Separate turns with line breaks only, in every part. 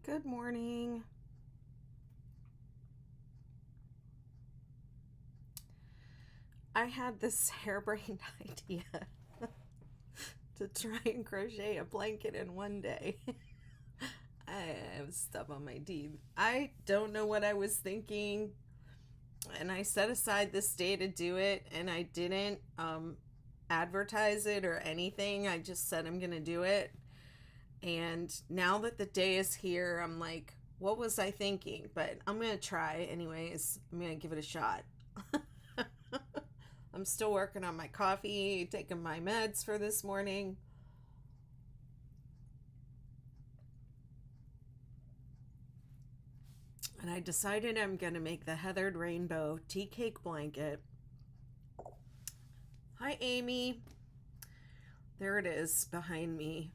Good morning. I had this harebrained idea to try and crochet a blanket in one day. I have stuff on my teeth. I don't know what I was thinking, and I set aside this day to do it, and I didn't advertise it or anything. I just said I'm gonna do it. And now that the day is here, I'm like, what was I thinking? But I'm gonna try anyways. I'm gonna give it a shot. I'm still working on my coffee, taking my meds for this morning. And I decided I'm going to make the Heathered Rainbow tea cake blanket. Hi, Amy. There it is behind me.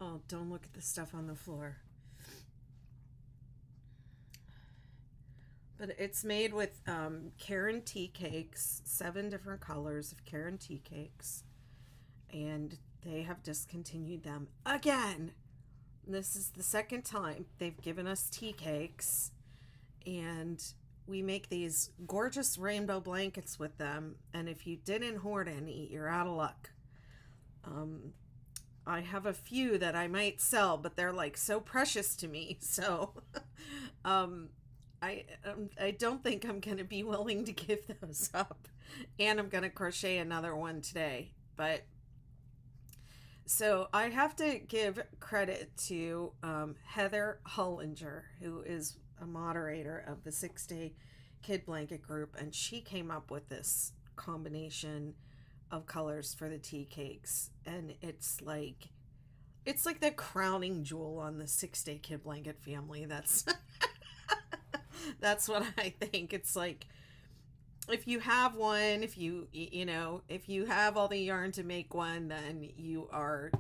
Oh, don't look at the stuff on the floor. But it's made with Karen tea cakes, 7 different colors of Karen tea cakes. And they have discontinued them again. This is the second time they've given us tea cakes, and we make these gorgeous rainbow blankets with them. And if you didn't hoard any, you're out of luck. I have a few that I might sell, but they're like so precious to me. So um, I don't think I'm going to be willing to give those up. And I'm going to crochet another one today. But so I have to give credit to Heather Hollinger, who is a moderator of the 6-Day Kid Blanket Group, and she came up with this combination of colors for the tea cakes, and it's like the crowning jewel on the 6-Day Kid Blanket family. That's what I think. It's like, if you have one, if you have all the yarn to make one, then you're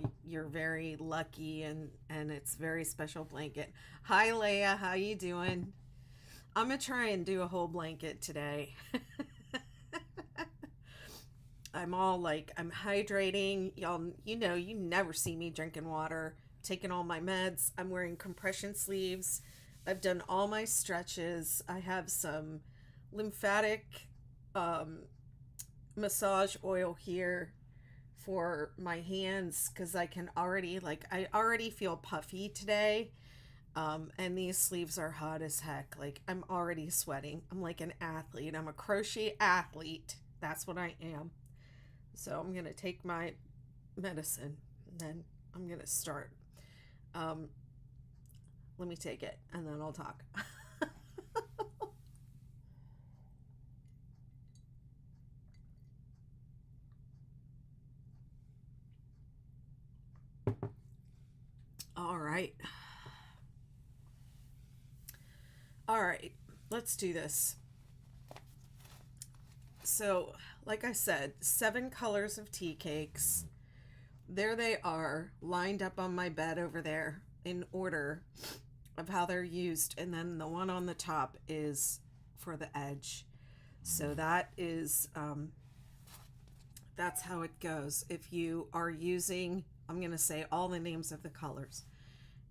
very lucky, and it's a very special blanket. Hi, Leah, how you doing? I'm gonna try and do a whole blanket today. I'm all like, I'm hydrating. Y'all, you never see me drinking water, taking all my meds. I'm wearing compression sleeves. I've done all my stretches. I have some lymphatic um, massage oil here for my hands, because I already feel puffy today. And these sleeves are hot as heck. Like, I'm already sweating. I'm like an athlete. I'm a crochet athlete. That's what I am. So I'm gonna take my medicine, and then I'm gonna start. Um, Let me take it, and then I'll talk. All right. All right. Let's do this. So, like I said, 7 colors of tea cakes. There they are, lined up on my bed over there in order of how they're used. And then the one on the top is for the edge. So that's how it goes. If you are using, I'm going to say all the names of the colors.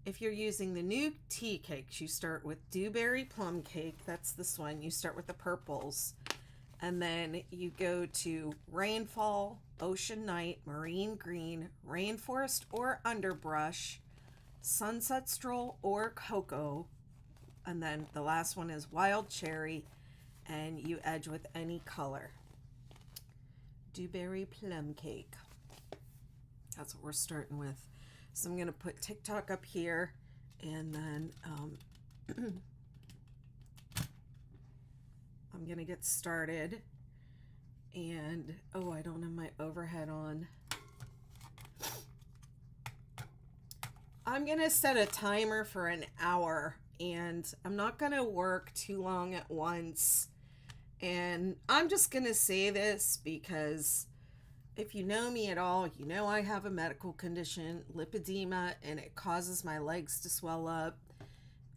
If you're using the new tea cakes, you start with Dewberry Plum Cake. That's this one. You start with the purples. And then you go to Rainfall, Ocean Night, Marine Green, Rainforest or Underbrush, Sunset Stroll or Cocoa. And then the last one is Wild Cherry, and you edge with any color. Dewberry Plum Cake. That's what we're starting with. So I'm going to put TikTok up here, and then I'm going to get started. And, oh, I don't have my overhead on. I'm going to set a timer for an hour, and I'm not going to work too long at once. And I'm just going to say this because if you know me at all, you know I have a medical condition, lipedema, and it causes my legs to swell up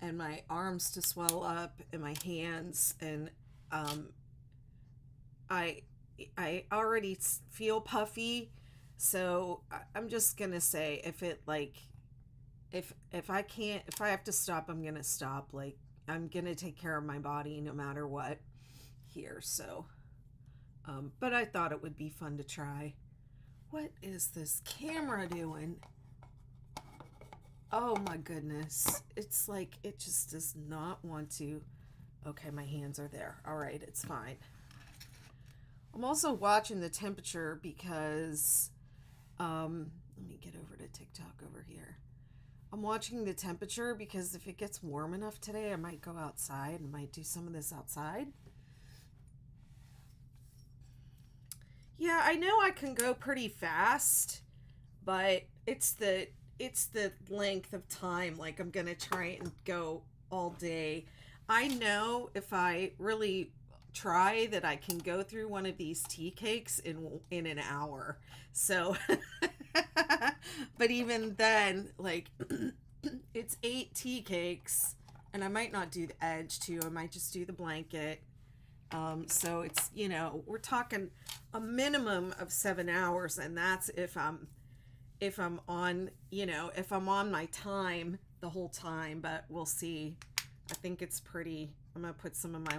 and my arms to swell up and my hands. And I already feel puffy. So I'm just going to say, if it if I can't, if I have to stop, I'm gonna stop. Like, I'm gonna take care of my body no matter what here. So, but I thought it would be fun to try. What is this camera doing? Oh my goodness. It's like it just does not want to. Okay, my hands are there. All right, it's fine. I'm also watching the temperature because, let me get over to TikTok over here. I'm watching the temperature because if it gets warm enough today, I might go outside and might do some of this outside. Yeah, I know I can go pretty fast, but it's the length of time. Like I'm gonna try and go all day. I know if I really try that I can go through one of these tea cakes in an hour. So but even then, like it's 8 tea cakes and I might not do the edge too. I might just do the blanket. So it's, we're talking a minimum of 7 hours, and that's if I'm on, if I'm on my time the whole time, but we'll see. I think it's pretty. I'm going to put some of my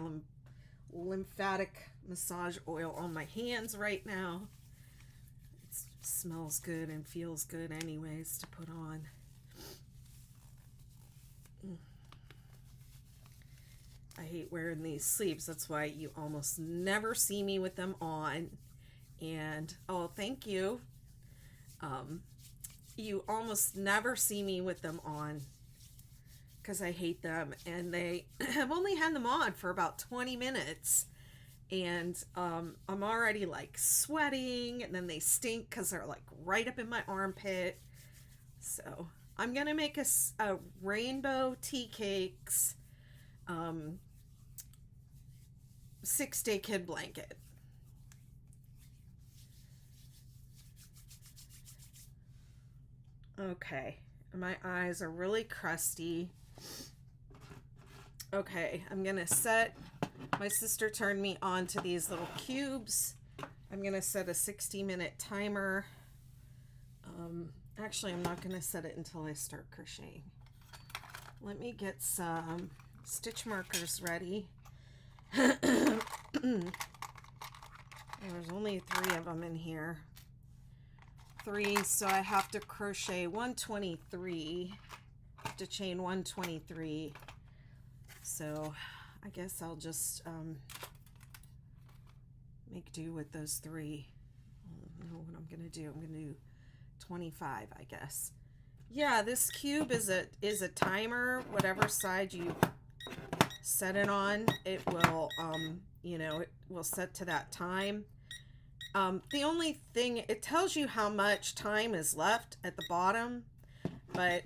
lymphatic massage oil on my hands right now. It smells good and feels good anyways to put on. I hate wearing these sleeves. That's why you almost never see me with them on. And, oh, thank you. You almost never see me with them on because I hate them. And I've only had them on for about 20 minutes. And I'm already like sweating, and then they stink because they're like right up in my armpit. So I'm going to make a rainbow tea cakes 6-day kid blanket. Okay, my eyes are really crusty. Okay, I'm gonna set, my sister turned me on to these little cubes. I'm gonna set a 60-minute timer. Actually, I'm not gonna set it until I start crocheting. Let me get some stitch markers ready. There's only 3 of them in here. 3, so I have to crochet 123 to chain 123. So I guess I'll just make do with those 3. I don't know what I'm gonna do. I'm gonna do 25, I guess. Yeah, this cube is a timer. Whatever side you set it on, it will it will set to that time. The only thing, it tells you how much time is left at the bottom, but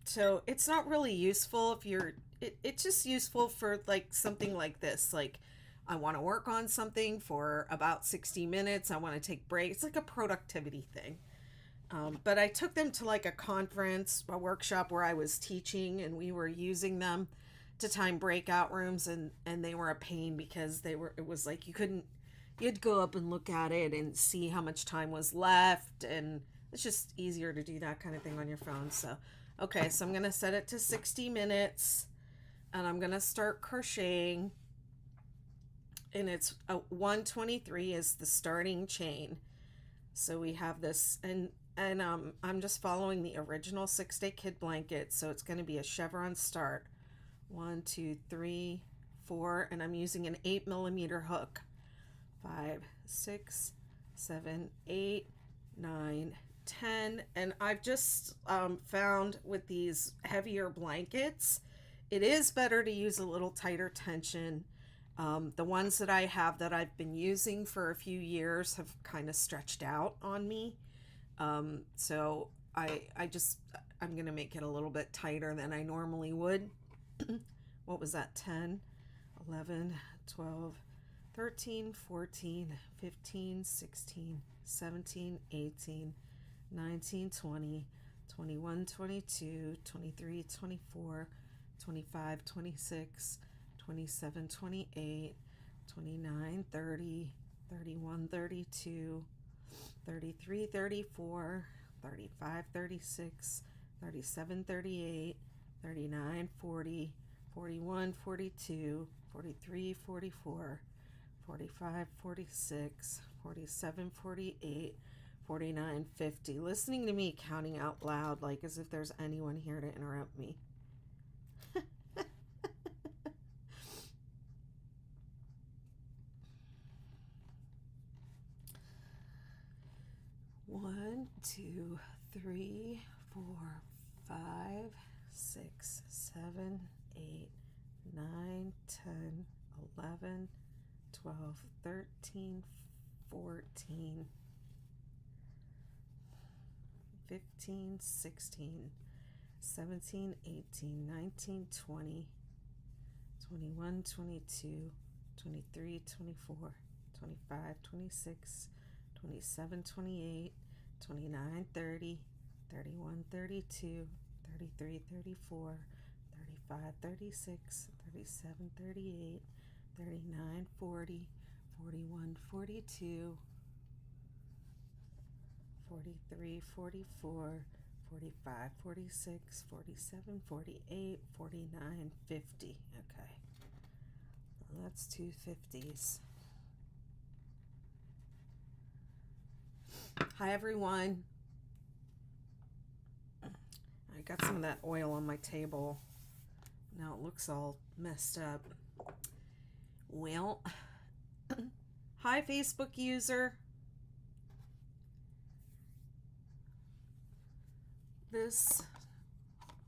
so it's not really useful if you're, it's just useful for like something like this. Like I want to work on something for about 60 minutes. I want to take breaks. It's like a productivity thing. But I took them to like a conference, a workshop where I was teaching, and we were using them to time breakout rooms, and they were a pain because it was like you'd go up and look at it and see how much time was left, and it's just easier to do that kind of thing on your phone. So, okay, so I'm going to set it to 60 minutes, and I'm going to start crocheting, and it's 123 is the starting chain. So we have this, and I'm just following the original 6-day kid blanket, so it's going to be a chevron start. 1, 2, 3, 4, and I'm using an 8mm hook. 5, 6, 7, 8, 9, 10, and I've just found with these heavier blankets, it is better to use a little tighter tension. The ones that I have that I've been using for a few years have kind of stretched out on me. So I'm gonna make it a little bit tighter than I normally would. What was that? 10, 11, 12, 13, 14, 15, 16, 17, 18, 19, 20, 21, 22, 23, 24, 25, 26, 27, 28, 29, 30, 31, 32, 33, 34, 35, 36, 37, 38, 39, 40, 41, 42, 43, 44, 45, 46, 47, 48, 49, 50. Listening to me counting out loud, like as if there's anyone here to interrupt me. One, two, three, 4, 5, 6, 7, 8, 9, 10, 11, 12, 13, 14, 15, 16, 17, 18, 19, 20, 21, 22, 23, 24, 25, 26, 27, 28, 29, 30, 31, 32, 33, 34, 35, 36, 37, 38, 39, 40, 41, 42, 43, 44, 45, 46, 47, 48, 49, 50. Okay. Well, that's 2 50s. Hi, everyone. I got some of that oil on my table. Now it looks all messed up. Well, hi, Facebook user. This,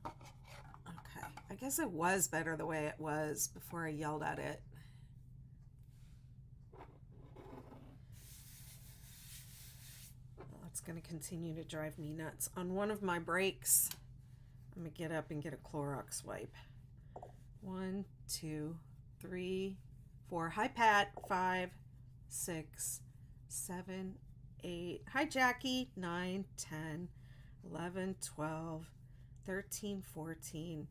okay, I guess it was better the way it was before I yelled at it. It's going to continue to drive me nuts. On one of my breaks, I'm going to get up and get a Clorox wipe. 1, 2, 3, 4. Hi, Pat. 5, 6, 7, 8. Hi, Jackie. 9, 10, 11, 12, 13, 14,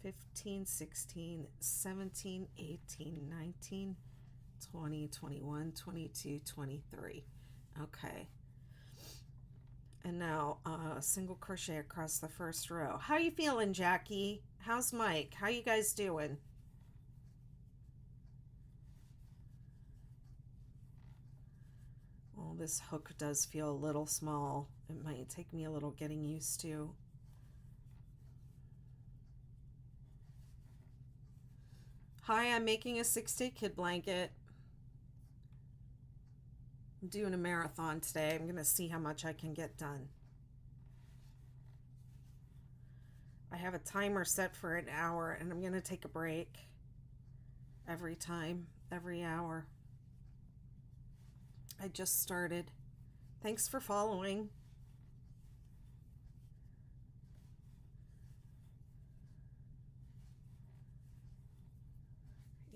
15, 16, 17, 18, 19, 20, 21, 22, 23. Okay. And now single crochet across the first row. How you feeling, Jackie? How's Mike? How you guys doing? Well, this hook does feel a little small. It might take me a little getting used to. Hi, I'm making a 6-day kid blanket. I'm doing a marathon today. I'm going to see how much I can get done. I have a timer set for an hour, and I'm going to take a break every time, every hour. I just started. Thanks for following.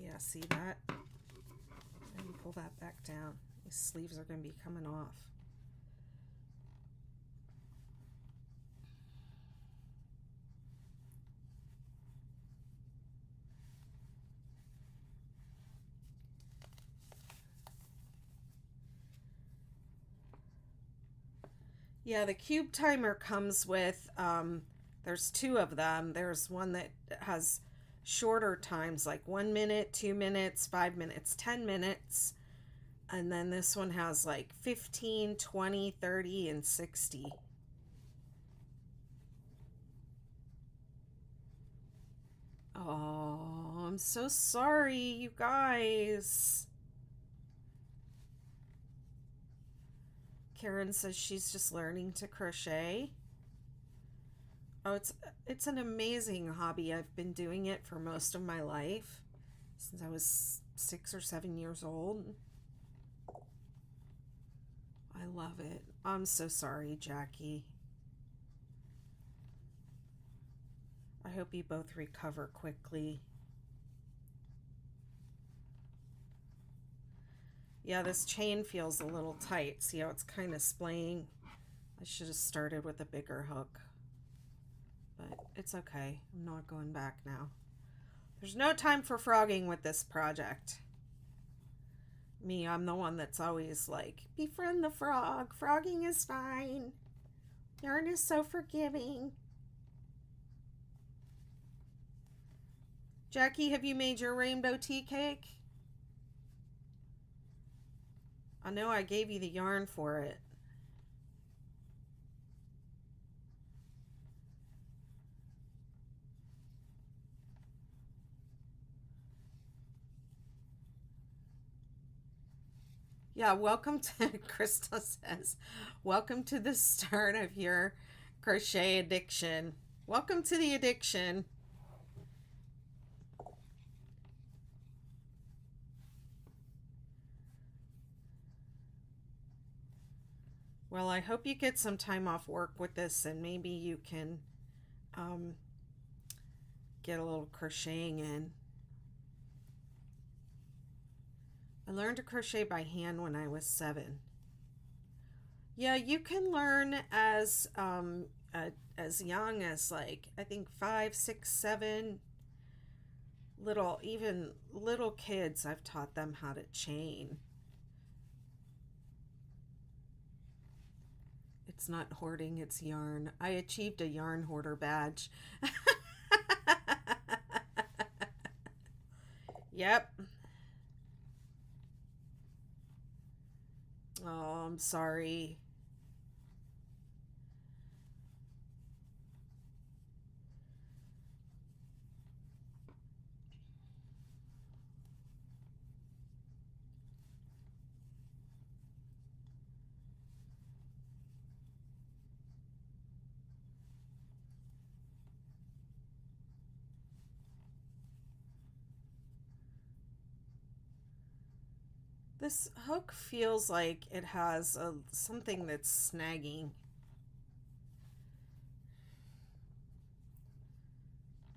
Yeah, see that? And pull that back down. These sleeves are going to be coming off. Yeah, the cube timer comes with, there's 2 of them. There's one that has shorter times, like 1 minute, 2 minutes, 5 minutes, 10 minutes. And then this one has like 15, 20, 30, and 60. Oh, I'm so sorry, you guys. Karen says she's just learning to crochet. Oh, it's an amazing hobby. I've been doing it for most of my life, since I was 6 or 7 years old. I love it. I'm so sorry, Jackie. I hope you both recover quickly. Yeah, this chain feels a little tight. See how it's kind of splaying? I should have started with a bigger hook. But it's okay. I'm not going back now. There's no time for frogging with this project. Me, I'm the one that's always like, befriend the frog. Frogging is fine. Yarn is so forgiving. Jackie, have you made your rainbow tea cake? I know I gave you the yarn for it. Yeah, welcome to, Krista says, welcome to the start of your crochet addiction. Welcome to the addiction. Well, I hope you get some time off work with this and maybe you can um, get a little crocheting in. I learned to crochet by hand when I was 7. Yeah, you can learn as young as, like, I think 5, 6, 7. Even little kids, I've taught them how to chain. It's not hoarding, it's yarn. I achieved a yarn hoarder badge. Yep. Oh, I'm sorry. This hook feels like it has something that's snagging.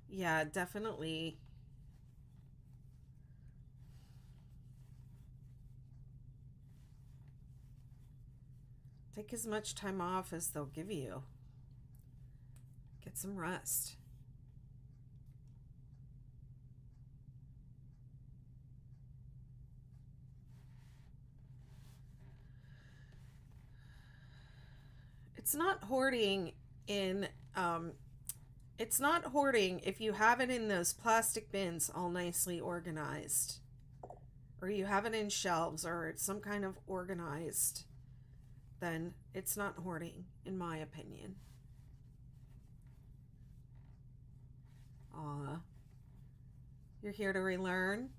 Yeah, definitely. Take as much time off as they'll give you. Get some rest. It's not hoarding in it's not hoarding if you have it in those plastic bins all nicely organized, or you have it in shelves or it's some kind of organized, then it's not hoarding, in my opinion. Aw. You're here to relearn?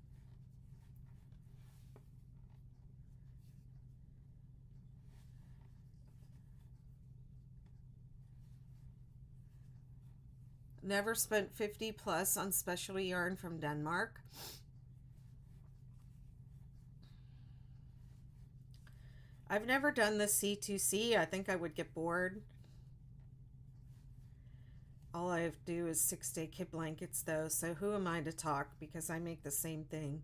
Never spent 50 plus on specialty yarn from Denmark. I've never done the C2C. I think I would get bored. All I have to do is 6-day kid blankets though, so who am I to talk, because I make the same thing.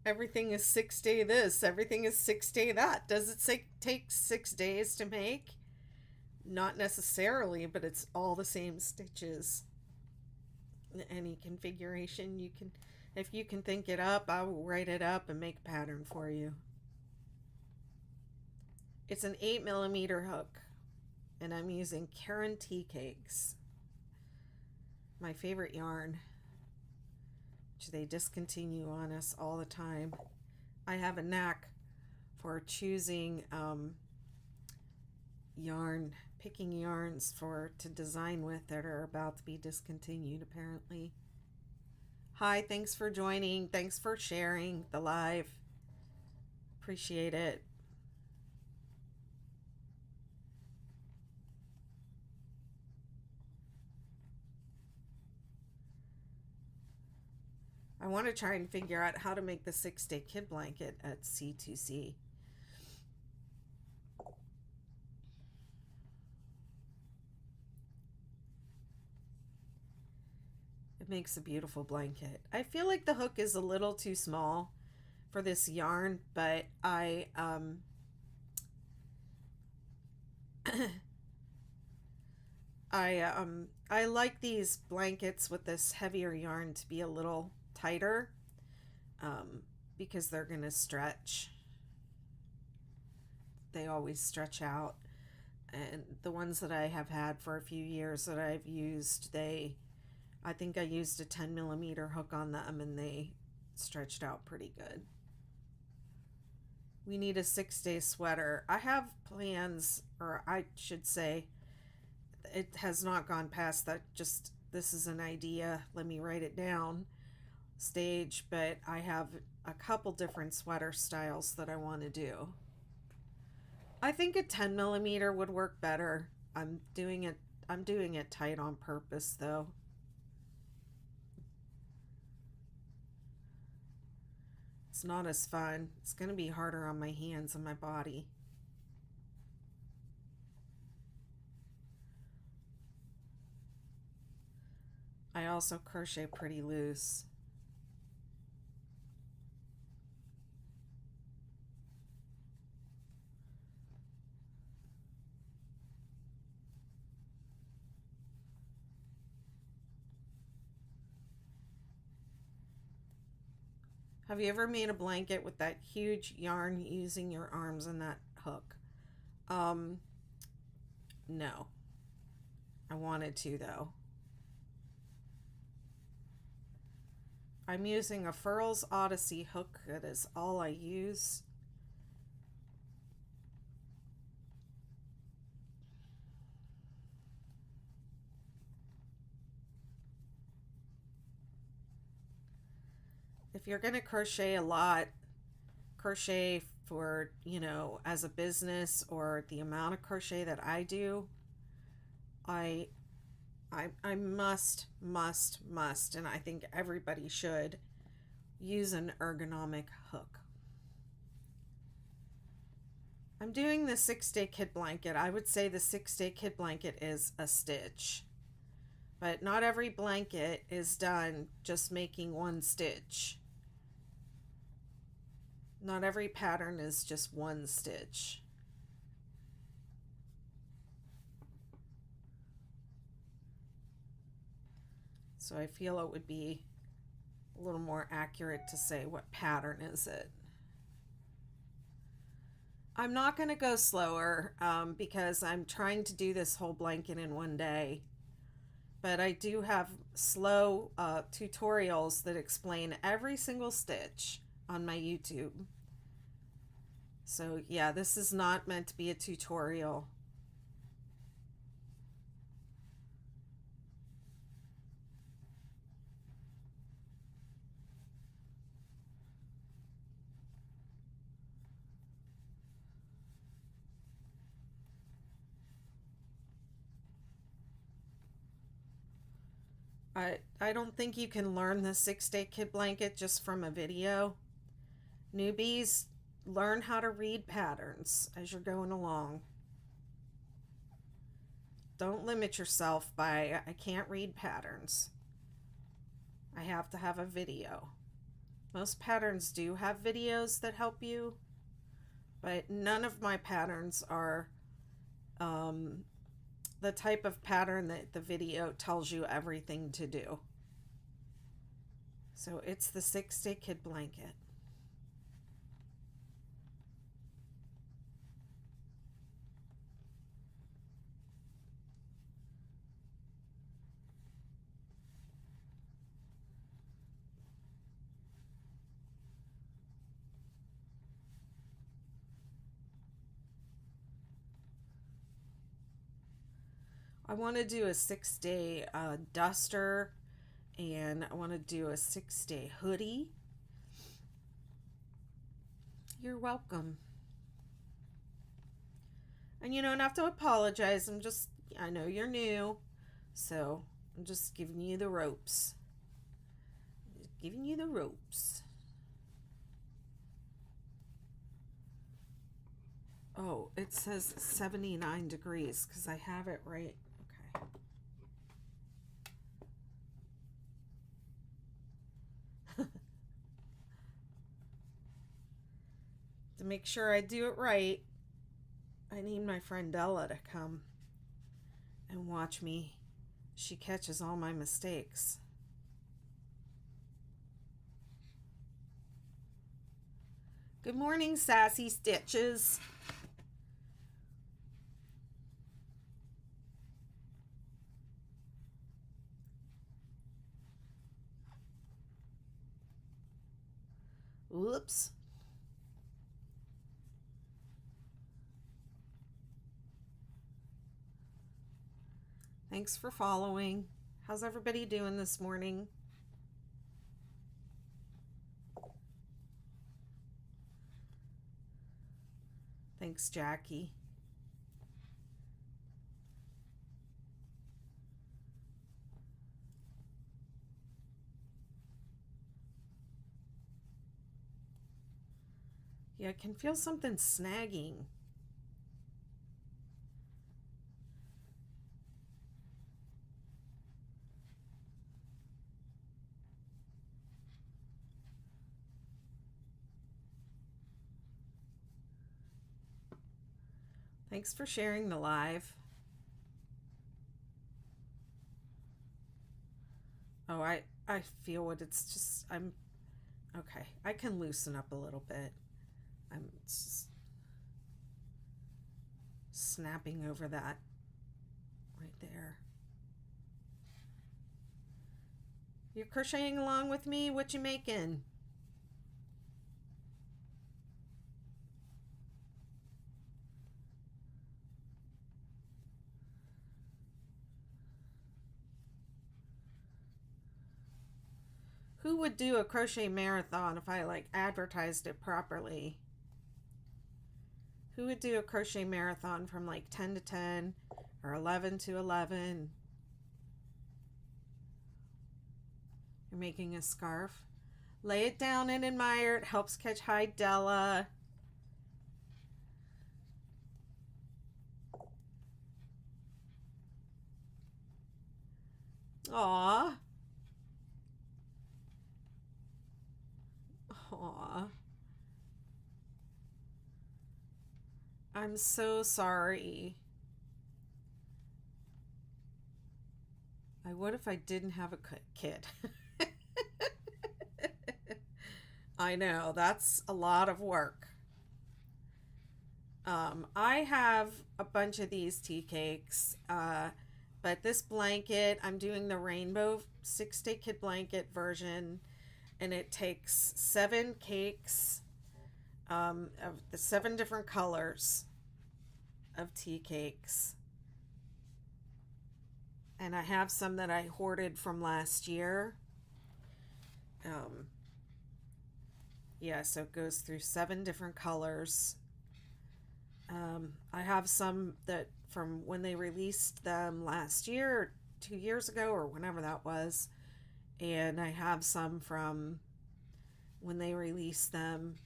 Everything is 6-day this, everything is 6-day that. Does it take 6 days to make? Not necessarily, but it's all the same stitches. Any configuration you can, if you can think it up, I will write it up and make a pattern for you. It's an 8mm hook, and I'm using Karen Tea Cakes, my favorite yarn, which they discontinue on us all the time. I have a knack for choosing yarn, picking yarns to design with that are about to be discontinued, apparently. Hi, thanks for joining. Thanks for sharing the live. Appreciate it. I want to try and figure out how to make the 6-day kid blanket at C2C. It makes a beautiful blanket. I feel like the hook is a little too small for this yarn, but I I like these blankets with this heavier yarn to be a little tighter, because they're gonna stretch. They always stretch out, And the ones that I have had for a few years that I've used, I think I used a 10 millimeter hook on them and they stretched out pretty good. We need a 6-day sweater. I have plans, or I should say, it has not gone past that. Just, this is an idea, let me write it down stage, but I have a couple different sweater styles that I want to do. I think a 10 millimeter would work better. I'm doing it tight on purpose though. It's not as fun. It's going to be harder on my hands and my body. I also crochet pretty loose. Have you ever made a blanket with that huge yarn using your arms and that hook? No. I wanted to though. I'm using a Furls Odyssey hook. That is all I use. If you're going to crochet a lot, crochet for, as a business, or the amount of crochet that I do, I must, and I think everybody should use an ergonomic hook. I'm doing the 6-day kid blanket. I would say the 6-day kid blanket is a stitch, but not every blanket is done just making one stitch. Not every pattern is just one stitch. So I feel it would be a little more accurate to say what pattern is it. I'm not going to go slower because I'm trying to do this whole blanket in one day. But I do have slow tutorials that explain every single stitch on my YouTube. So yeah, this is not meant to be a tutorial. I don't think you can learn the 6-day kid blanket just from a video. Newbies, learn how to read patterns as you're going along. Don't limit yourself by, I can't read patterns. I have to have a video. Most patterns do have videos that help you, but none of my patterns are the type of pattern that the video tells you everything to do. So it's the 6-day kid blanket. I want to do a 6-day duster, and I want to do a 6-day hoodie. You're welcome. And you don't have to apologize. I know you're new, so I'm just giving you the ropes. Giving you the ropes. Oh, it says 79 degrees because I have it right. Okay. To make sure I do it right, I need my friend Ella to come and watch me. She catches all my mistakes. Good morning, Sassy Stitches. Oops. Thanks for following. How's everybody doing this morning? Thanks, Jackie. Yeah, I can feel something snagging. Thanks for sharing the live. Oh, I feel what it's just, I'm okay. I can loosen up a little bit. I'm just snapping over that right there. You're crocheting along with me? What you making? Who would do a crochet marathon if I like advertised it properly? Who would do a crochet marathon from like 10 to 10 or 11 to 11? You're making a scarf. Lay it down and admire. It helps catch high Della. Aw. Aw. I'm so sorry. I would if I didn't have a kid. I know, that's a lot of work. I have a bunch of these tea cakes, but this blanket, I'm doing the rainbow 6-day kit blanket version, and it takes 7 cakes of the 7 different colors of tea cakes. And I have some that I hoarded from last year. Yeah, so it goes through 7 different colors. I have some that from when they released them last year, or 2 years ago, or whenever that was. And I have some from when they released them.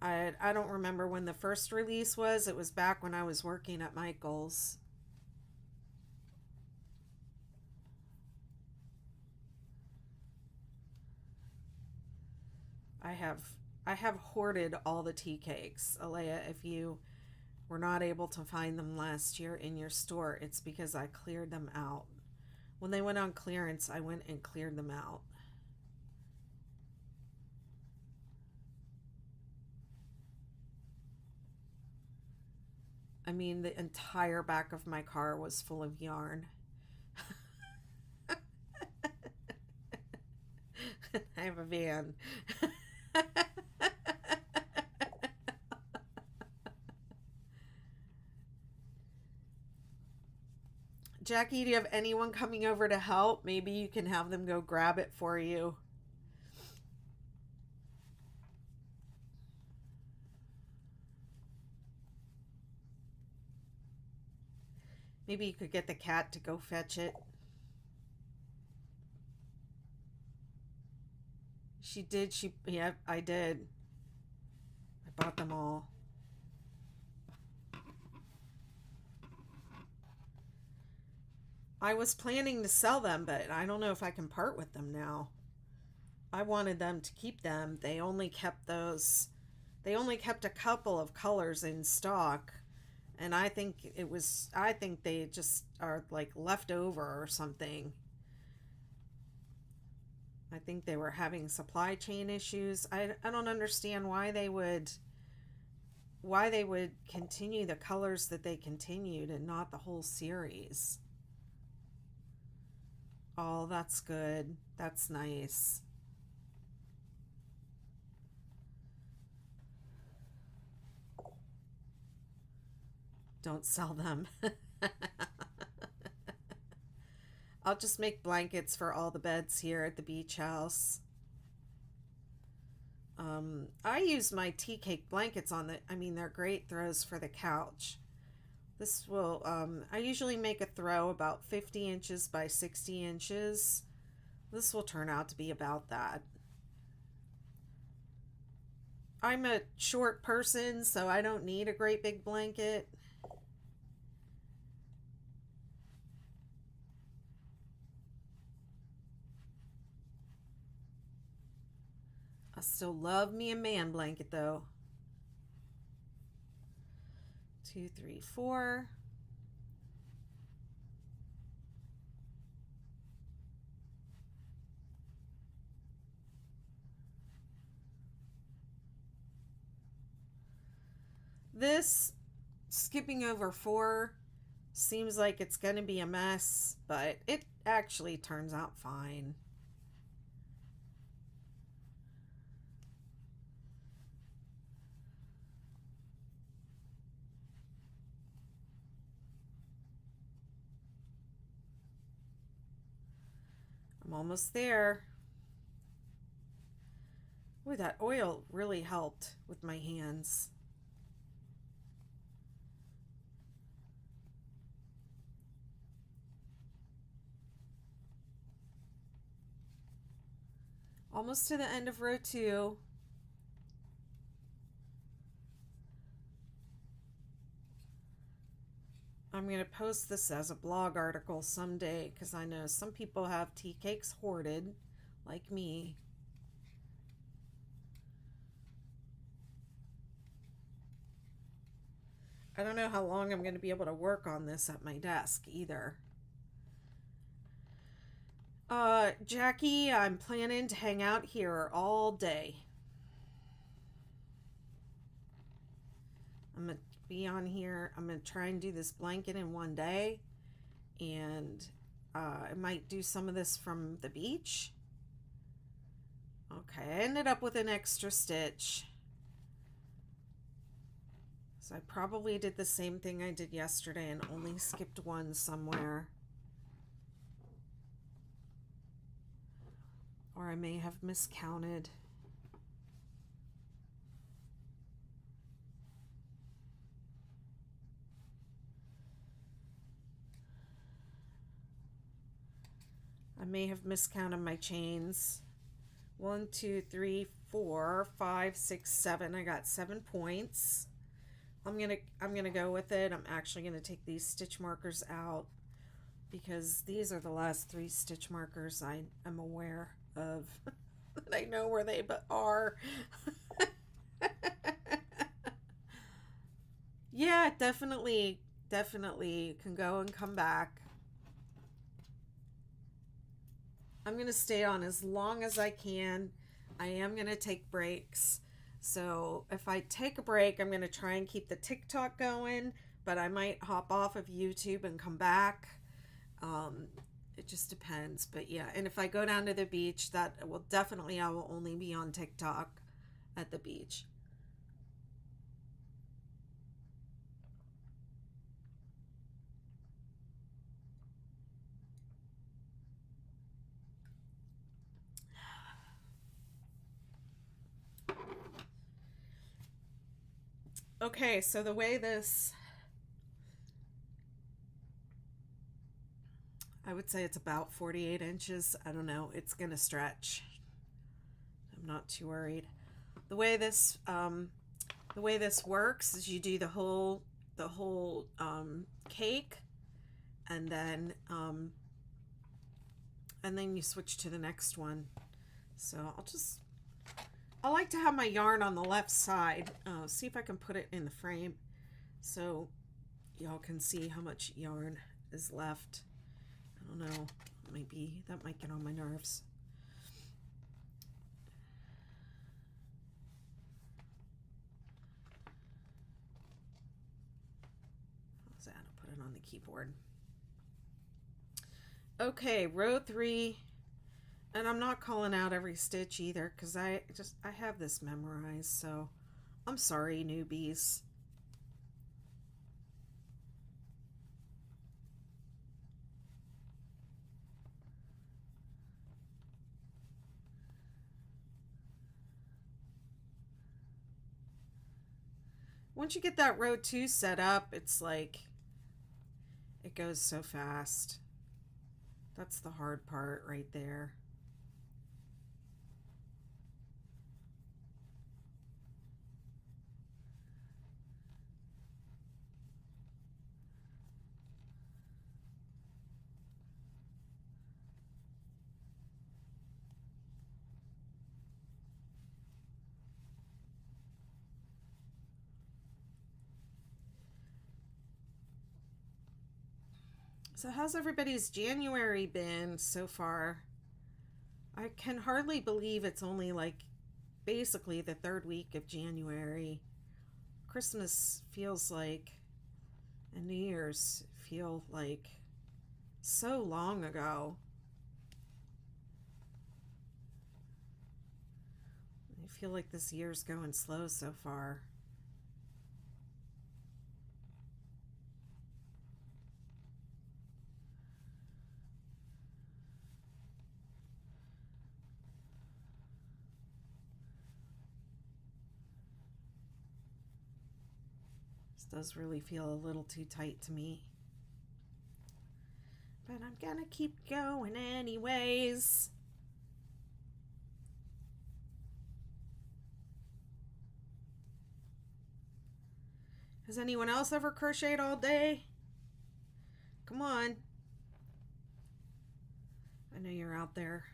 I don't remember when the first release was. It was back when I was working at Michael's. I have hoarded all the tea cakes. Alea, if you were not able to find them last year in your store, it's because I cleared them out. When they went on clearance, I went and cleared them out. I mean, the entire back of my car was full of yarn. I have a van. Jackie, do you have anyone coming over to help? Maybe you can have them go grab it for you. Maybe you could get the cat to go fetch it. She did. Yeah, I did. I bought them all. I was planning to sell them, but I don't know if I can part with them now. I wanted them to keep them. They only kept a couple of colors in stock. And I think they just are like left over or something. I think they were having supply chain issues. I don't understand why they would continue the colors that they continued and not the whole series. Oh, that's good. That's nice. don't sell them. I'll just make blankets for all the beds here at the beach house. I use my tea cake blankets on the, I mean, they're great throws for the couch. This will, I usually make a throw about 50 inches by 60 inches. This will turn out to be about that. I'm a short person, so I don't need a great big blanket. I still love me a man blanket though. 2, 3, 4. This skipping over 4 seems like it's going to be a mess, but it actually turns out fine. I'm almost there. Ooh, that oil really helped with my hands. Almost to the end of row 2. I'm going to post this as a blog article someday because I know some people have tea cakes hoarded, like me. I don't know how long I'm going to be able to work on this at my desk either. Jackie, I'm planning to hang out here all day. I'm going to be on here. I'm going to try and do this blanket in one day. And I might do some of this from the beach. Okay, I ended up with an extra stitch. So I probably did the same thing I did yesterday and only skipped one somewhere. Or I may have miscounted. I may have miscounted my chains. 1, 2, 3, 4, 5, 6, 7. I got 7 points. I'm gonna go with it. I'm actually gonna take these stitch markers out because these are the last 3 stitch markers I am aware of. That I know where they are. Yeah, definitely can go and come back. I'm going to stay on as long as I can. I am going to take breaks. So if I take a break, I'm going to try and keep the TikTok going, but I might hop off of YouTube and come back. It just depends. But yeah, and if I go down to the beach, that will definitely, I will only be on TikTok at the beach. Okay, so the way this, I would say it's about 48 inches. I don't know. It's going to stretch. I'm not too worried. The way this works is you do the whole cake, and then you switch to the next one. So I like to have my yarn on the left side. See if I can put it in the frame so y'all can see how much yarn is left. I don't know, maybe that might get on my nerves. How's that? I'll put it on the keyboard. Okay, row 3. And I'm not calling out every stitch either because I have this memorized, so I'm sorry, newbies. once you get that row 2 set up, it's like it goes so fast. That's the hard part right there. So how's everybody's January been so far? I can hardly believe it's only like basically the third week of January. Christmas feels like, and New Year's feel like so long ago. I feel like this year's going slow so far. This does really feel a little too tight to me. But I'm gonna keep going anyways. Has anyone else ever crocheted all day? Come on. I know you're out there.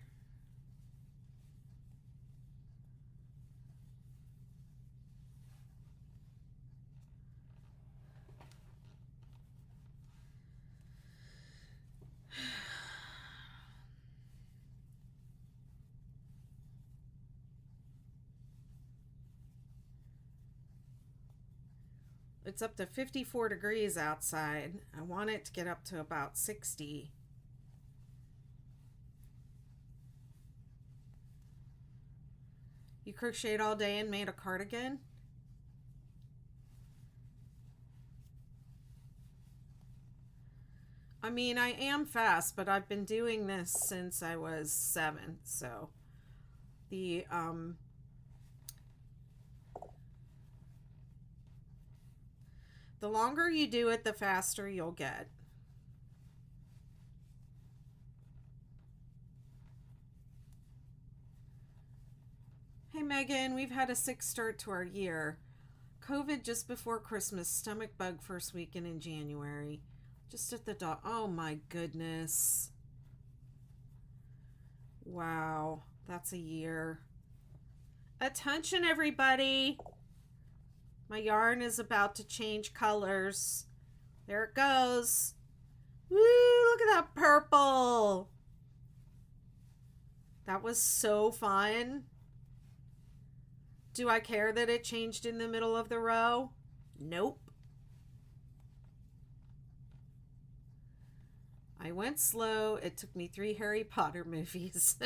It's up to 54 degrees outside. I want it to get up to about 60. You crocheted all day and made a cardigan? I mean, I am fast, but I've been doing this since I was 7, so the longer you do it, the faster you'll get. Hey Megan, we've had a sick start to our year. COVID just before Christmas, stomach bug first weekend in January. Just at the dog. Oh my goodness. Wow, that's a year. Attention everybody. My yarn is about to change colors. There it goes. Woo, look at that purple. That was so fun. Do I care that it changed in the middle of the row? Nope. I went slow. It took me 3 Harry Potter movies.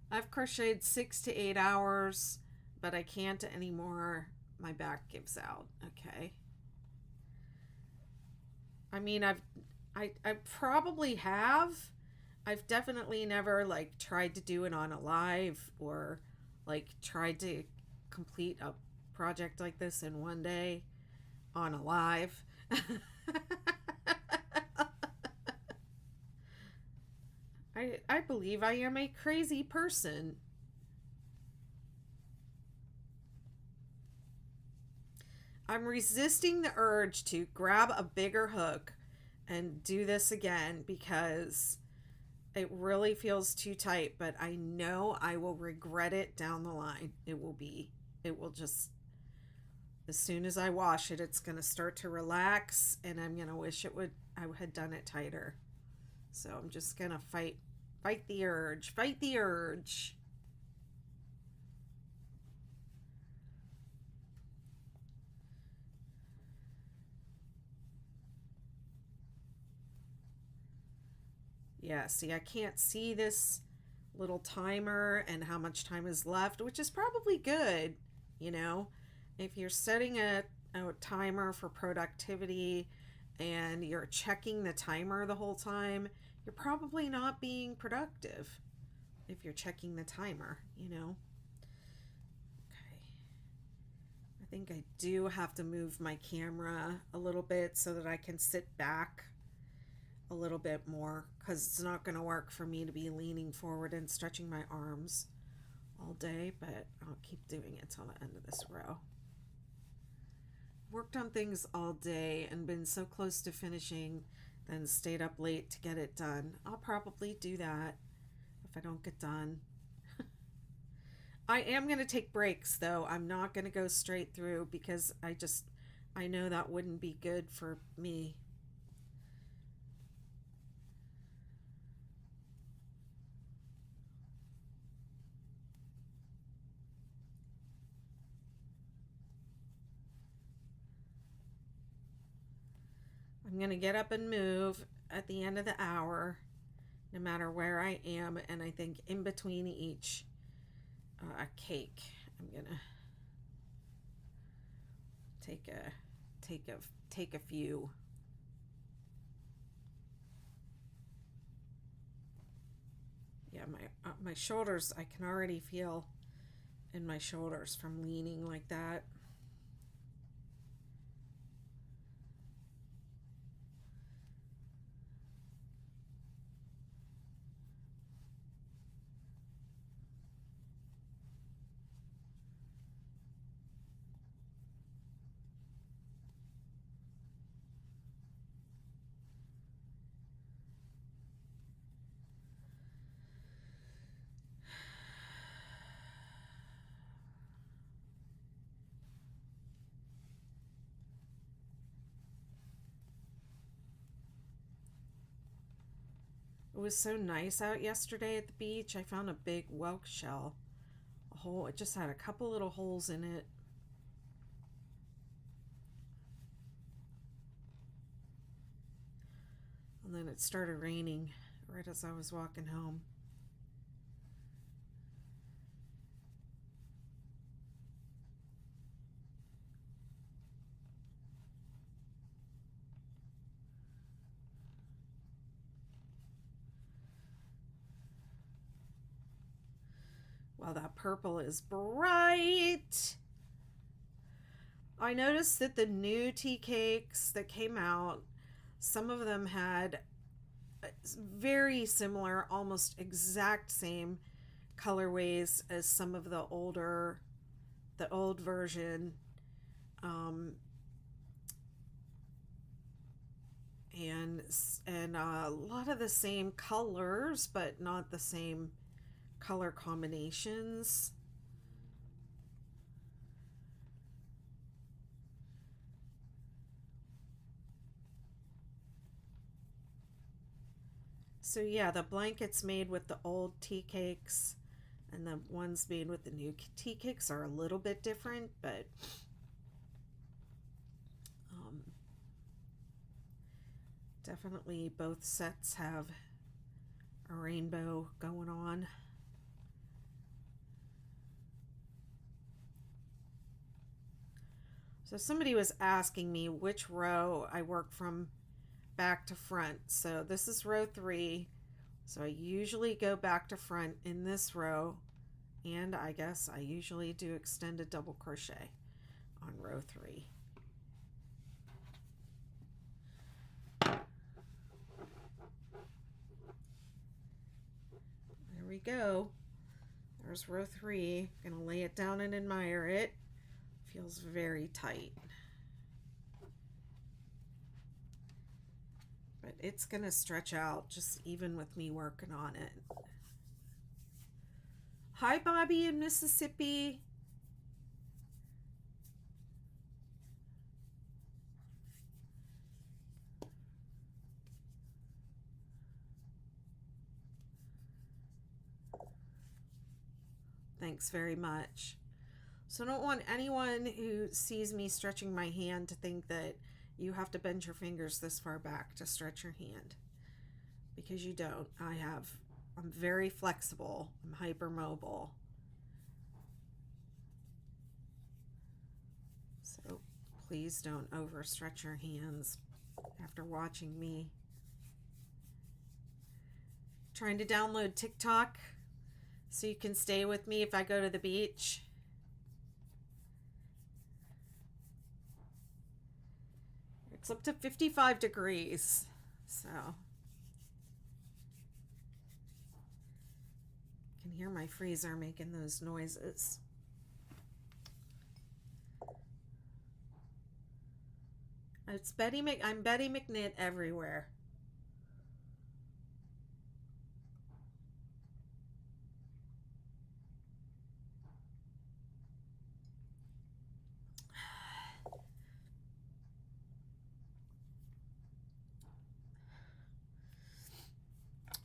I've crocheted 6 to 8 hours, but I can't anymore. My back gives out. Okay. I mean, I probably have. I've definitely never like tried to do it on a live or like tried to complete a project like this in one day on a live. I believe I am a crazy person. I'm resisting the urge to grab a bigger hook and do this again because it really feels too tight, but I know I will regret it down the line. It will just, as soon as I wash it, it's going to start to relax and I'm going to wish I had done it tighter. So I'm just going to fight the urge, fight the urge. Yeah, see, I can't see this little timer and how much time is left, which is probably good, you know. If you're setting a timer for productivity and you're checking the timer the whole time, you're probably not being productive. if you're checking the timer, you know. Okay. I think I do have to move my camera a little bit so that I can sit back a little bit more, because it's not going to work for me to be leaning forward and stretching my arms all day, but I'll keep doing it till the end of this row. Worked on things all day and been so close to finishing, then stayed up late to get it done. I'll probably do that if I don't get done. I am going to take breaks though. I'm not going to go straight through because I know that wouldn't be good for me. I'm going to get up and move at the end of the hour, no matter where I am, and I think in between each cake, I'm going to take a few. Yeah, my shoulders, I can already feel in my shoulders from leaning like that. It was so nice out yesterday at the beach. I found a big whelk shell. It just had a couple little holes in it. And then it started raining right as I was walking home. Wow, that purple is bright. I noticed that the new tea cakes that came out, some of them had very similar, almost exact same colorways as some of the old version. And a lot of the same colors, but not the same color combinations. So yeah, the blankets made with the old tea cakes and the ones made with the new tea cakes are a little bit different, but definitely both sets have a rainbow going on. So somebody was asking me which row I work from back to front. So this is row 3. So I usually go back to front in this row, and I guess I usually do extended double crochet on row 3. There we go. There's row 3. Gonna lay it down and admire it. Feels very tight. But it's gonna stretch out just even with me working on it. Hi, Bobby in Mississippi. Thanks very much. So I don't want anyone who sees me stretching my hand to think that you have to bend your fingers this far back to stretch your hand, because you don't. I'm very flexible. I'm hypermobile. So please don't overstretch your hands after watching me. Trying to download TikTok. So you can stay with me if I go to the beach. It's up to 55 degrees. So I can hear my freezer making those noises. It's I'm Betty McNitt everywhere.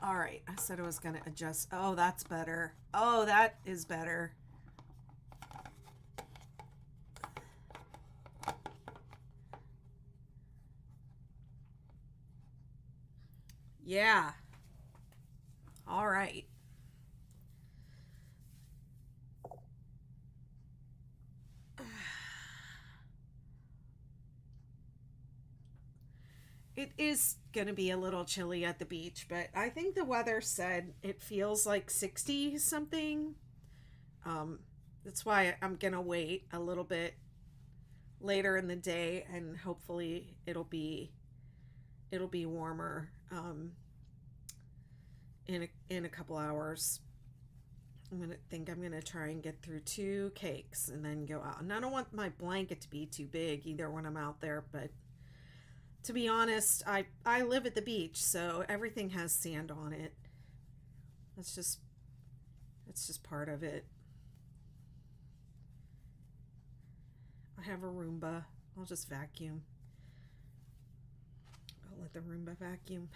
All right, I said I was going to adjust. Oh, that's better. Oh, that is better. Yeah. All right. It is going to be a little chilly at the beach, but I think the weather said it feels like 60 something. Um, that's why I'm going to wait a little bit later in the day, and hopefully it'll be warmer in a couple hours. I'm gonna try and get through 2 cakes and then go out. And I don't want my blanket to be too big either when I'm out there, but to be honest, I live at the beach, so everything has sand on it. That's just part of it. I have a Roomba. I'll just vacuum. I'll let the Roomba vacuum.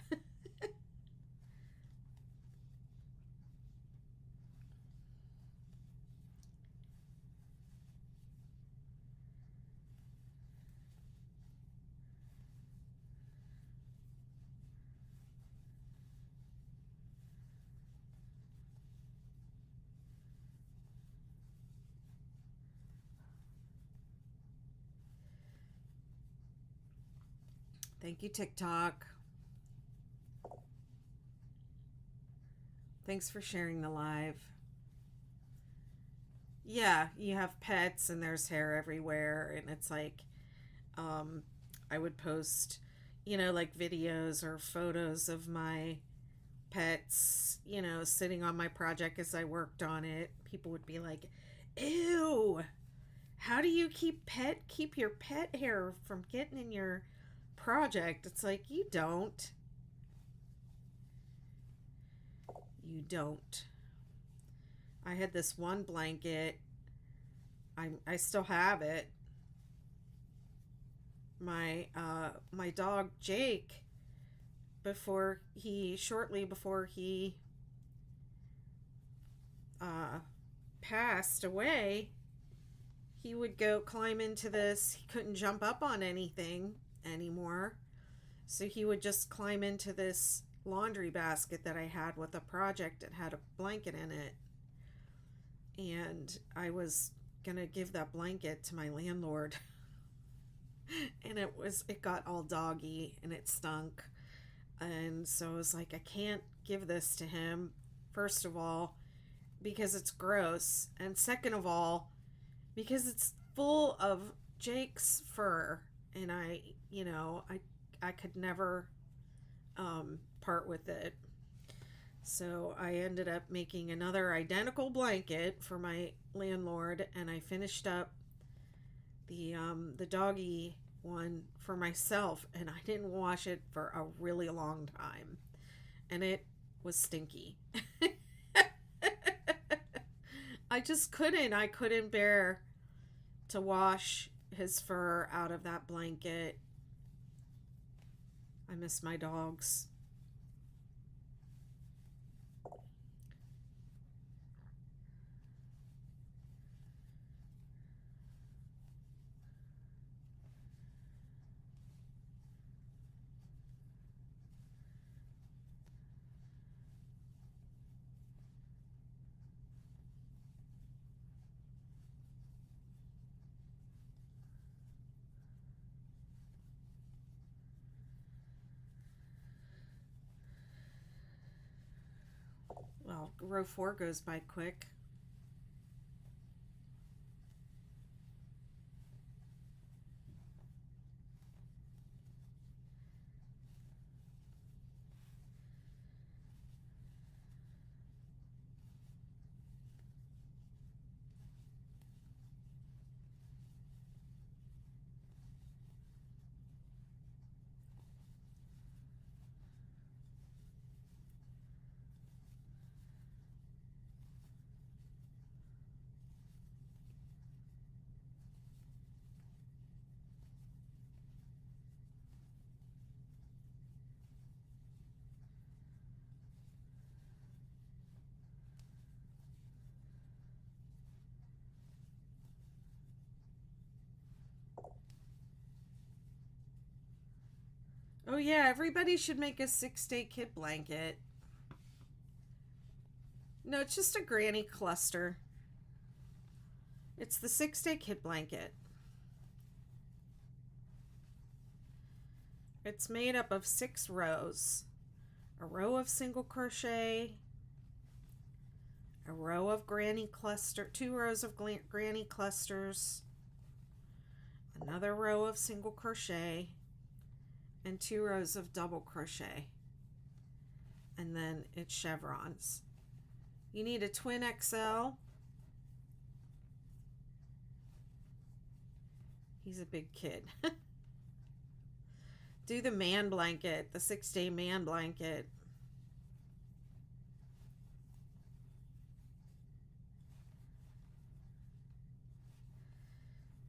Thank you, TikTok. Thanks for sharing the live. Yeah, you have pets and there's hair everywhere, and it's like, um, I would post, like videos or photos of my pets, sitting on my project as I worked on it. People would be like, "Ew, how do you keep your pet hair from getting in your project?" It's like, you don't. You don't. I had this one blanket. I still have it. My dog Jake, shortly before he uh passed away, he would go climb into this. He couldn't jump up on anything anymore, so he would just climb into this laundry basket that I had with a project that had a blanket in it. And I was gonna give that blanket to my landlord. And it got all doggy and it stunk. And so I was like, I can't give this to him, first of all, because it's gross, and second of all, because it's full of Jake's fur, and I could never part with it. So I ended up making another identical blanket for my landlord, and I finished up the doggy one for myself, and I didn't wash it for a really long time, and it was stinky. I couldn't bear to wash his fur out of that blanket. I miss my dogs. Wow, row 4 goes by quick. Oh yeah, everybody should make a 6-day kid blanket. No, it's just a granny cluster. It's the 6-day kid blanket. It's made up of 6 rows. A row of single crochet, a row of granny cluster, 2 rows of granny clusters, another row of single crochet, and 2 rows of double crochet. And then it's chevrons. You need a twin XL. He's a big kid. Do the man blanket, the 6-day man blanket.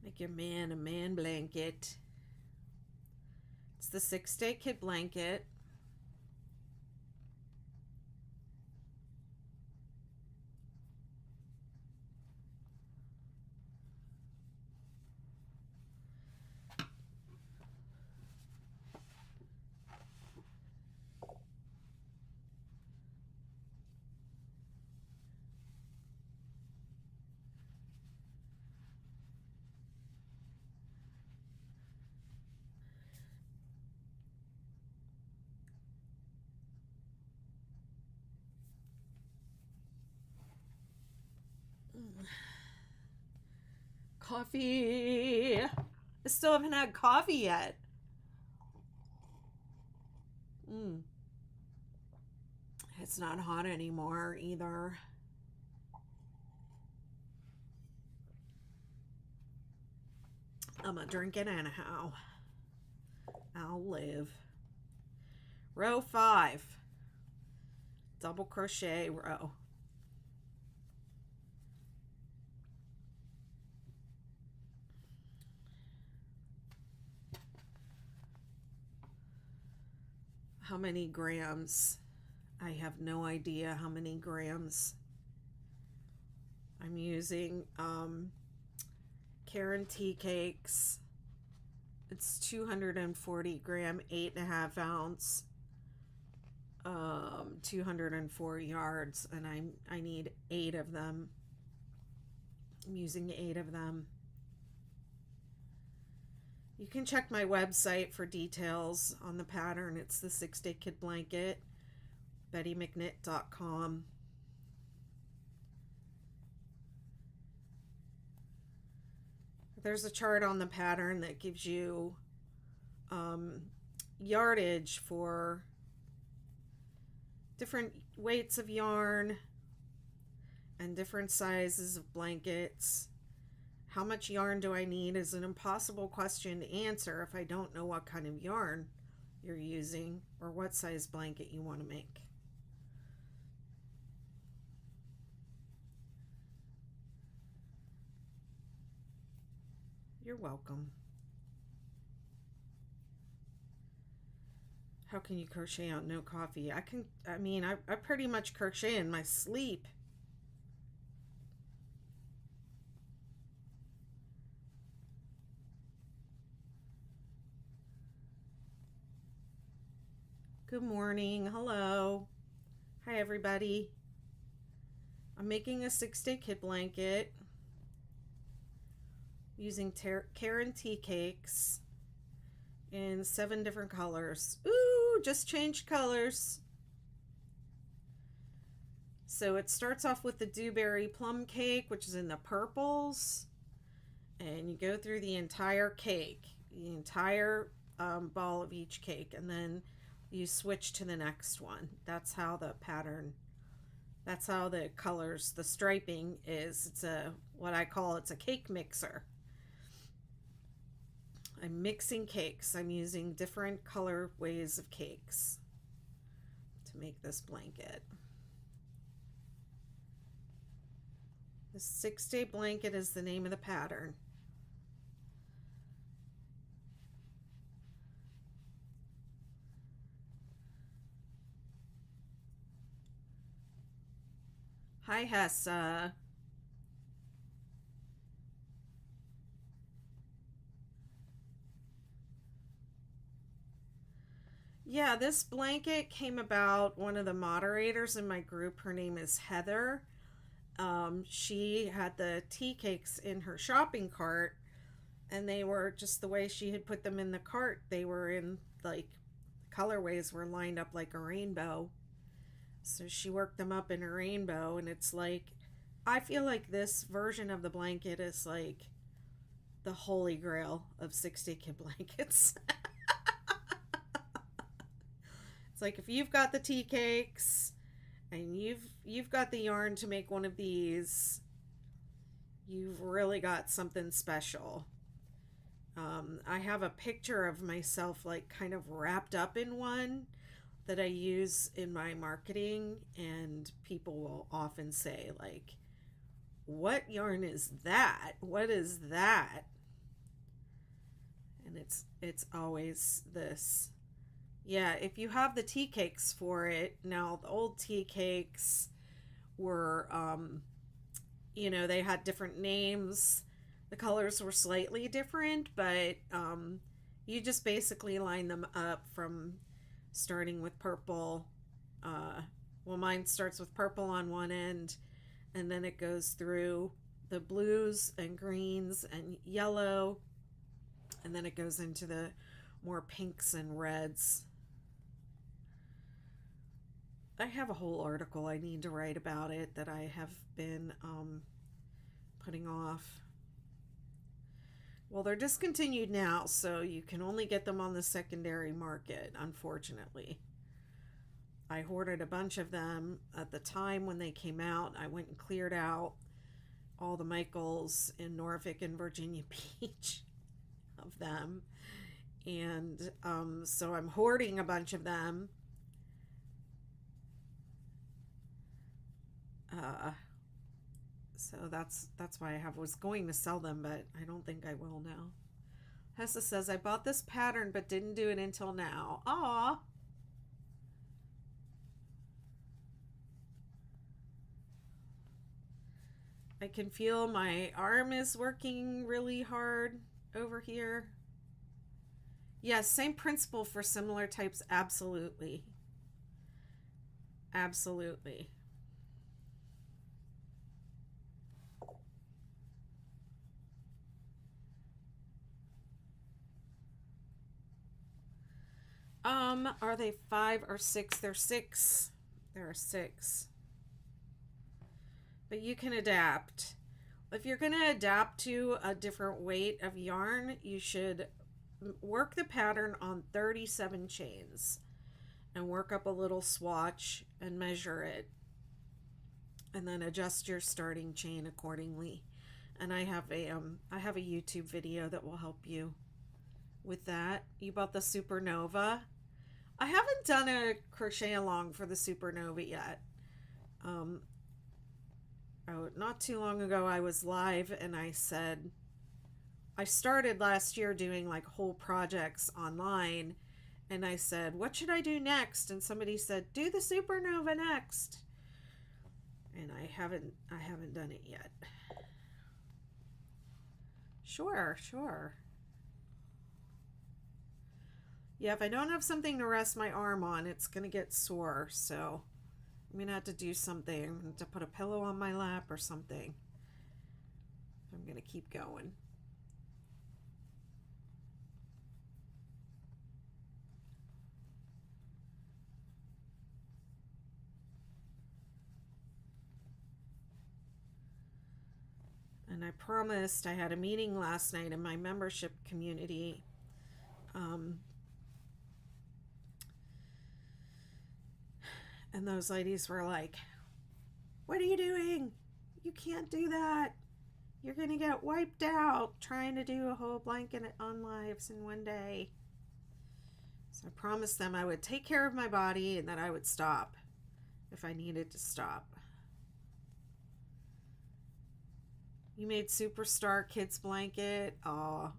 Make your man a man blanket. It's the 6-day kid blanket. Coffee. I still haven't had coffee yet. It's not hot anymore either. I'm gonna drink it anyhow. I'll live. Row 5. Double crochet row. How many grams? I have no idea how many grams. I'm using Karen tea cakes. It's 240 gram, 8.5 ounce, 204 yards, and I need 8 of them. I'm using 8 of them. You can check my website for details on the pattern. It's the 6-day kid blanket, bettymcknit.com. There's a chart on the pattern that gives you yardage for different weights of yarn and different sizes of blankets. How much yarn do I need is an impossible question to answer if I don't know what kind of yarn you're using or what size blanket you want to make. You're welcome. How can you crochet out no coffee? I pretty much crochet in my sleep. Good morning. Hello. Hi, everybody. I'm making a 6-day kid blanket using Karen tea cakes in 7 different colors. Ooh, just changed colors. So it starts off with the dewberry plum cake, which is in the purples, and you go through the entire cake, the entire ball of each cake, and then you switch to the next one. That's how the pattern, that's how the colors, the striping is. It's a, what I call, it's a cake mixer. I'm mixing cakes. I'm using different color ways of cakes to make this blanket. The 6-day blanket is the name of the pattern. Hi, Hessa. Yeah, this blanket came about, one of the moderators in my group, her name is Heather. She had the tea cakes in her shopping cart, and they were just the way she had put them in the cart. They were in, like, colorways were lined up like a rainbow. So she worked them up in a rainbow, and it's like, I feel like this version of the blanket is like the holy grail of 6-day kid blankets. It's like, if you've got the tea cakes and you've got the yarn to make one of these, you've really got something special. I have a picture of myself like kind of wrapped up in one that I use in my marketing, and people will often say like, what yarn is that? What is that? And it's always this. Yeah, if you have the tea cakes for it. Now, the old tea cakes were, they had different names. The colors were slightly different, but you just basically line them up from starting with purple. Well, mine starts with purple on one end, and then it goes through the blues and greens and yellow, and then it goes into the more pinks and reds. I have a whole article I need to write about it that I have been putting off. Well, they're discontinued now, so you can only get them on the secondary market, unfortunately. I hoarded a bunch of them at the time when they came out. I went and cleared out all the Michaels in Norfolk and Virginia Beach of them. And so I'm hoarding a bunch of them. So that's why I was going to sell them, but I don't think I will now. Hessa says, I bought this pattern but didn't do it until now. Aw. I can feel my arm is working really hard over here. Yes, same principle for similar types. Absolutely. Absolutely. Are they 5 or 6? They're 6. There are 6. But you can adapt. If you're going to adapt to a different weight of yarn, you should work the pattern on 37 chains and work up a little swatch and measure it, and then adjust your starting chain accordingly. And I have a YouTube video that will help you with that. You bought the Supernova. I haven't done a crochet along for the Supernova yet. Not too long ago I was live and I said, I started last year doing like whole projects online, and I said, what should I do next? And somebody said, do the Supernova next. And I haven't done it yet. Sure. Yeah, if I don't have something to rest my arm on, it's gonna get sore, so I'm gonna have to do something. I'm gonna have to put a pillow on my lap or something. I'm gonna keep going. And I promised, I had a meeting last night in my membership community. And those ladies were like, "What are you doing? You can't do that. You're going to get wiped out trying to do a whole blanket on lives in one day." So I promised them I would take care of my body and that I would stop if I needed to stop. You made Superstar Kids Blanket. Aw.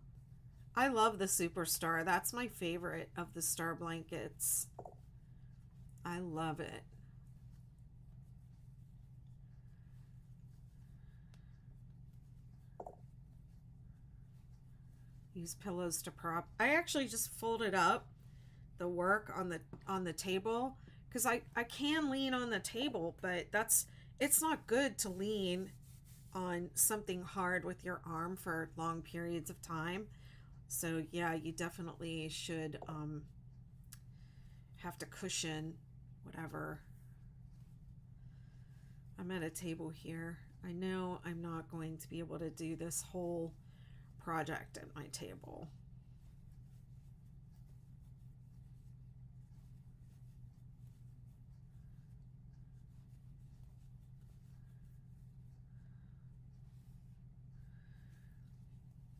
I love the Superstar. That's my favorite of the star blankets. I love it. Use pillows to prop. I actually just folded up the work on the table because I can lean on the table, but it's not good to lean on something hard with your arm for long periods of time. So yeah, you definitely should have to cushion whatever. I'm at a table here. I know I'm not going to be able to do this whole project at my table.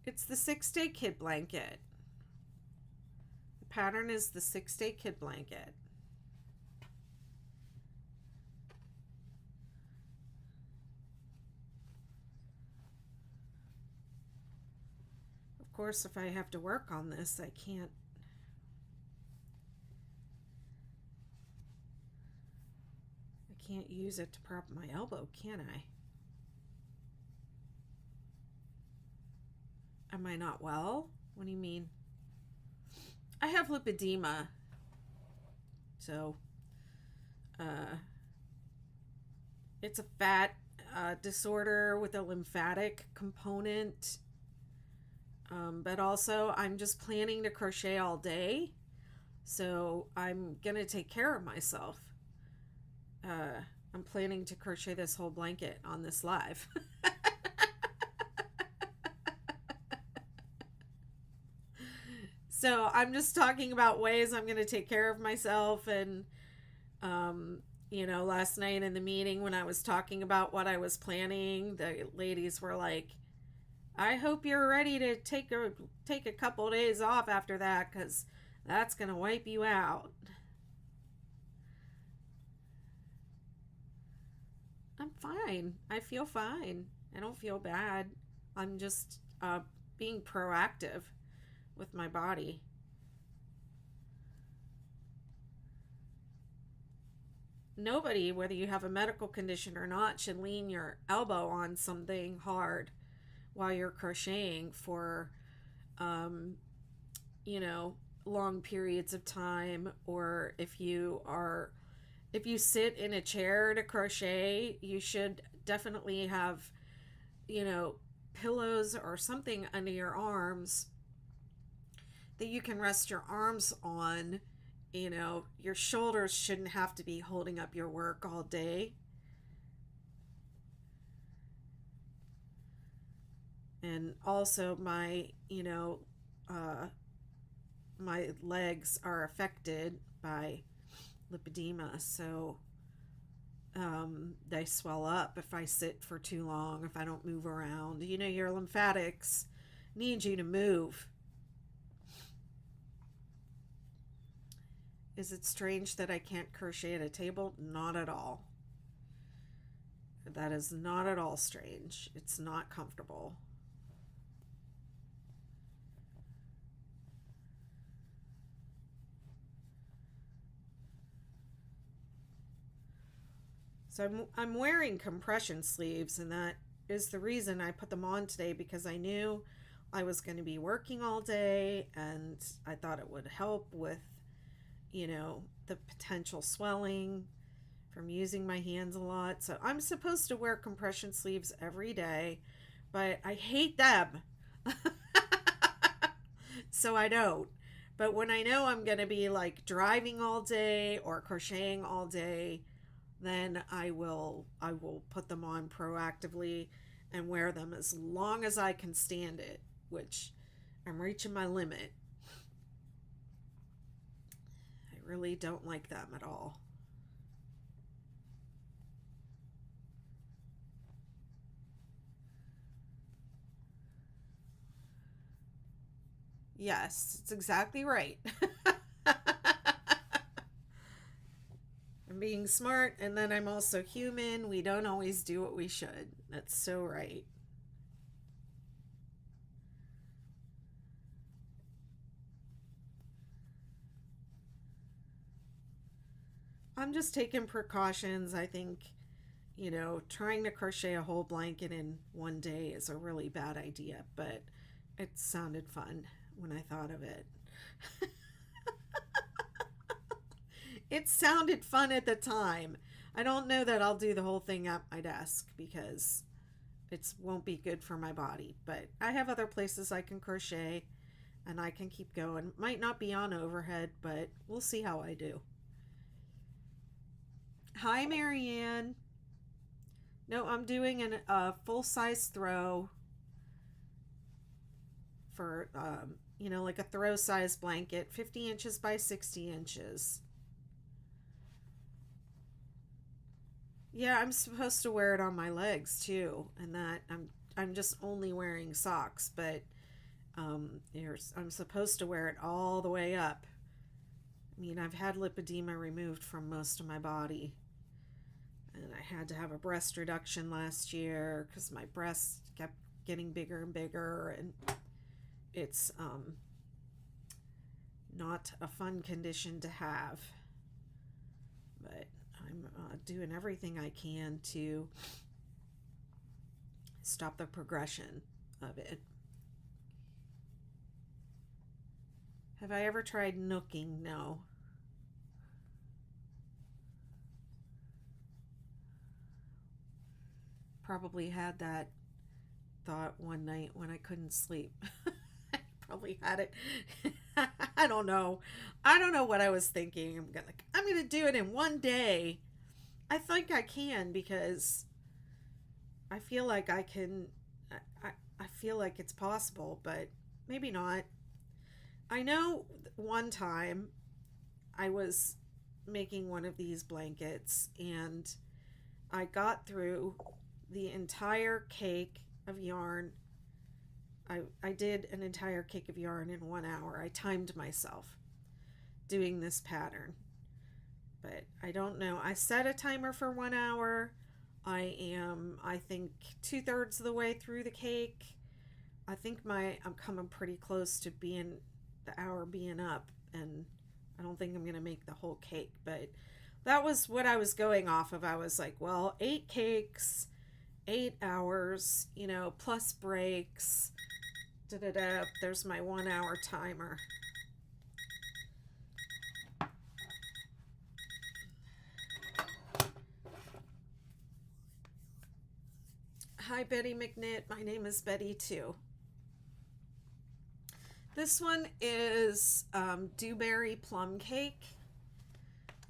It's the 6-day kid blanket. The pattern is the 6-day kid blanket. Of course, if I have to work on this, I can't use it to prop my elbow, can I? Am I not well? What do you mean? I have lipedema. So, it's a fat disorder with a lymphatic component. But also, I'm just planning to crochet all day. So, I'm going to take care of myself. I'm planning to crochet this whole blanket on this live. So I'm just talking about ways I'm going to take care of myself. And, last night in the meeting when I was talking about what I was planning, the ladies were like, "I hope you're ready to take a couple days off after that, because that's going to wipe you out." I'm fine. I feel fine. I don't feel bad. I'm just being proactive with my body. Nobody, whether you have a medical condition or not, should lean your elbow on something hard while you're crocheting for, long periods of time. Or if you sit in a chair to crochet, you should definitely have, pillows or something under your arms that you can rest your arms on. Your shoulders shouldn't have to be holding up your work all day. And also my legs are affected by lipedema, so they swell up if I sit for too long, if I don't move around. Your lymphatics need you to move. Is it strange that I can't crochet at a table? Not at all. That is not at all strange. It's not comfortable. So I'm wearing compression sleeves, and that is the reason I put them on today, because I knew I was going to be working all day, and I thought it would help with the potential swelling from using my hands a lot. So I'm supposed to wear compression sleeves every day, but I hate them. So I don't. But when I know I'm going to be like driving all day or crocheting all day, then I will put them on proactively. and wear them as long as I can stand it, which I'm reaching my limit. I really don't like them at all. Yes, it's exactly right. I'm being smart, and then I'm also human. We don't always do what we should. That's so right. I'm just taking precautions. I think, trying to crochet a whole blanket in one day is a really bad idea, but it sounded fun when I thought of it. It sounded fun at the time. I don't know that I'll do the whole thing at my desk because it won't be good for my body, but I have other places I can crochet and I can keep going. Might not be on overhead, but we'll see how I do. Hi, Marianne. No, I'm doing a full-size throw for, like a throw size blanket, 50 inches by 60 inches. Yeah, I'm supposed to wear it on my legs too, and that I'm just only wearing socks, but I'm supposed to wear it all the way up. I mean, I've had lipedema removed from most of my body, and I had to have a breast reduction last year because my breasts kept getting bigger and bigger, and it's not a fun condition to have. But I'm doing everything I can to stop the progression of it. Have I ever tried nooking? No. Probably had that thought one night when I couldn't sleep. I probably had it. I don't know. I don't know what I was thinking. I'm gonna do it in one day. I think I can because I feel like I can. I feel like it's possible, but maybe not. I know one time I was making one of these blankets and I got through the entire cake of yarn. I did an entire cake of yarn in 1 hour. I timed myself doing this pattern. But I don't know. I set a timer for 1 hour. I think 2/3 of the way through the cake. I think I'm coming pretty close to being the hour being up, and I don't think I'm going to make the whole cake, but that was what I was going off of. I was like, well, 8 cakes, 8 hours, plus breaks. Da-da-da. There's my 1 hour timer. Hi, Betty McNitt. My name is Betty too. This one is Dewberry Plum Cake.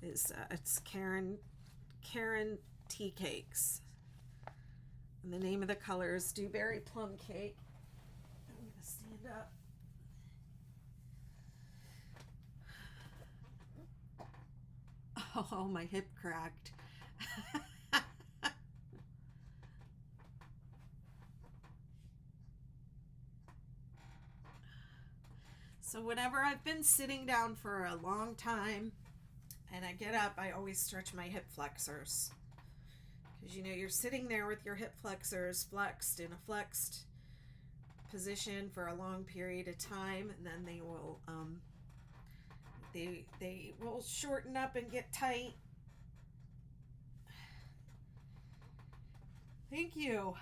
It's Karen Tea Cakes. And the name of the color is Dewberry Plum Cake. I'm going to stand up. Oh, my hip cracked. So whenever I've been sitting down for a long time and I get up, I always stretch my hip flexors. Because you're sitting there with your hip flexors flexed in a flexed position for a long period of time, and then they will shorten up and get tight. Thank you.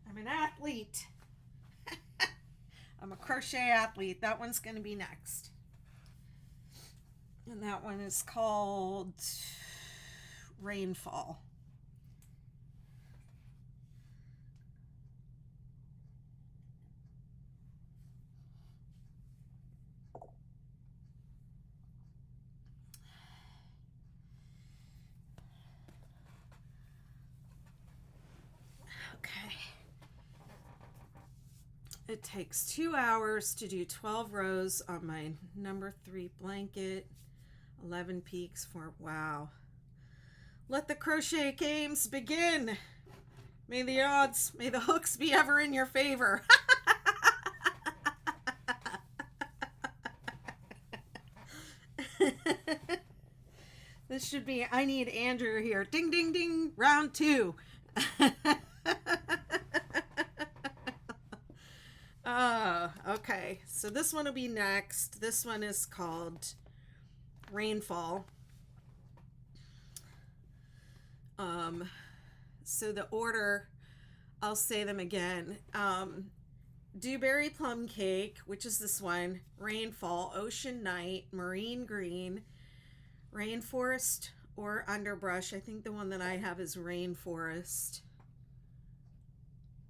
I'm an athlete. I'm a crochet athlete. That one's going to be next. And that one is called Rainfall. It takes 2 hours to do 12 rows on my number 3 blanket. 11 peaks for, wow. Let the crochet games begin. May the hooks be ever in your favor. This should be, I need Andrew here. Ding, ding, ding, round 2. Okay, so this one will be next. This one is called Rainfall. So the order, I'll say them again. Dewberry Plum Cake, which is this one, Rainfall, Ocean Night, Marine Green, Rainforest or Underbrush. I think the one that I have is Rainforest.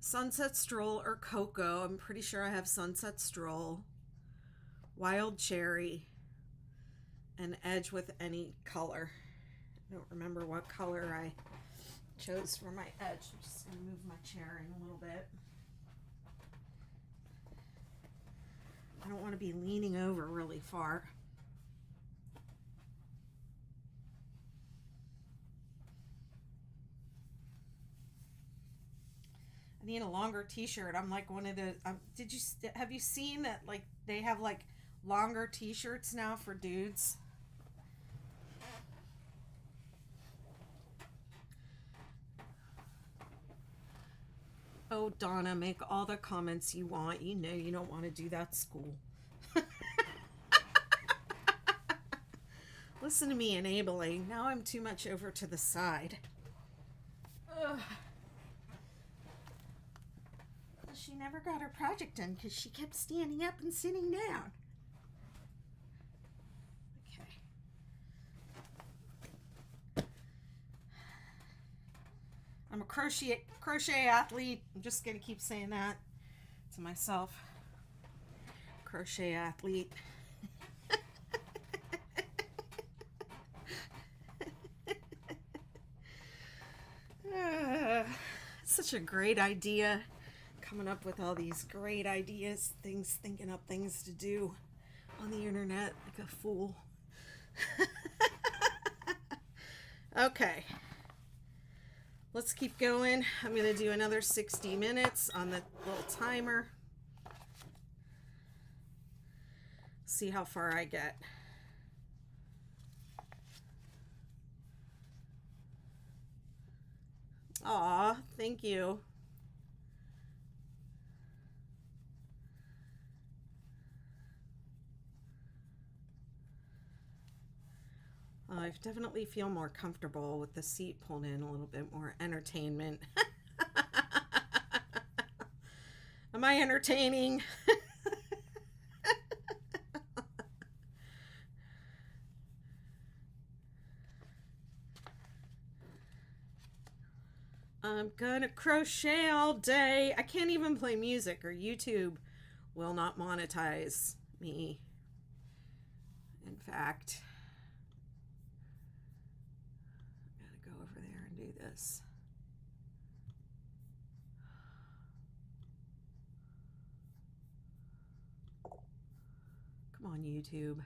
Sunset Stroll or Cocoa. I'm pretty sure I have Sunset Stroll. Wild Cherry. And Edge with Any Color. I don't remember what color I chose for my edge. I'm just going to move my chair in a little bit. I don't want to be leaning over really far. I need a longer t-shirt. I'm like one of the, have you seen that, like, they have like longer t-shirts now for dudes? Oh, Donna, make all the comments you want. You know you don't want to do that, school. Listen to me enabling. Now I'm too much over to the side. Ugh. She never got her project done because she kept standing up and sitting down. Okay. I'm a crochet athlete. I'm just going to keep saying that to myself. Crochet athlete. Such a great idea. Coming up with all these great ideas, thinking up things to do on the internet like a fool. Okay. Let's keep going. I'm going to do another 60 minutes on the little timer. See how far I get. Aw, thank you. I definitely feel more comfortable with the seat pulled in, a little bit more entertainment. Am I entertaining? I'm gonna crochet all day. I can't even play music or YouTube will not monetize me. In fact, I gotta go over there and do this. Come on, YouTube.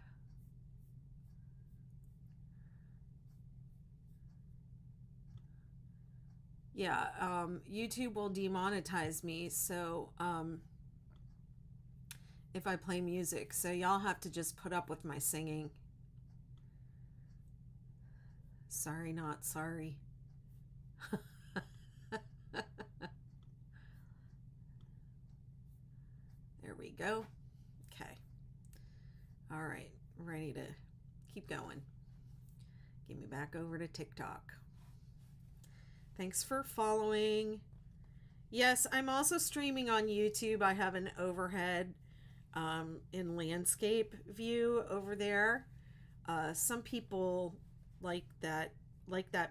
Yeah, YouTube will demonetize me, so if I play music, so y'all have to just put up with my singing. Sorry, not sorry. There we go. Okay. All right, I'm ready to keep going. Get me back over to TikTok. Thanks for following. Yes, I'm also streaming on YouTube. I have an overhead in landscape view over there. Some people like that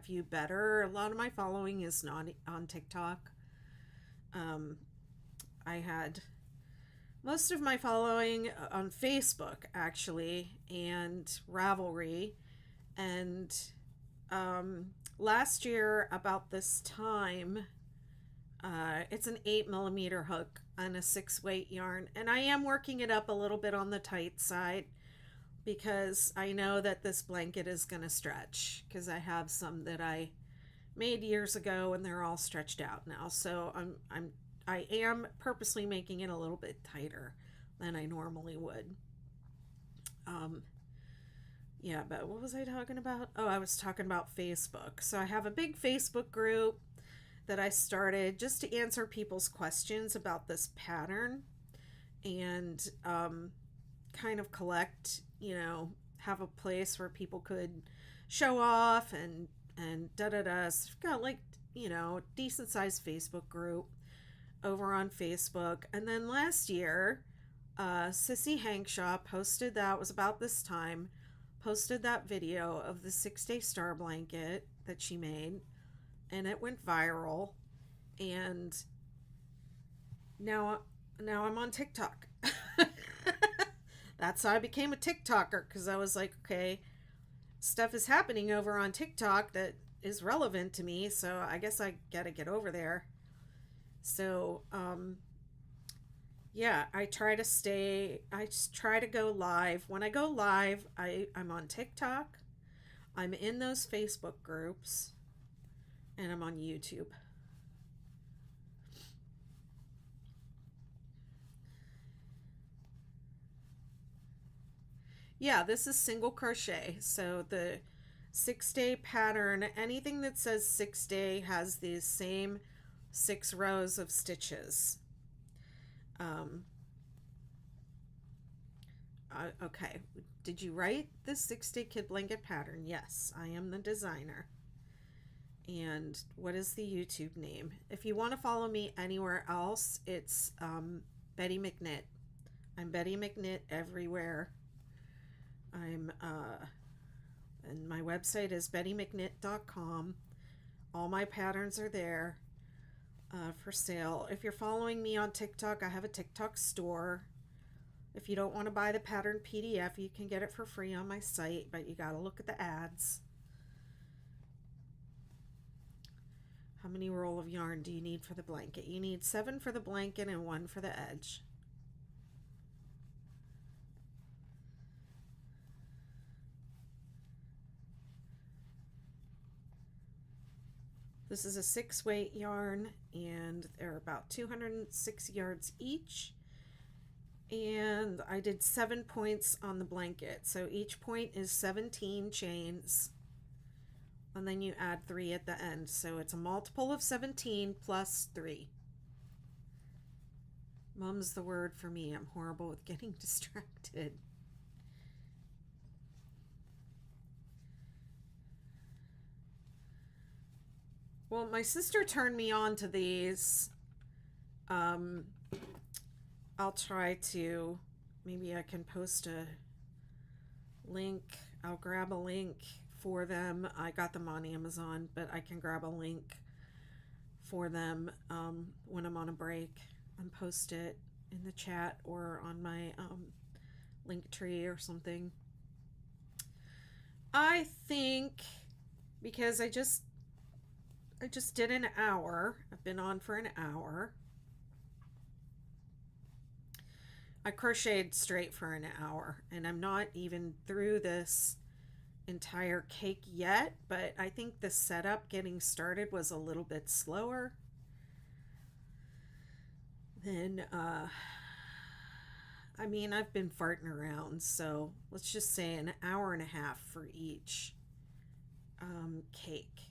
view better. A lot of my following is not on TikTok. I had most of my following on Facebook, actually, and Ravelry. And last year, about this time, It's an 8mm hook on a 6 weight yarn, and I am working it up a little bit on the tight side because I know that this blanket is going to stretch, because I have some that I made years ago and they're all stretched out now. So I am purposely making it a little bit tighter than I normally would. Yeah, but what was I talking about? Oh, I was talking about Facebook. So I have a big Facebook group that I started just to answer people's questions about this pattern, and kind of collect, have a place where people could show off and da da da. So I've got like, decent sized Facebook group over on Facebook. And then last year, Sissy Hankshaw posted, that was about this time, posted that video of the 6-day star blanket that she made, and it went viral. And now I'm on TikTok. That's how I became a TikToker, because I was like, okay, stuff is happening over on TikTok that is relevant to me, so I guess I gotta get over there. So yeah, I try to go live. When I go live, I'm on TikTok, I'm in those Facebook groups, and I'm on YouTube. Yeah, this is single crochet. So the 6-day pattern, anything that says 6-day has these same 6 rows of stitches. Okay, did you write this 6-day kid blanket pattern? Yes, I am the designer. And what is the YouTube name? If you want to follow me anywhere else, it's Betty McKnit. I'm Betty McKnit everywhere. And my website is bettymcknit.com. All my patterns are there for sale. If you're following me on TikTok, I have a TikTok store. If you don't want to buy the pattern PDF, you can get it for free on my site, but you got to look at the ads. How many roll of yarn do you need for the blanket? You need 7 for the blanket and 1 for the edge. This is a 6-weight yarn, and they're about 206 yards each. And I did 7 points on the blanket. So each point is 17 chains. And then you add 3 at the end. So it's a multiple of 17 plus 3. Mum's the word for me. I'm horrible with getting distracted. Well, my sister turned me on to these. I'll try to, maybe I can post a link. I'll grab a link for them. I got them on Amazon, but I can grab a link for them when I'm on a break and post it in the chat or on my link tree or something. I think because I just did an hour. I've been on for an hour. I crocheted straight for an hour, and I'm not even through this entire cake yet, but I think the setup getting started was a little bit slower than I mean, I've been farting around, so let's just say an hour and a half for each cake.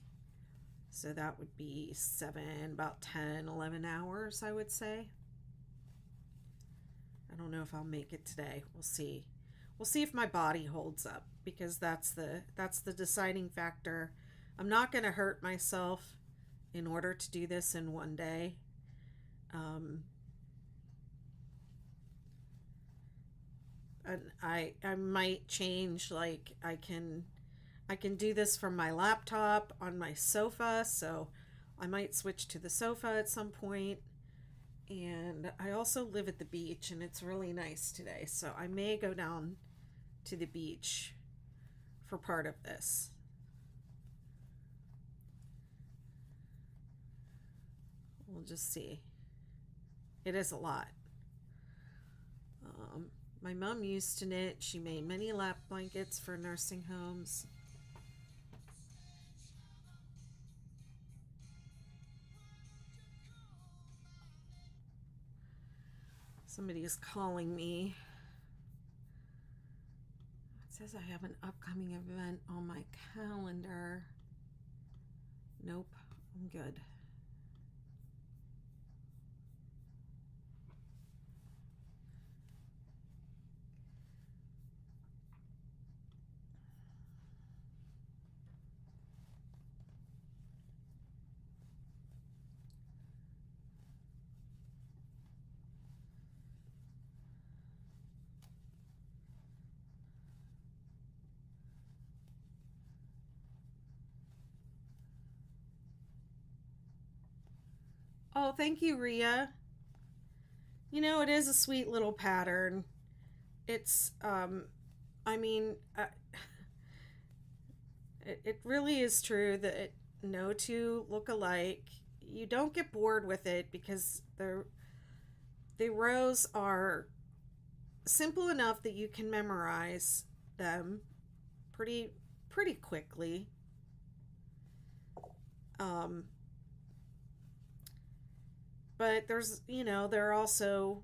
So that would be about 10, 11 hours, I would say. I don't know if I'll make it today. We'll see. We'll see if my body holds up, because that's the deciding factor. I'm not going to hurt myself in order to do this in one day. And I might change, like I can do this from my laptop on my sofa, so I might switch to the sofa at some point. And I also live at the beach, and it's really nice today, so I may go down to the beach for part of this. We'll just see. It is a lot. My mom used to knit. She made many lap blankets for nursing homes. Somebody is calling me. It says I have an upcoming event on my calendar. Nope, I'm good. Oh, thank you, Rhea. You know, it is a sweet little pattern. It's, I mean, it really is true that no two look alike. You don't get bored with it because the rows are simple enough that you can memorize them pretty quickly. But there's, they're also,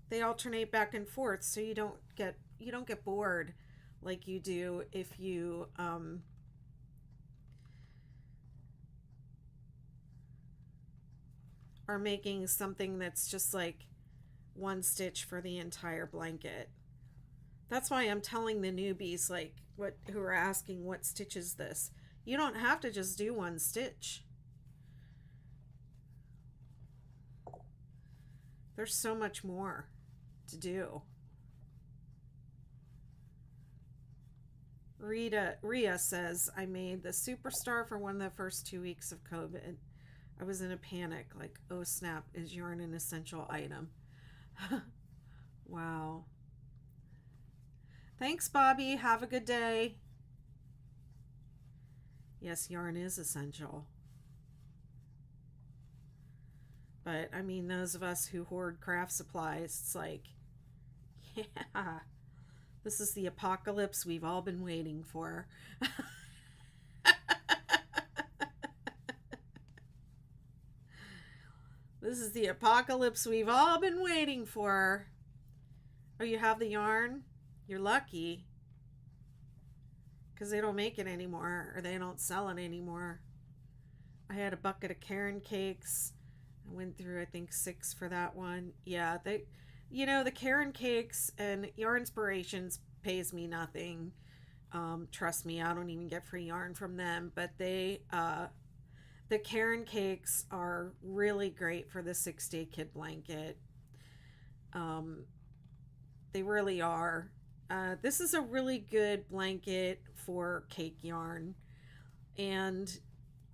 they alternate back and forth, so you don't get bored like you do if you are making something that's just like one stitch for the entire blanket. That's why I'm telling the newbies, like, who are asking what stitch is this, you don't have to just do one stitch. There's so much more to do. Rhea says, I made the Superstar for one of the first 2 weeks of COVID. I was in a panic, like, oh snap, is yarn an essential item? Wow. Thanks, Bobby. Have a good day. Yes, yarn is essential. But, I mean, those of us who hoard craft supplies, it's like, yeah, this is the apocalypse we've all been waiting for. This is the apocalypse we've all been waiting for. Oh, you have the yarn? You're lucky. Because they don't make it anymore, or they don't sell it anymore. I had a bucket of Cairn cakes. I went through, I think, 6 for that one. Yeah, the Cairn cakes and Yarnspirations pays me nothing. Trust me, I don't even get free yarn from them. But the Cairn cakes are really great for the 6-day kid blanket. They really are. This is a really good blanket for cake yarn. And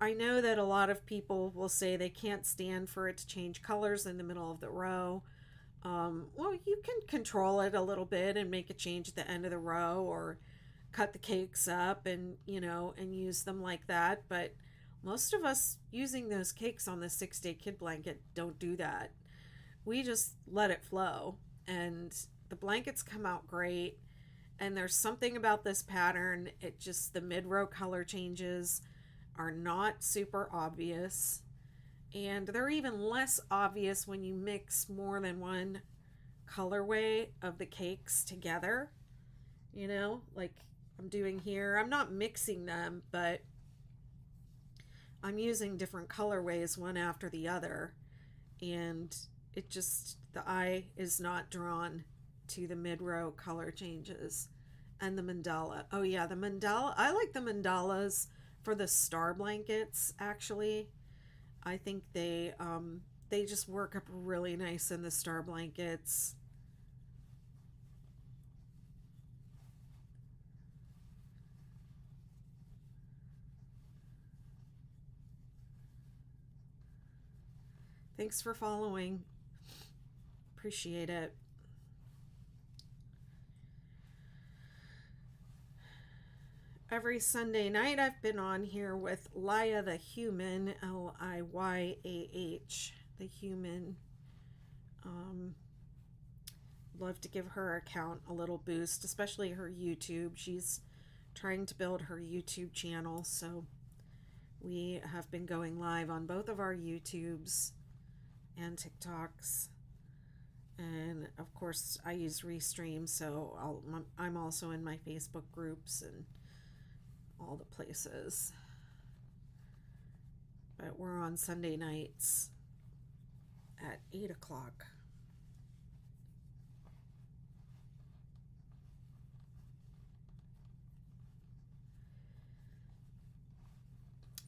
I know that a lot of people will say they can't stand for it to change colors in the middle of the row. Well, you can control it a little bit and make a change at the end of the row, or cut the cakes up and use them like that. But most of us using those cakes on the 6-day kid blanket don't do that. We just let it flow, and the blankets come out great. And there's something about this pattern, the mid-row color changes are not super obvious, and they're even less obvious when you mix more than one colorway of the cakes together, like I'm doing here. I'm not mixing them, but I'm using different colorways one after the other, and the eye is not drawn to the mid-row color changes. And the mandala, oh yeah, the mandala, I like the mandalas for the star blankets. Actually, I think they just work up really nice in the star blankets. Thanks for following. Appreciate it. every Sunday night I've been on here with Laya the Human, Liyah, the Human. Love to give her account a little boost, especially her YouTube. She's trying to build her YouTube channel, so we have been going live on both of our YouTubes and TikToks. And of course, I use Restream, so I'm also in my Facebook groups and all the places. But we're on Sunday nights at 8 o'clock.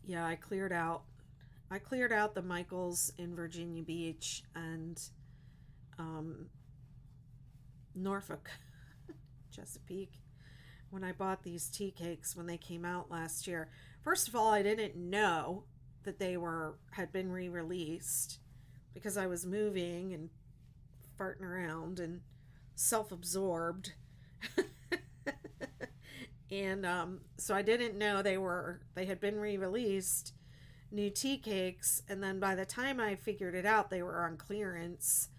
Yeah, I cleared out the Michaels in Virginia Beach and Norfolk, Chesapeake, when I bought these tea cakes when they came out last year. First of all, I didn't know that they had been re-released because I was moving and farting around and self-absorbed. And so I didn't know they had been re-released, new tea cakes, and then by the time I figured it out, they were on clearance.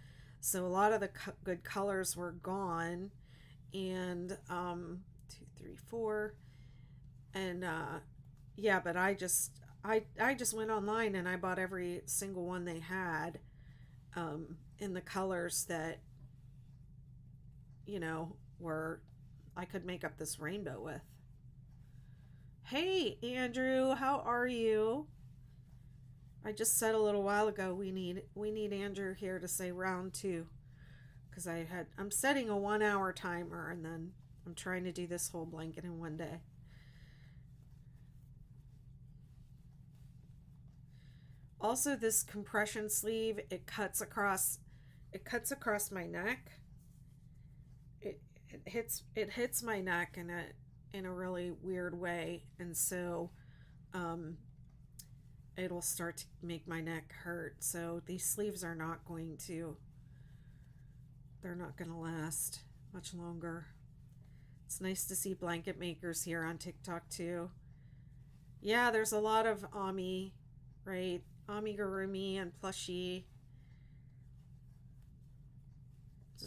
So a lot of the good colors were gone, and 2, 3, 4, and yeah, but I just went online and I bought every single one they had in the colors that were I could make up this rainbow with. Hey Andrew, how are you? I just said a little while ago we need Andrew here to say round 2, because I'm setting a 1-hour timer, and then I'm trying to do this whole blanket in one day. Also, this compression sleeve, it cuts across my neck. It hits my neck in a really weird way, and so it'll start to make my neck hurt. So these sleeves are not going to last much longer. It's nice to see blanket makers here on TikTok too. Yeah, there's a lot of Ami, right? Amigurumi and plushie.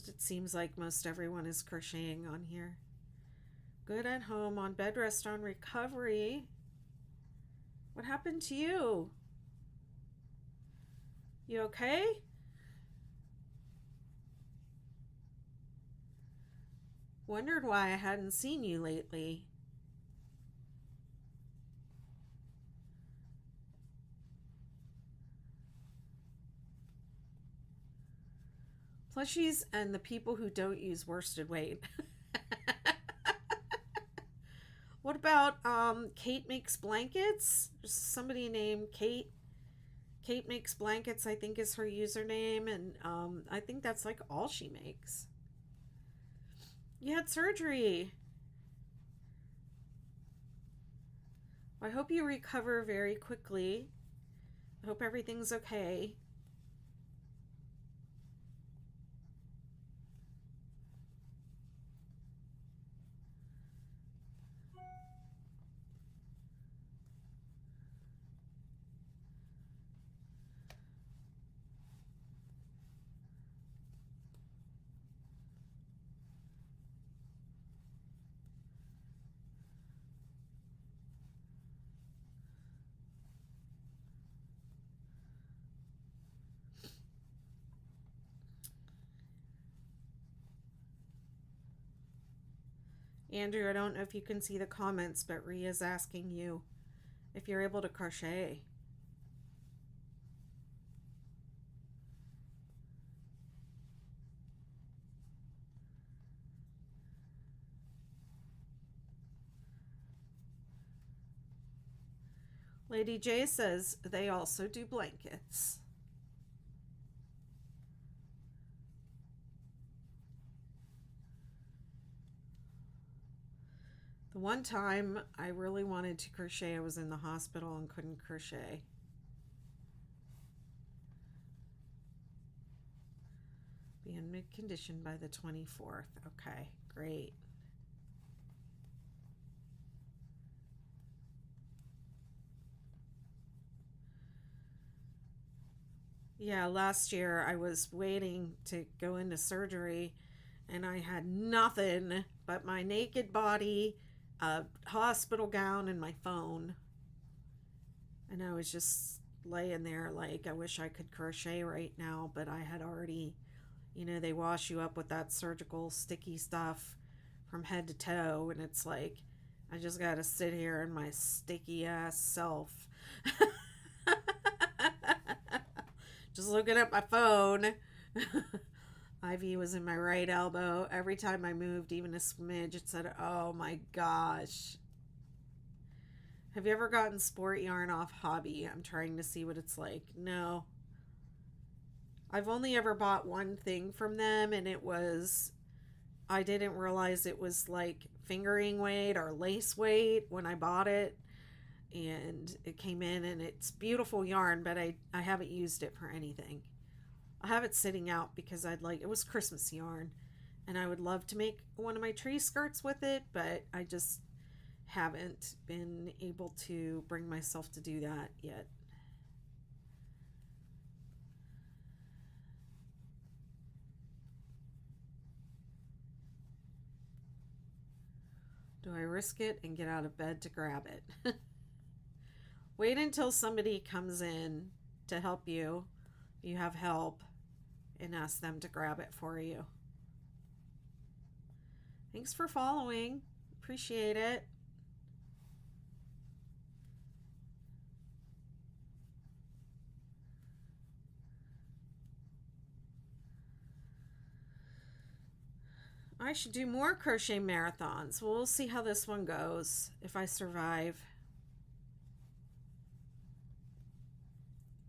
It seems like most everyone is crocheting on here. Good at home, on bed rest, on recovery. What happened to you? You okay? Wondered why I hadn't seen you lately. Plushies and the people who don't use worsted weight. What about Kate Makes Blankets? There's somebody named Kate. Kate Makes Blankets, I think, is her username, and I think that's like all she makes. You had surgery. I hope you recover very quickly. I hope everything's okay. Andrew, I don't know if you can see the comments, but Ria's asking you if you're able to crochet. Lady J says they also do blankets. The one time I really wanted to crochet, I was in the hospital and couldn't crochet. Be in mid-condition by the 24th. Okay, great. Yeah, last year I was waiting to go into surgery and I had nothing but my naked body, a hospital gown, and my phone. And I was just laying there like, I wish I could crochet right now, but I had already, they wash you up with that surgical sticky stuff from head to toe. And it's like, I just got to sit here in my sticky ass self. Just looking at my phone. Ivy was in my right elbow. Every time I moved, even a smidge, it said, oh my gosh. Have you ever gotten sport yarn off Hobby? I'm trying to see what it's like. No. I've only ever bought one thing from them, and I didn't realize it was like fingering weight or lace weight when I bought it. And it came in, and it's beautiful yarn, but I haven't used it for anything. I have it sitting out because it was Christmas yarn, and I would love to make one of my tree skirts with it, but I just haven't been able to bring myself to do that yet. Do I risk it and get out of bed to grab it? Wait until somebody comes in to help you. You have help, and ask them to grab it for you. Thanks for following. Appreciate it. I should do more crochet marathons. We'll see how this one goes, if I survive.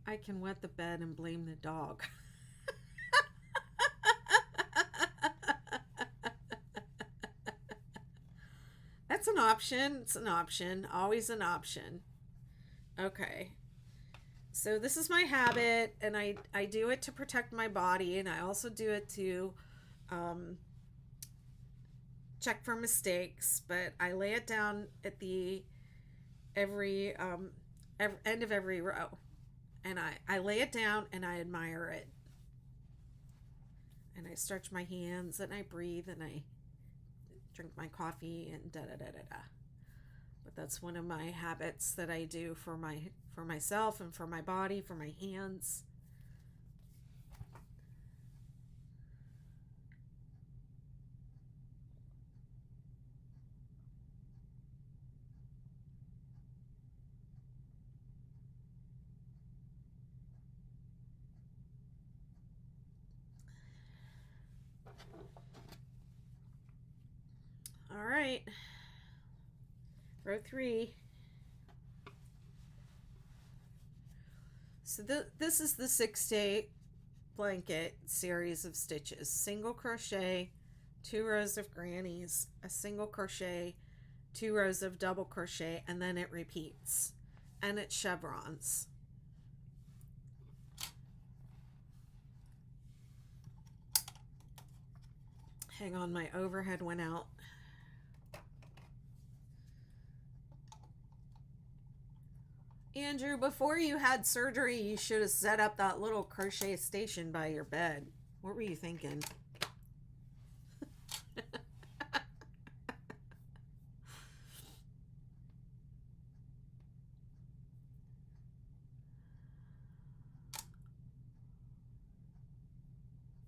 I can wet the bed and blame the dog. That's an option. It's an option. Always an option. Okay. So this is my habit, and I do it to protect my body, and I also do it to check for mistakes, but I lay it down at the every end of every row, and I lay it down and I admire it, and I stretch my hands and I breathe and I drink my coffee and da da da da da. But that's one of my habits that I do for myself and for my body, for my hands. All right, row 3. So this is the 6-day blanket series of stitches. Single crochet, 2 rows of grannies, a single crochet, 2 rows of double crochet, and then it repeats, and it chevrons. Hang on, my overhead went out. Andrew, before you had surgery, you should have set up that little crochet station by your bed. What were you thinking?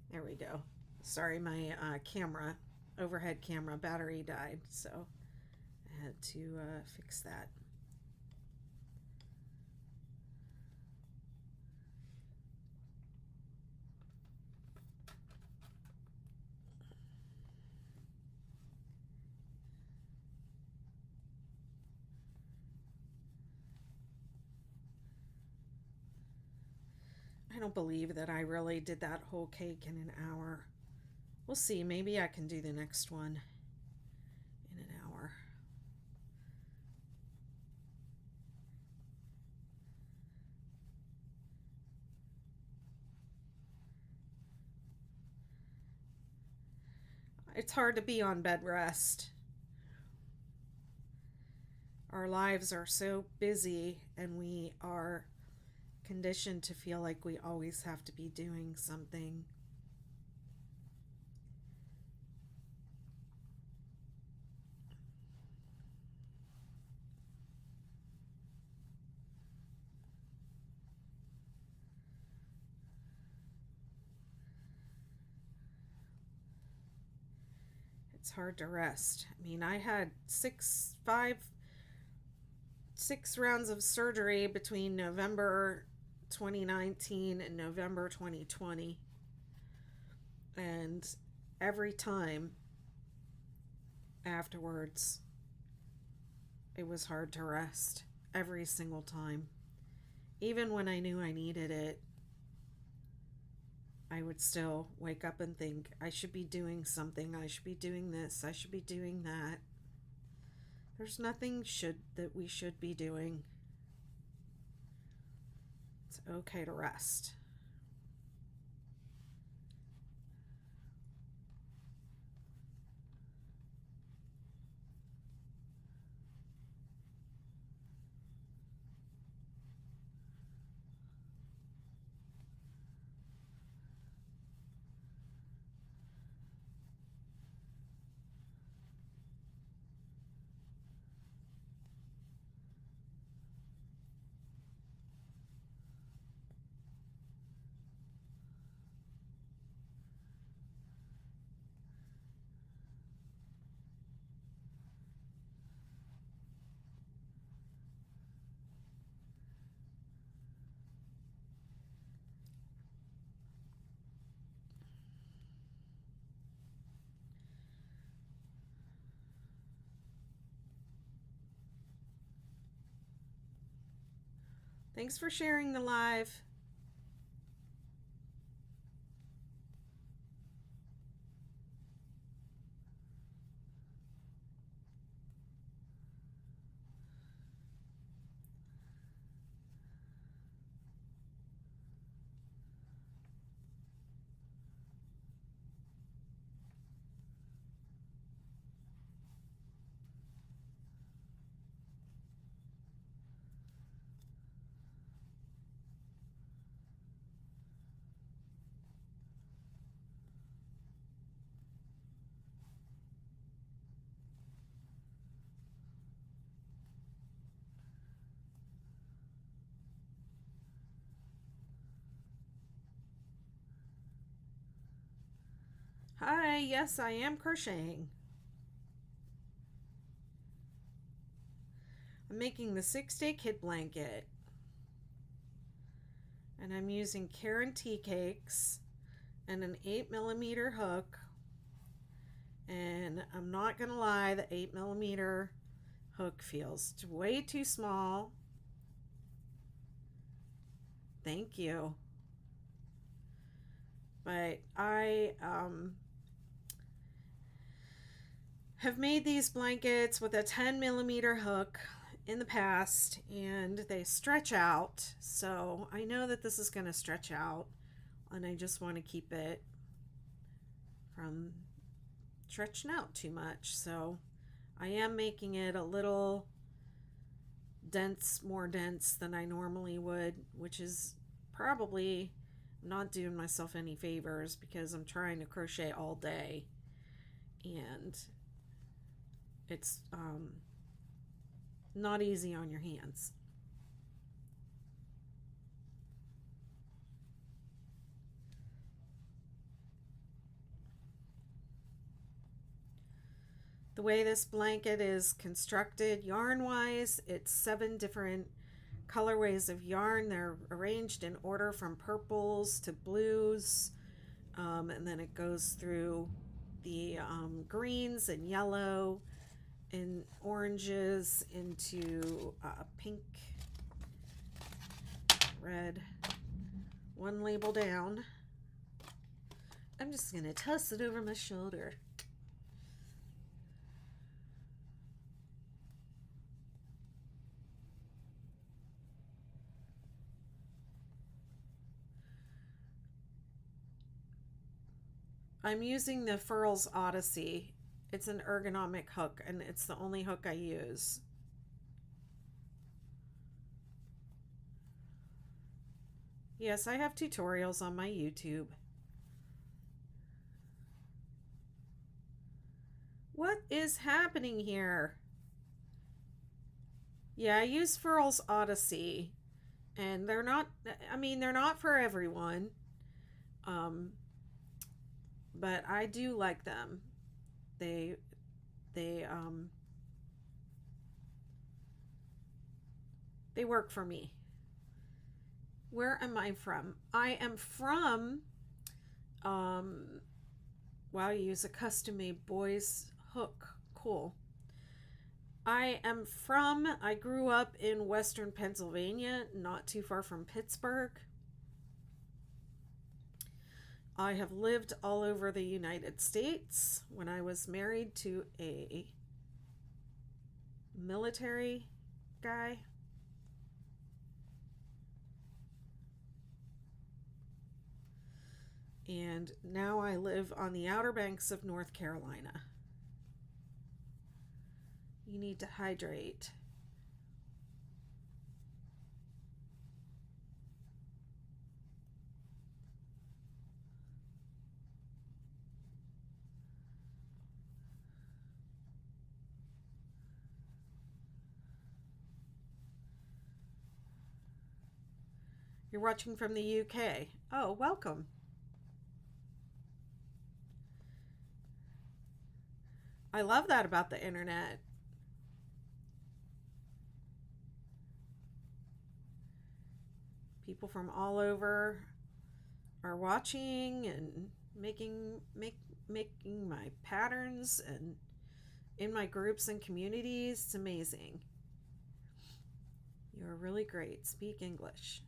There we go. Sorry, my overhead camera battery died, so I had to fix that. I don't believe that I really did that whole cake in an hour. We'll see. Maybe I can do the next one in an hour. It's hard to be on bed rest. Our lives are so busy, and we are conditioned to feel like we always have to be doing something. It's hard to rest. I mean, I had six rounds of surgery between November 2019 and November 2020. And every time afterwards, it was hard to rest. Every single time. Even when I knew I needed it, I would still wake up and think, I should be doing something. I should be doing this. I should be doing that. There's nothing that we should be doing. It's okay to rest. Thanks for sharing the live. Hi, yes, I am crocheting. I'm making the 6-day kid blanket. And I'm using Karen tea cakes and an 8mm hook. And I'm not going to lie, the 8mm hook feels way too small. Thank you. But I have made these blankets with a 10mm hook in the past, and they stretch out. So I know that this is going to stretch out, and I just want to keep it from stretching out too much. So I am making it a little more dense than I normally would, which is probably not doing myself any favors because I'm trying to crochet all day, and it's not easy on your hands. The way this blanket is constructed yarn wise, it's 7 different colorways of yarn. They're arranged in order from purples to blues, and then it goes through the greens and yellow and oranges into pink, red. One label down. I'm just gonna toss it over my shoulder. I'm using the Furls Odyssey. It's an ergonomic hook, and it's the only hook I use. Yes, I have tutorials on my YouTube. What is happening here? Yeah, I use Furl's Odyssey, and they're not, I mean, they're not for everyone, um, but I do like them. They, they, um, they work for me. Where am I from? I am from, um, wow, you use a custom made boys hook. Cool. I grew up in Western Pennsylvania, not too far from Pittsburgh. I have lived all over the United States. When I was married to a military guy, and now I live on the Outer Banks of North Carolina. You need to hydrate. You're watching from the UK. Oh, welcome. I love that about the internet. People from all over are watching and making my patterns and in my groups and communities. It's amazing. You're really great. Speak English.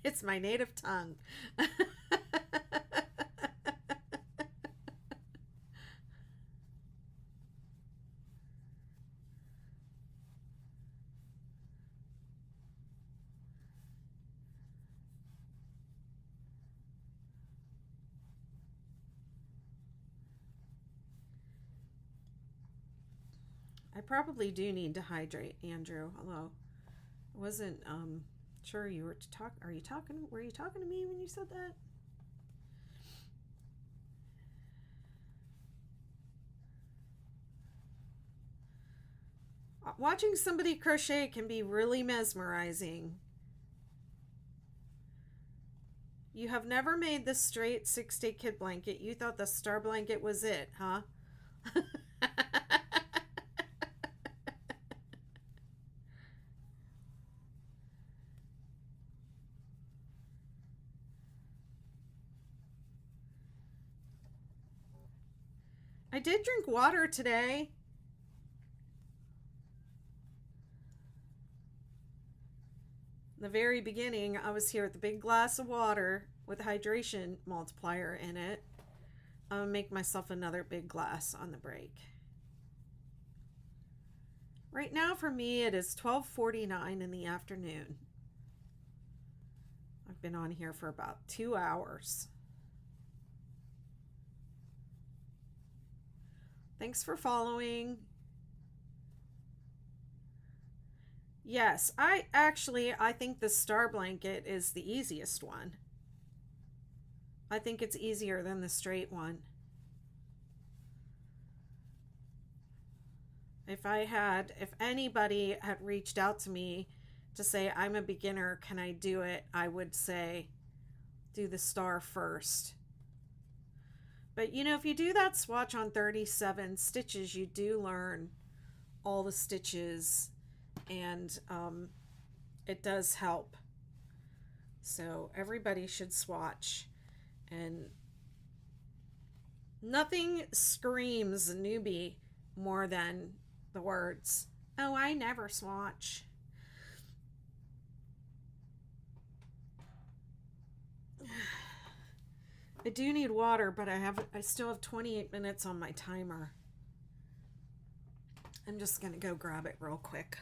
It's my native tongue. I probably do need to hydrate, Andrew. Although I wasn't sure you were to talk. Are you talking? Were you talking to me when you said that? Watching somebody crochet can be really mesmerizing. You have never made the straight 6-day kid blanket. You thought the star blanket was it, huh? I did drink water today. In the very beginning, I was here with a big glass of water with a hydration multiplier in it. I'm gonna make myself another big glass on the break. Right now for me it is 12:49 in the afternoon. I've been on here for about 2 hours. Thanks for following. Yes, I think the star blanket is the easiest one. I think it's easier than the straight one. If anybody had reached out to me to say I'm a beginner, can I do it? I would say do the star first. But you know, if you do that swatch on 37 stitches, you do learn all the stitches, and it does help. So everybody should swatch, and nothing screams newbie more than the words, "Oh, I never swatch." I do need water, but I still have 28 minutes on my timer. I'm just gonna go grab it real quick.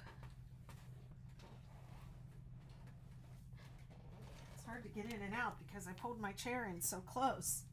It's hard to get in and out because I pulled my chair in so close.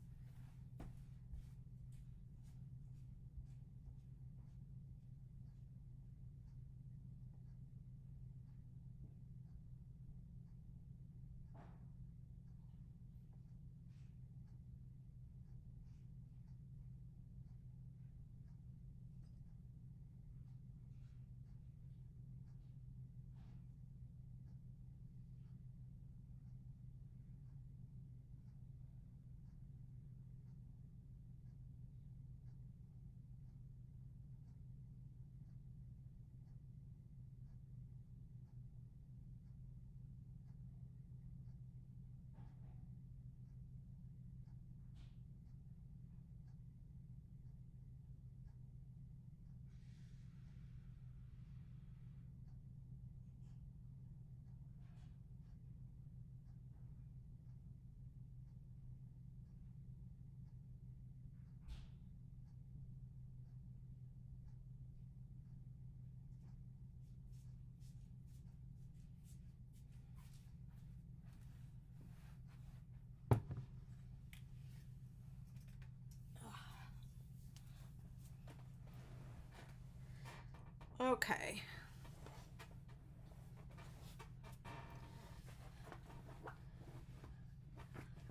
Okay.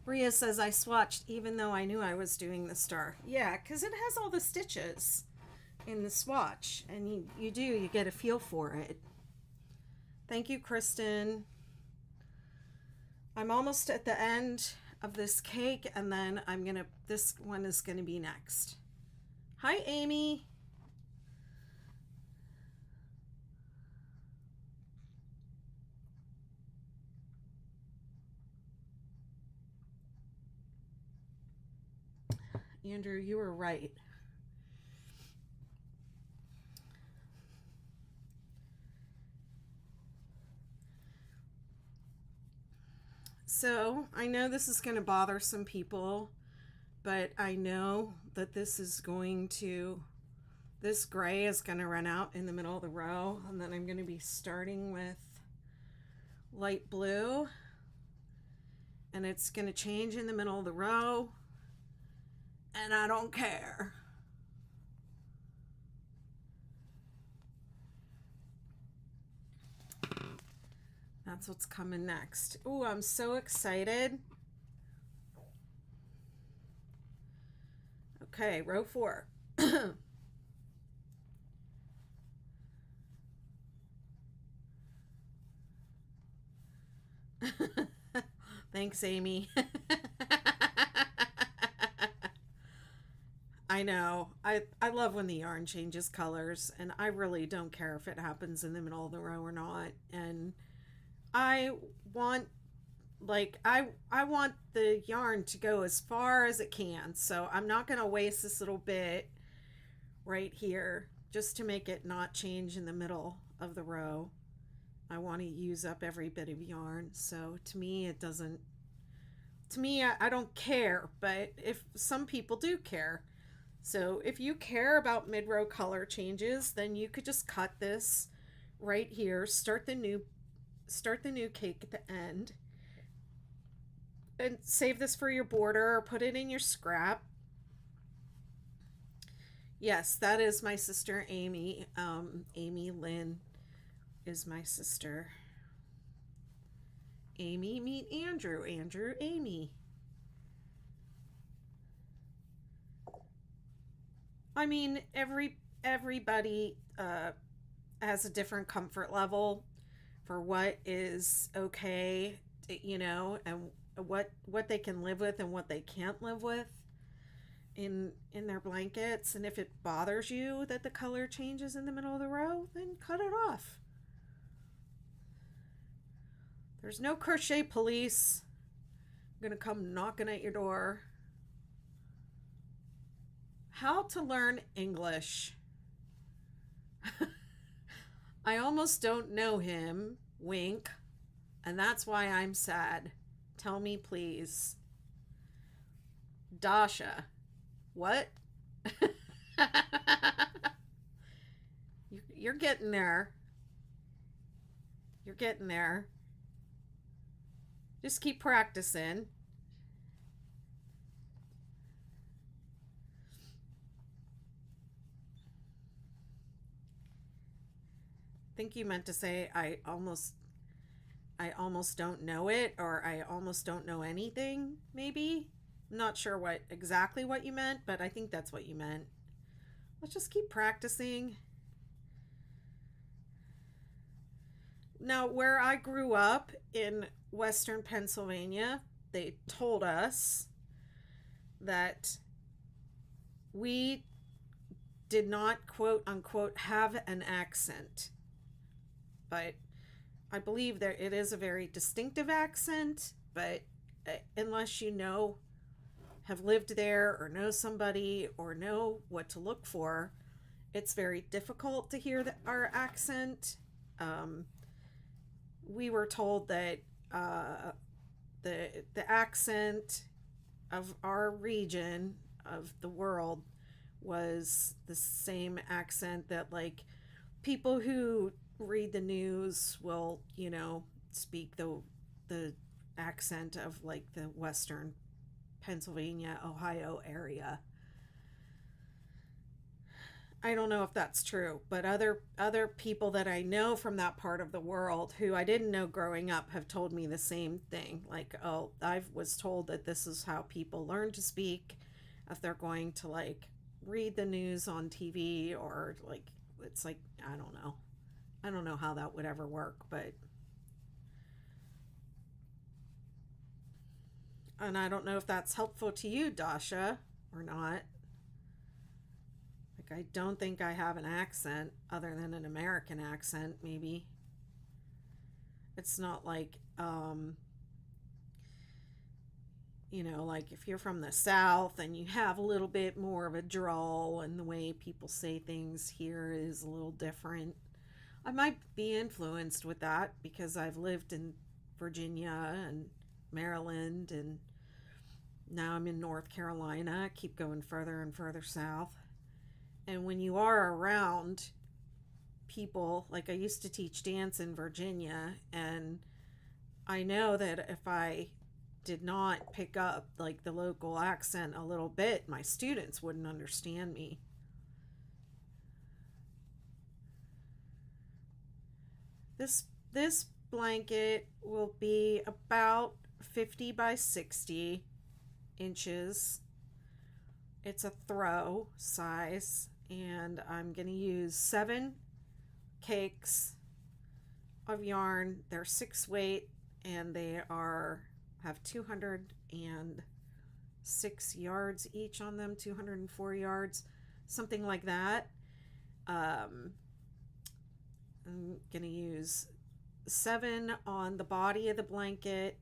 Rhea says I swatched even though I knew I was doing the star. Yeah, because it has all the stitches in the swatch, and you get a feel for it. Thank you, Kristen. I'm almost at the end of this cake, and then this one is gonna be next. Hi, Amy. Andrew, you were right. So I know this is going to bother some people, but I know that this gray is going to run out in the middle of the row, and then I'm going to be starting with light blue, and it's going to change in the middle of the row, and I don't care. That's what's coming next. Ooh, I'm so excited. Okay, row 4. Thanks, Amy. I know. I love when the yarn changes colors, and I really don't care if it happens in the middle of the row or not. And I want I want the yarn to go as far as it can. So I'm not going to waste this little bit right here just to make it not change in the middle of the row. I want to use up every bit of yarn. So to me, it doesn't, to me, I don't care, but if some people do care. So if you care about mid-row color changes, then you could just cut this right here, start the new cake at the end, and save this for your border or put it in your scrap. Yes, that is my sister Amy. Amy Lynn is my sister. Amy, meet Andrew. Andrew, Amy. I mean, everybody has a different comfort level for what is okay, and what they can live with and what they can't live with in their blankets. And if it bothers you that the color changes in the middle of the row, then cut it off. There's no crochet police gonna come knocking at your door. How to learn English. I almost don't know him, wink, and that's why I'm sad. Tell me, please. Dasha. What? You're getting there. You're getting there. Just keep practicing. I think you meant to say I almost don't know it, or I almost don't know anything, maybe. I'm not sure exactly what you meant, but I think that's what you meant. Let's just keep practicing. Now, where I grew up in Western Pennsylvania, they told us that we did not, quote unquote, have an accent. But I believe that it is a very distinctive accent, but unless have lived there or know somebody or know what to look for, it's very difficult to hear our accent. We were told that the accent of our region of the world was the same accent that people who read the news will speak the accent of the Western Pennsylvania, Ohio area. I don't know if that's true, but other people that I know from that part of the world who I didn't know growing up have told me the same thing. Like, oh, I was told that this is how people learn to speak if they're going to like read the news on TV, or like it's like I don't know. I don't know how that would ever work, but and I don't know if that's helpful to you, Dasha, or not. Like, I don't think I have an accent other than an American accent, maybe. It's not like, like if you're from the South and you have a little bit more of a drawl, and the way people say things here is a little different. I might be influenced with that because I've lived in Virginia and Maryland, and now I'm in North Carolina. I keep going further and further south. And when you are around people, like I used to teach dance in Virginia, and I know that if I did not pick up like the local accent a little bit, my students wouldn't understand me. This blanket will be about 50 by 60 inches. It's a throw size, and I'm going to use 7 cakes of yarn. They're 6 weight, and they are have 206 yards each on them, 204 yards, something like that. I'm going to use 7 on the body of the blanket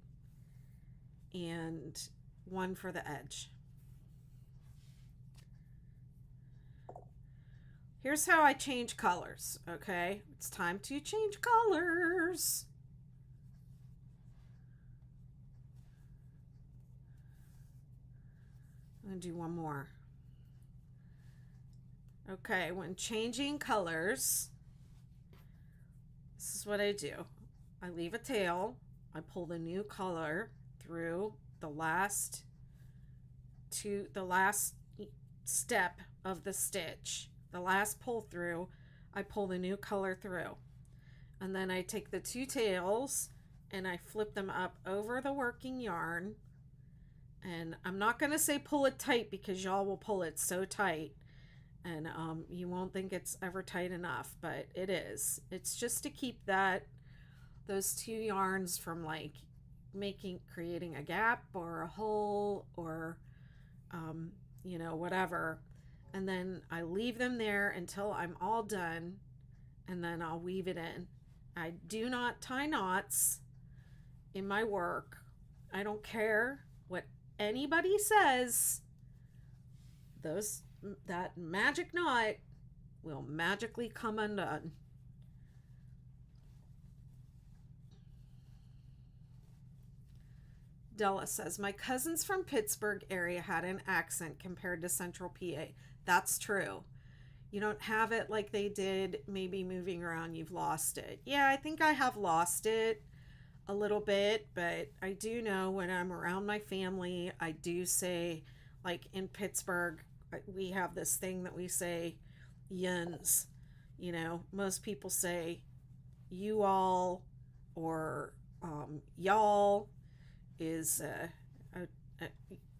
and 1 for the edge. Here's how I change colors, okay? It's time to change colors. I'm going to do one more. Okay, when changing colors, this is what I do. I leave a tail. I pull the new color through the last step of the stitch. The last pull through, I pull the new color through. And then I take the 2 tails and I flip them up over the working yarn. And I'm not going to say pull it tight, because y'all will pull it so tight. And you won't think it's ever tight enough, but it is. It's just to keep those 2 yarns from like creating a gap or a hole, or whatever. And then I leave them there until I'm all done, and then I'll weave it in. I do not tie knots in my work. I don't care what anybody says. That magic knot will magically come undone. Della says, my cousins from Pittsburgh area had an accent compared to Central PA. That's true. You don't have it like they did. Maybe moving around, you've lost it. Yeah, I think I have lost it a little bit, but I do know when I'm around my family, I do say, like in Pittsburgh, we have this thing that we say, yins. Most people say you all, or y'all is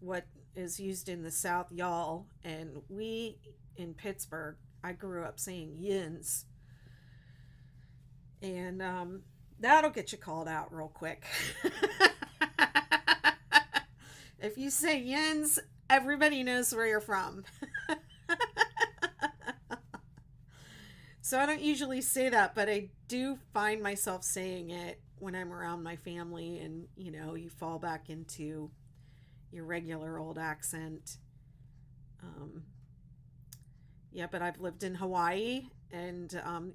what is used in the South, y'all, and we in Pittsburgh, I grew up saying yins, and that'll get you called out real quick. If you say yins, everybody knows where you're from. So I don't usually say that, but I do find myself saying it when I'm around my family, and you fall back into your regular old accent. Yeah, but I've lived in Hawaii, and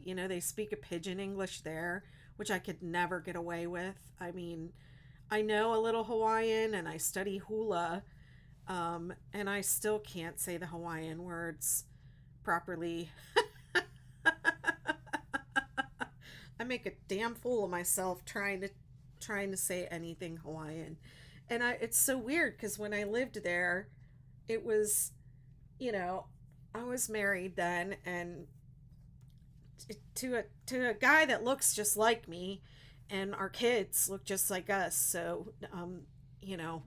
they speak a pidgin English there, which I could never get away with. I mean, I know a little Hawaiian, and I study hula, and I still can't say the Hawaiian words properly. I make a damn fool of myself trying to say anything Hawaiian. And it's so weird, because when I lived there, it was, I was married then, and to a guy that looks just like me, and our kids look just like us. So, you know,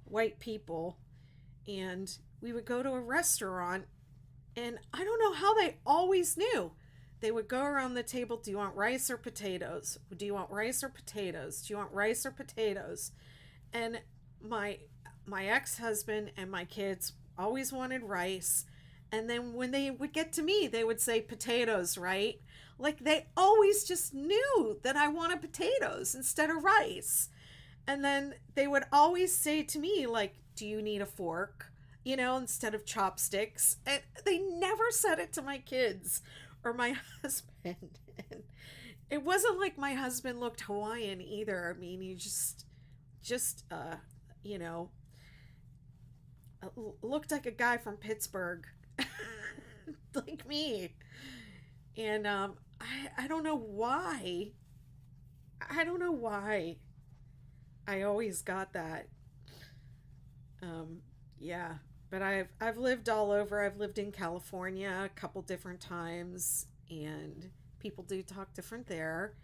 white people, and we would go to a restaurant, and I don't know how they always knew. They would go around the table. Do you want rice or potatoes? Do you want rice or potatoes? Do you want rice or potatoes? And my my ex-husband and my kids always wanted rice, and then when they would get to me they would say potatoes, right? Like they always just knew that I wanted potatoes instead of rice. And then they would always say to me, like, do you need a fork, instead of chopsticks? And they never said it to my kids or my husband. And it wasn't like my husband looked Hawaiian either. I mean, he just you know looked like a guy from Pittsburgh, like me. And I don't know why. I don't know why I always got that. Yeah, but I've lived all over. I've lived in California a couple different times, and people do talk different there.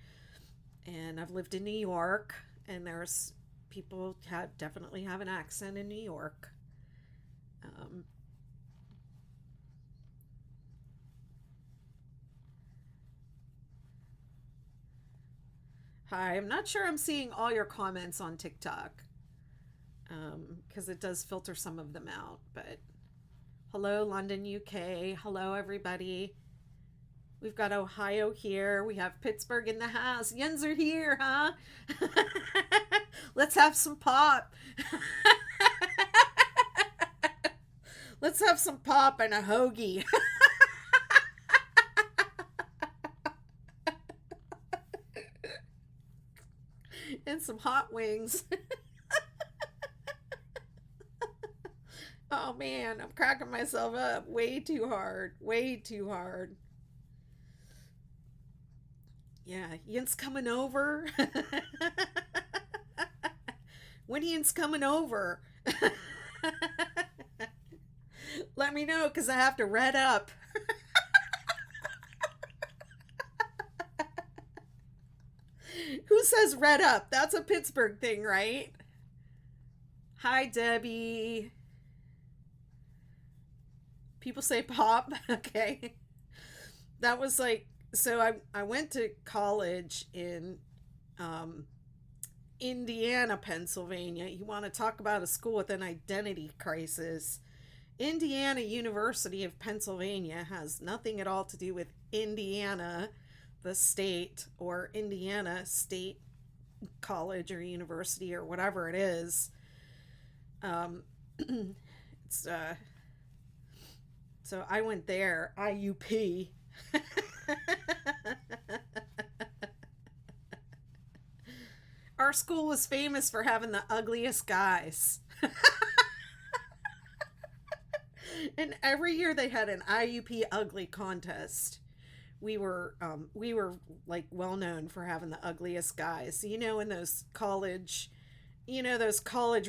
And I've lived in New York, and there's people have definitely have an accent in New York. Um, Hi, I'm not sure I'm seeing all your comments on TikTok, because it does filter some of them out. But hello, London, UK. Hello, everybody. We've got Ohio here. We have Pittsburgh in the house. Yens are here, huh? Let's have some pop. Let's have some pop and a hoagie. And some hot wings. Oh man, I'm cracking myself up way too hard. Way too hard. Yeah, Ian's coming over. When Ian's coming over, let me know because I have to read up. Who says red up? That's a Pittsburgh thing, right? Hi, Debbie. People say pop. Okay. That was like, so I went to college in um, Indiana, Pennsylvania. You want to talk about a school with an identity crisis? Indiana University of Pennsylvania has nothing at all to do with Indiana, the state, or Indiana State College or University or whatever it is. Um, it's So I went there, IUP. Our school was famous for having the ugliest guys. And every year they had an IUP ugly contest. We were like well known for having the ugliest guys. In those college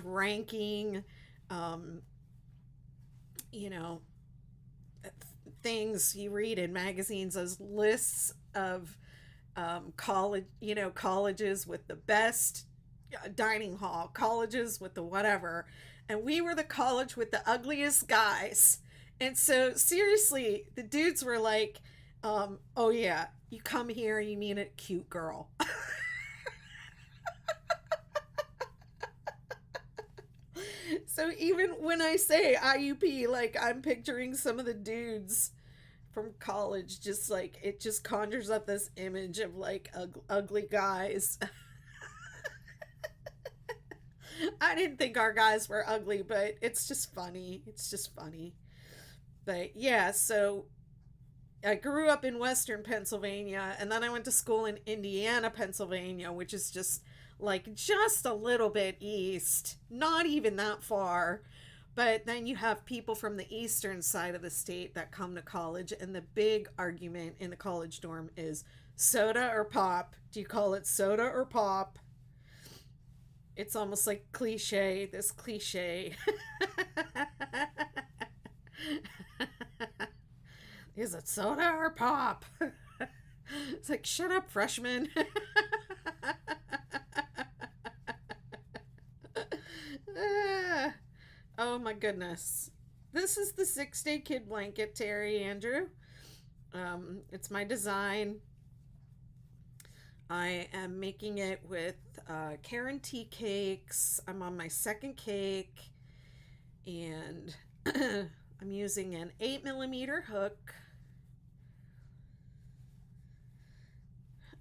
ranking, um, you know, things you read in magazines, those lists of colleges with the best dining hall, colleges with the whatever, and we were the college with the ugliest guys. And so seriously, the dudes were like, oh yeah, you come here, you mean a cute girl. So even when I say IUP, like I'm picturing some of the dudes from college, just like it just conjures up this image of like ugly guys. I didn't think our guys were ugly, but it's just funny. It's just funny. But yeah, so I grew up in Western Pennsylvania, and then I went to school in Indiana, Pennsylvania, which is just a little bit east, not even that far. But then you have people from the eastern side of the state that come to college, and the big argument in the college dorm is soda or pop. Do you call it soda or pop? It's almost like cliche, this cliche. Is it soda or pop? It's like, shut up, freshman. Oh my goodness. This is the 6-day kid blanket, Terry Andrew. It's my design. I am making it with Karen tea cakes. I'm on my second cake, and I'm using an 8mm hook.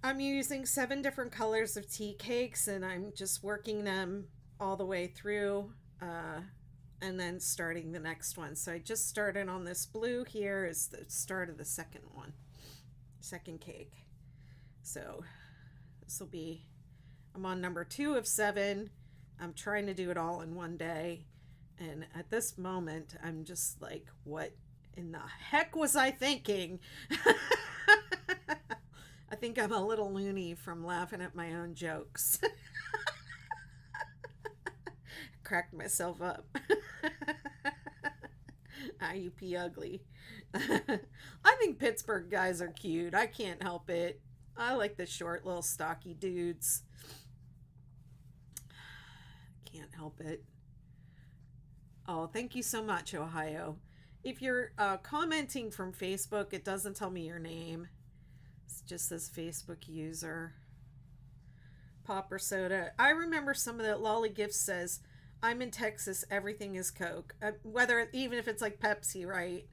I'm using 7 different colors of tea cakes, and I'm just working them all the way through, and then starting the next one. So I just started on this blue here is the start of the second one, second cake. So this will be, I'm on number 2 of 7. I'm trying to do it all in one day. And at this moment, I'm just like, what in the heck was I thinking? I think I'm a little loony from laughing at my own jokes. Cracked myself up. IUP ugly. I think Pittsburgh guys are cute. I can't help it. I like the short, little, stocky dudes. Can't help it. Oh, thank you so much, Ohio. If you're commenting from Facebook, it doesn't tell me your name. It just says Facebook user. Pop or soda. I remember some of that. Lolly Gift says, I'm in Texas, everything is Coke. Whether, even if it's like Pepsi, right?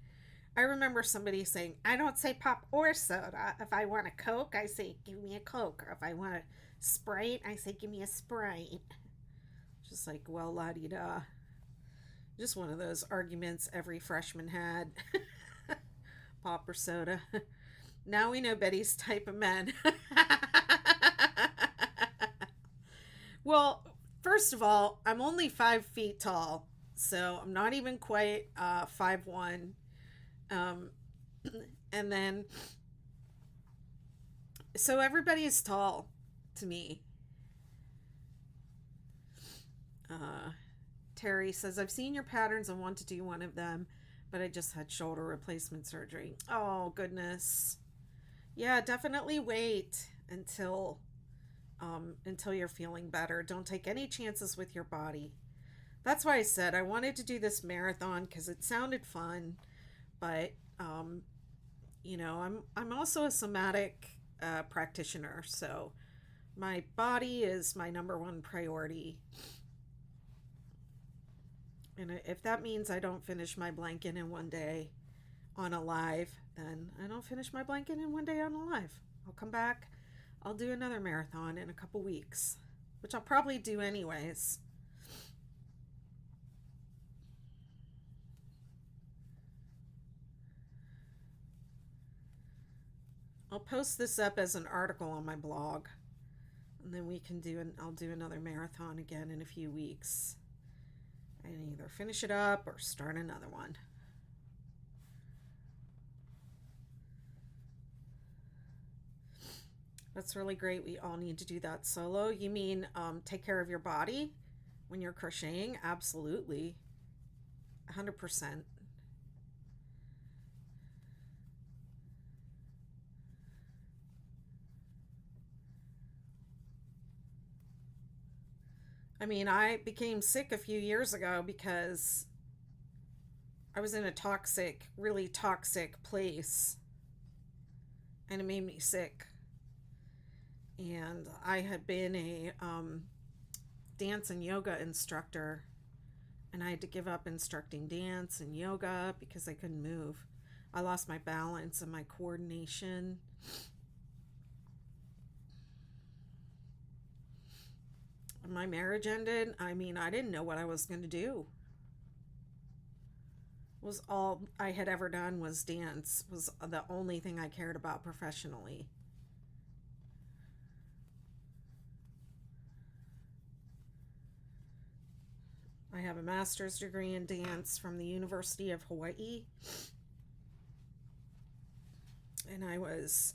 I remember somebody saying, I don't say pop or soda. If I want a Coke, I say, give me a Coke. Or if I want a Sprite, I say, give me a Sprite. Just like, well, la-di-da. Just one of those arguments every freshman had. Pop or soda. Now we know Betty's type of men. Well, first of all, I'm only 5 feet tall, so I'm not even quite 5'1". And then, so everybody is tall to me. Terry says, I've seen your patterns and want to do one of them, but I just had shoulder replacement surgery. Oh, goodness. Yeah, definitely wait until you're feeling better. Don't take any chances with your body. That's why I said I wanted to do this marathon because it sounded fun, but I'm also a somatic practitioner, so my body is my number one priority. And if that means I don't finish my blanket in one day on a live, then I don't finish my blanket in one day on a live. I'll come back. I'll do another marathon in a couple weeks, which I'll probably do anyways. I'll post this up as an article on my blog, and then I'll do another marathon again in a few weeks. And either finish it up or start another one. That's really great. We all need to do that solo. You mean take care of your body when you're crocheting? Absolutely. 100%. I mean, I became sick a few years ago because I was in a toxic, really toxic place, and it made me sick. And I had been a dance and yoga instructor, and I had to give up instructing dance and yoga because I couldn't move. I lost my balance and my coordination. My marriage ended. I mean, I didn't know what I was going to do. Was all I had ever done was dance. Was the only thing I cared about professionally. I have a master's degree in dance from the University of Hawaii. And I was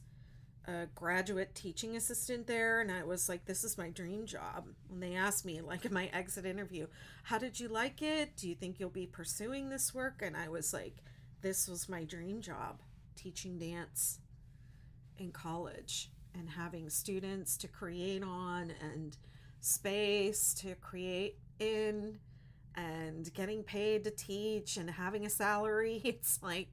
a graduate teaching assistant there, and I was like, this is my dream job. When they asked me, like in my exit interview, how did you like it? Do you think you'll be pursuing this work? And I was like, this was my dream job. teaching dance in college and having students to create on and space to create in and getting paid to teach and having a salary. It's like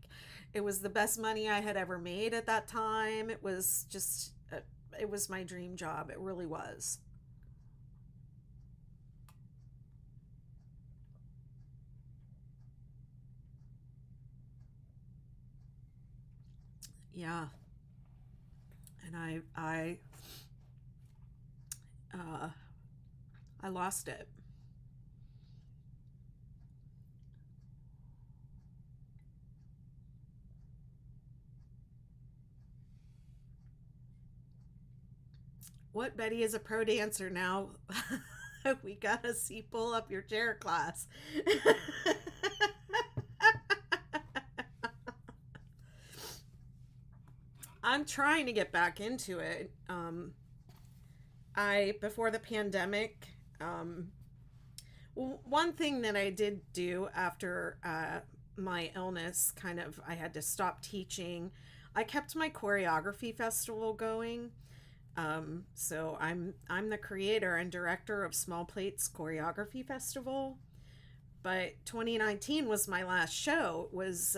it was the best money I had ever made at that time. It was just it was my dream job. It really was. Yeah. And uh I lost it. What, Betty is a pro dancer now? We gotta see pull up your chair class. I'm trying to get back into it. I before the pandemic, one thing that I did do after my illness, kind of, I had to stop teaching. I kept my choreography festival going. So I'm the creator and director of Small Plates Choreography Festival. But 2019 was my last show. It was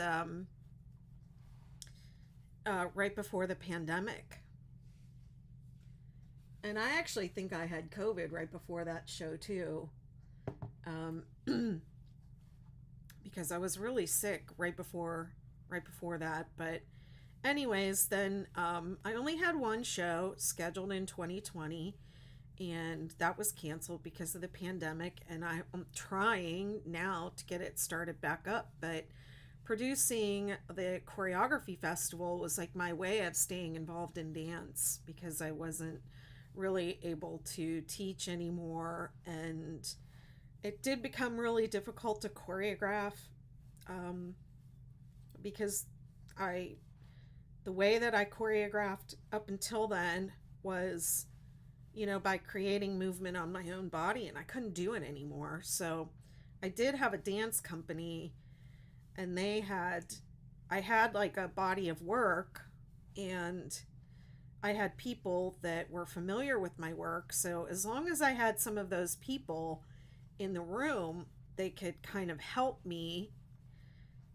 right before the pandemic, and I actually think I had COVID right before that show too, um, because I was really sick right before that. But anyways, then I only had one show scheduled in 2020, and that was canceled because of the pandemic. And I'm trying now to get it started back up, but producing the choreography festival was like my way of staying involved in dance because I wasn't really able to teach anymore, and it did become really difficult to choreograph, um, because I the way that I choreographed up until then was, by creating movement on my own body, and I couldn't do it anymore. So I did have a dance company, and I had like a body of work, and I had people that were familiar with my work. So as long as I had some of those people in the room, they could kind of help me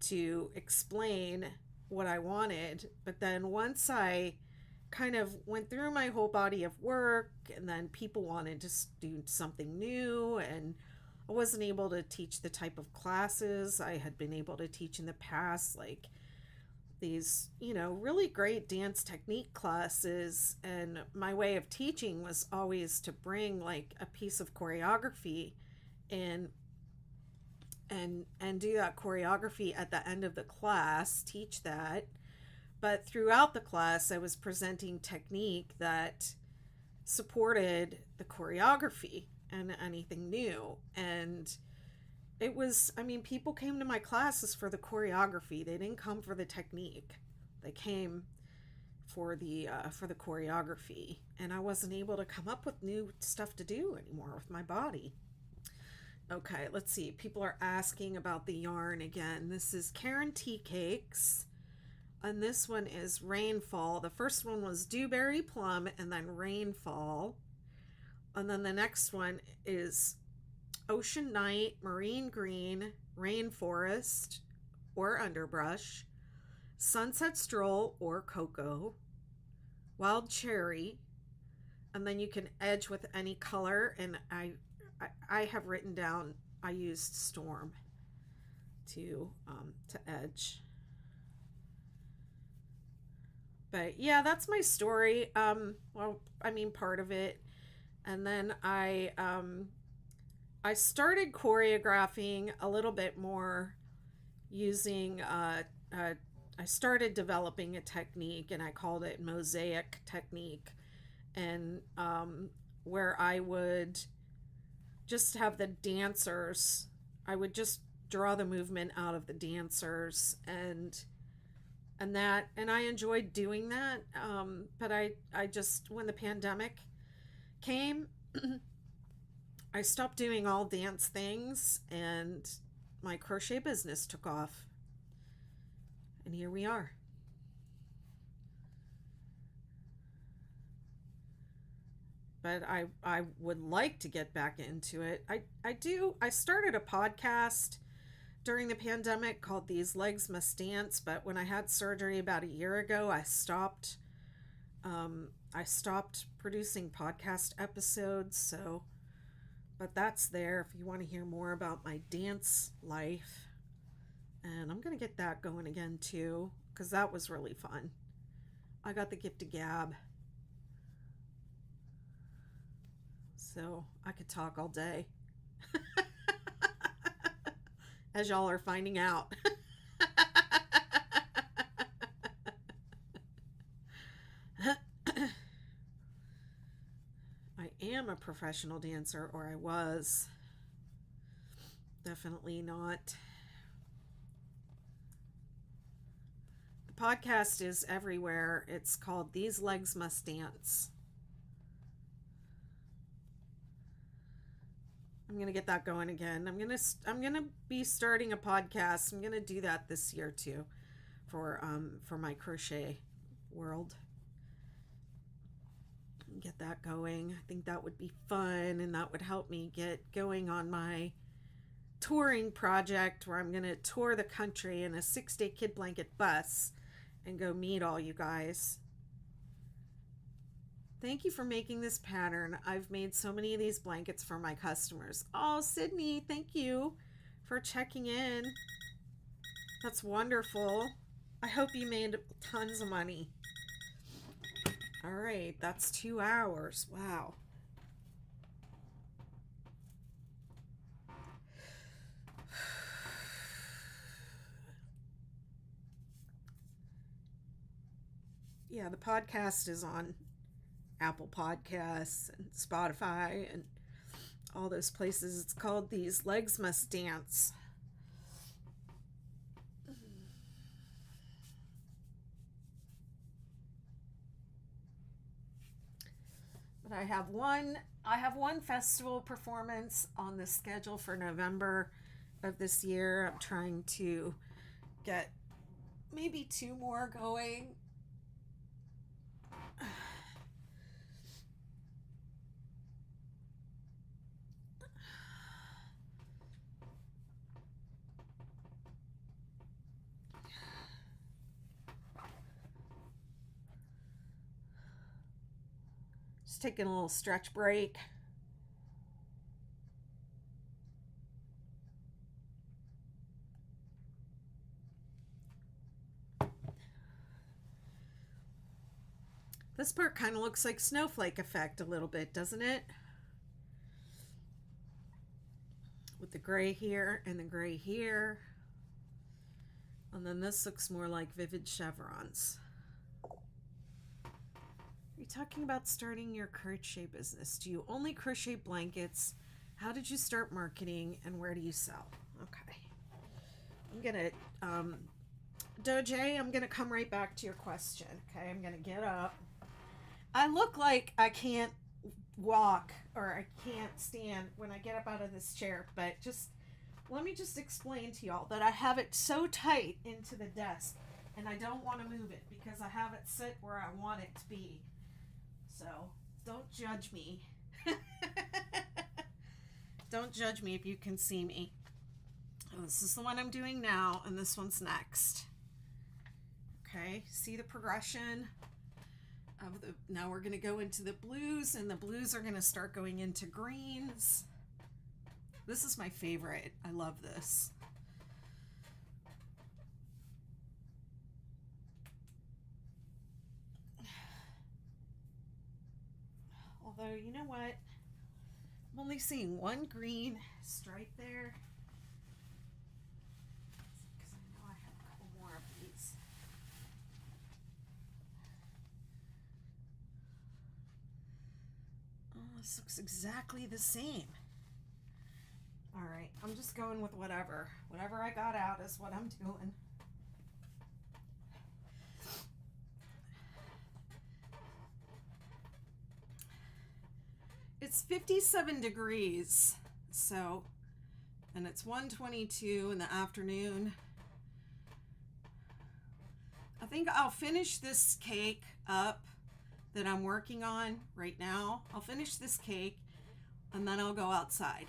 to explain what I wanted. But then once I kind of went through my whole body of work, and then people wanted to do something new, and I wasn't able to teach the type of classes I had been able to teach in the past, like these, really great dance technique classes. And my way of teaching was always to bring like a piece of choreography in and do that choreography at the end of the class, teach that. But throughout the class, I was presenting technique that supported the choreography and anything new. And it was, I mean, people came to my classes for the choreography. They didn't come for the technique. They came for the choreography, and I wasn't able to come up with new stuff to do anymore with my body. Okay, let's see. People are asking about the yarn again. This is Karen Tea Cakes, and this one is Rainfall. The first one was Dewberry Plum, and then Rainfall. And then the next one is Ocean Night, Marine Green, Rainforest or Underbrush, Sunset Stroll or Cocoa, Wild Cherry, and then you can edge with any color. And I have written down, I used Storm to edge. But yeah, that's my story. Well, I mean, part of it. And then I started choreographing a little bit more using I started developing a technique, and I called it mosaic technique, and where I would just have the dancers, I would just draw the movement out of the dancers, and I enjoyed doing that. But I just, when the pandemic came, I stopped doing all dance things, and my crochet business took off. And here we are. but I would like to get back into it. I started a podcast during the pandemic called These Legs Must Dance, but when I had surgery about a year ago, I stopped producing podcast episodes. So, but that's there if you want to hear more about my dance life. And I'm going to get that going again too, because that was really fun. I got the gift of gab. So I could talk all day. As y'all are finding out. I am a professional dancer, or I was. Definitely not. The podcast is everywhere. It's called These Legs Must Dance. I'm gonna get that going again. I'm gonna be starting a podcast. I'm gonna do that this year too, for my crochet world. Get that going. I think that would be fun, and that would help me get going on my touring project, where I'm gonna tour the country in a 6-day kid blanket bus and go meet all you guys. Thank you for making this pattern. I've made so many of these blankets for my customers. Oh, Sydney, thank you for checking in. That's wonderful. I hope you made tons of money. All right, that's 2 hours. Wow. Yeah, the podcast is on Apple Podcasts and Spotify and all those places. It's called These Legs Must Dance. But I have one festival performance on the schedule for November of this year. I'm trying to get maybe 2 more going. Just taking a little stretch break. This part kind of looks like snowflake effect a little bit, doesn't it? With the gray here and the gray here. And then this looks more like vivid chevrons. Are you talking about starting your crochet business? Do you only crochet blankets? How did you start marketing, and where do you sell? Okay. I'm gonna, Doje, I'm gonna come right back to your question. Okay, I'm gonna get up. I look like I can't walk or I can't stand when I get up out of this chair, but just let me just explain to y'all that I have it so tight into the desk, and I don't want to move it because I have it sit where I want it to be. So don't judge me. Don't judge me if you can see me. This is the one I'm doing now, and this one's next. Okay, see the progression of the, now we're going to go into the blues, and the blues are going to start going into greens. This is my favorite. I love this. Although, you know what? I'm only seeing one green stripe there, because I know I have a couple more of these. Oh, this looks exactly the same. All right, I'm just going with whatever. Whatever I got out is what I'm doing. It's 57 degrees, so, and it's 1:22 in the afternoon. I think I'll finish this cake up, that I'm working on right now. I'll finish this cake and then I'll go outside.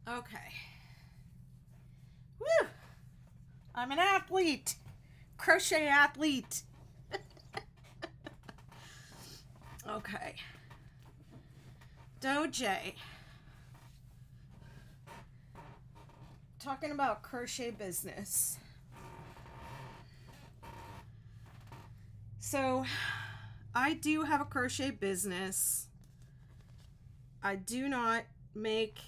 Okay. Woo! I'm an athlete. Crochet athlete. Okay. Doje. Talking about crochet business. So, I do have a crochet business. I do not make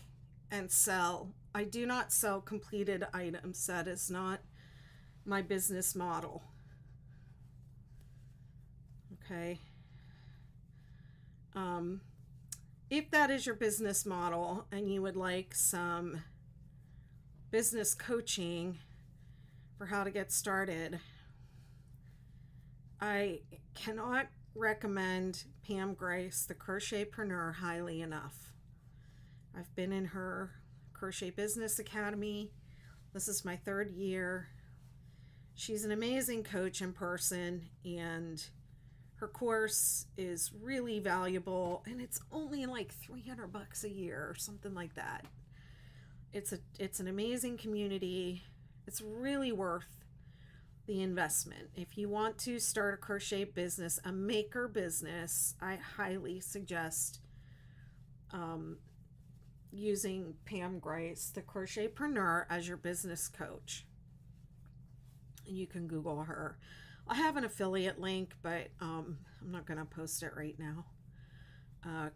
and sell. I do not sell completed items. That is not my business model. Okay. If that is your business model and you would like some business coaching for how to get started, I cannot recommend Pam Grace, the Crochetpreneur, highly enough. I've been in her Crochet Business Academy. This is my 3rd year. She's an amazing coach in person, and her course is really valuable, and it's only like $300 a year or something like that. It's an amazing community. It's really worth the investment. If you want to start a crochet business, a maker business, I highly suggest using Pam Grace, the Crochetpreneur, as your business coach. And you can Google her. I have an affiliate link, but I'm not going to post it right now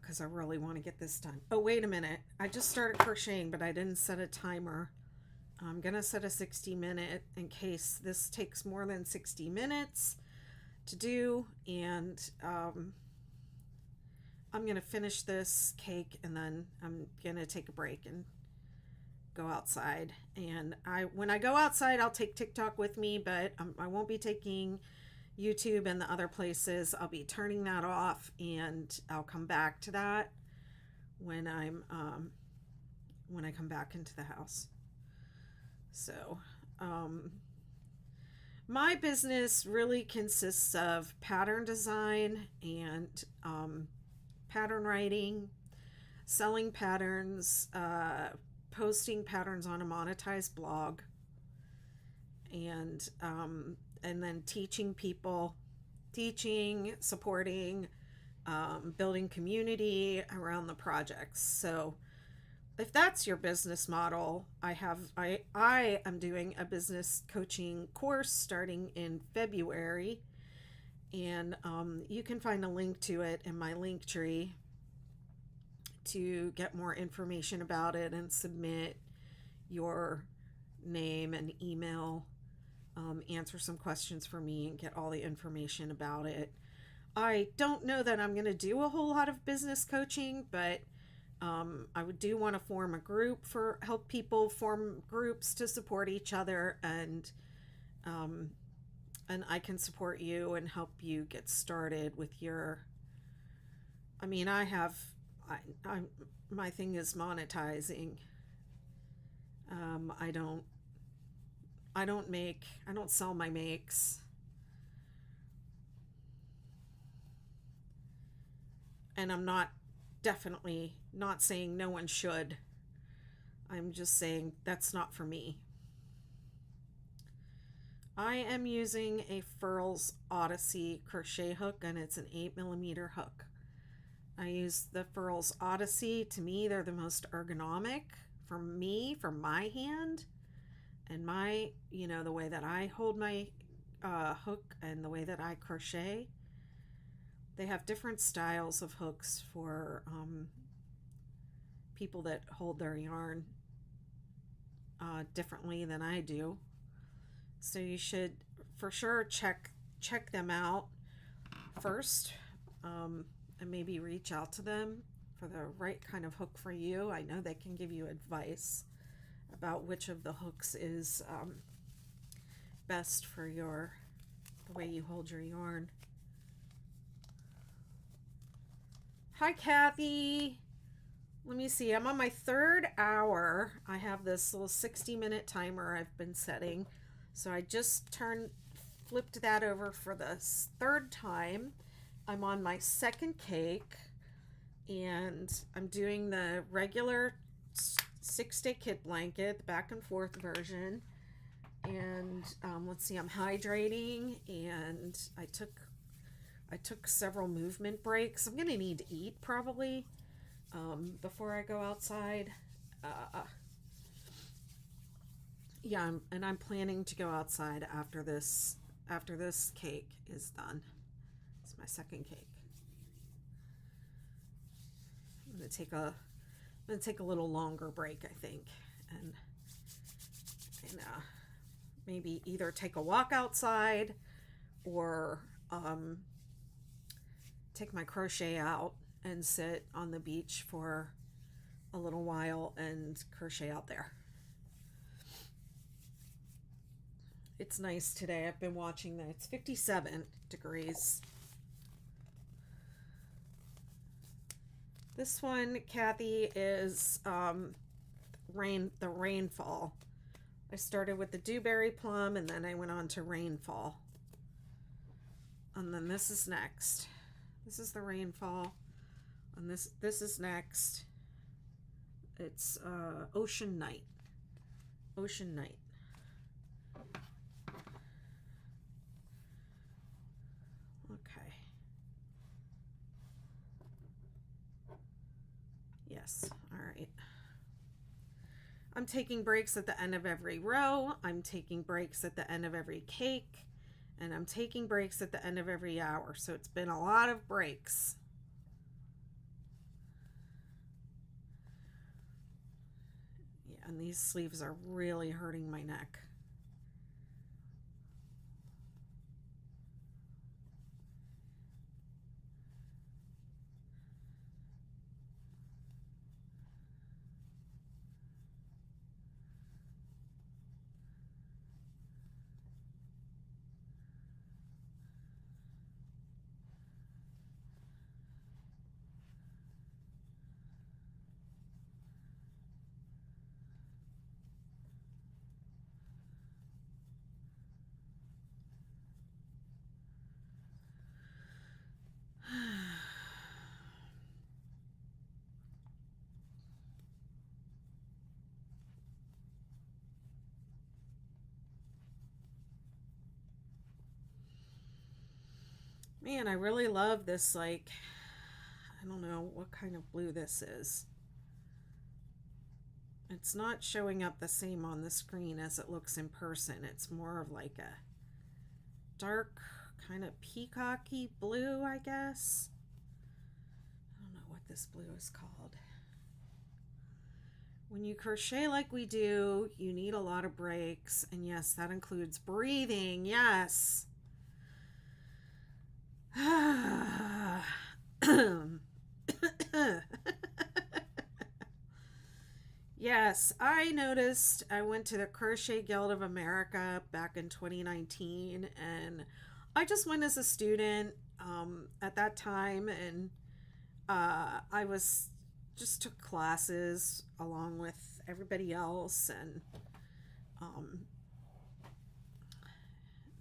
because I really want to get this done. Oh, wait a minute. I just started crocheting, but I didn't set a timer. I'm going to set a 60-minute in case this takes more than 60 minutes to do. And I'm going to finish this cake, and then I'm going to take a break and go outside. And when I go outside, I'll take TikTok with me, but I won't be taking YouTube and the other places. I'll be turning that off, and I'll come back to that when I come back into the house. So my business really consists of pattern design and pattern writing, selling patterns, posting patterns on a monetized blog, and then teaching people, supporting, building community around the projects. So if that's your business model, I am doing a business coaching course starting in February, and you can find a link to it in my link tree to get more information about it and submit your name and email, answer some questions for me, and get all the information about it. I don't know that I'm going to do a whole lot of business coaching, but I do want to form a group help people form groups to support each other, and I can support you and help you get started with your. I mean, my thing is monetizing. I don't sell my makes. And I'm definitely not saying no one should. I'm just saying that's not for me. I am using a Furls Odyssey crochet hook, and it's an 8mm hook. I use the Furls Odyssey. To me, they're the most ergonomic for my hand, and the way that I hold my hook and the way that I crochet. They have different styles of hooks for people that hold their yarn differently than I do. So you should for sure check them out first, and maybe reach out to them for the right kind of hook for you. I know they can give you advice about which of the hooks is best for the way you hold your yarn. Hi, Kathy. let me see. I'm on my third hour. I have this little 60-minute timer I've been setting. So I just flipped that over for the third time. I'm on my second cake, and I'm doing the regular 6-day kit blanket, the back and forth version. And let's see, I'm hydrating, and I took several movement breaks. I'm gonna need to eat probably before I go outside. Yeah, I'm planning to go outside after this cake is done. It's my second cake. I'm gonna take a little longer break, I think, and maybe either take a walk outside or take my crochet out and sit on the beach for a little while and crochet out there. It's nice today. I've been watching that. It's 57 degrees. This one, Kathy, is the rainfall. I started with the dewberry plum, and then I went on to rainfall. And then this is next. This is the rainfall. And this is next. It's ocean night. Ocean night. Okay. Yes. All right. I'm taking breaks at the end of every row. I'm taking breaks at the end of every cake. And I'm taking breaks at the end of every hour. So it's been a lot of breaks. Yeah, and these sleeves are really hurting my neck. Man, I really love this, like, I don't know what kind of blue this is. It's not showing up the same on the screen as it looks in person. It's more of like a dark kind of peacocky blue, I guess. I don't know what this blue is called. When you crochet like we do, you need a lot of breaks. And yes, that includes breathing. Yes. Yes, I noticed. I went to the Crochet Guild of America back in 2019, and I just went as a student at that time, and I was just took classes along with everybody else, and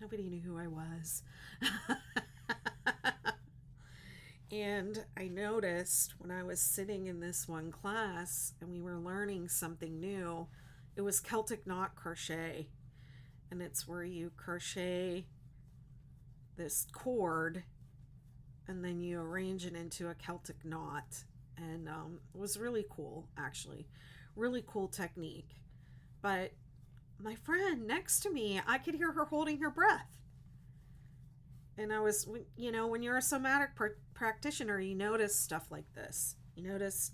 nobody knew who I was. And I noticed when I was sitting in this one class and we were learning something new, it was Celtic knot crochet. And it's where you crochet this cord and then you arrange it into a Celtic knot. And it was really cool, actually. Really cool technique. But my friend next to me, I could hear her holding her breath. And I was, you know, when you're a somatic practitioner, you notice stuff like this. You notice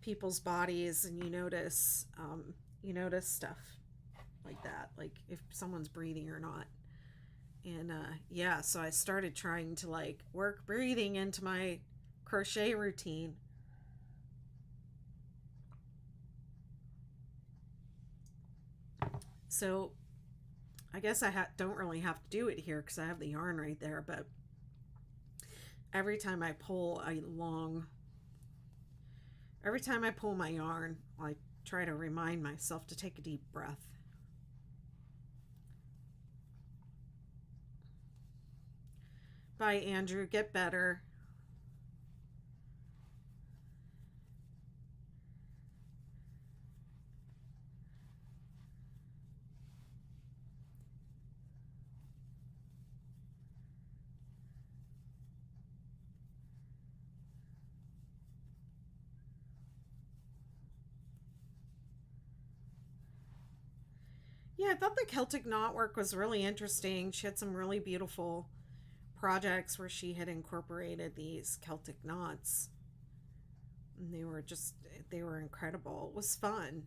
people's bodies, and you notice stuff like that, like if someone's breathing or not. And yeah, so I started trying to like work breathing into my crochet routine. So I guess I don't really have to do it here because I have the yarn right there, but every time I pull a long Every time I pull my yarn, I try to remind myself to take a deep breath. Bye, Andrew. Get better. Yeah, I thought the Celtic knotwork was really interesting. She had some really beautiful projects where she had incorporated these Celtic knots. And they were incredible. It was fun.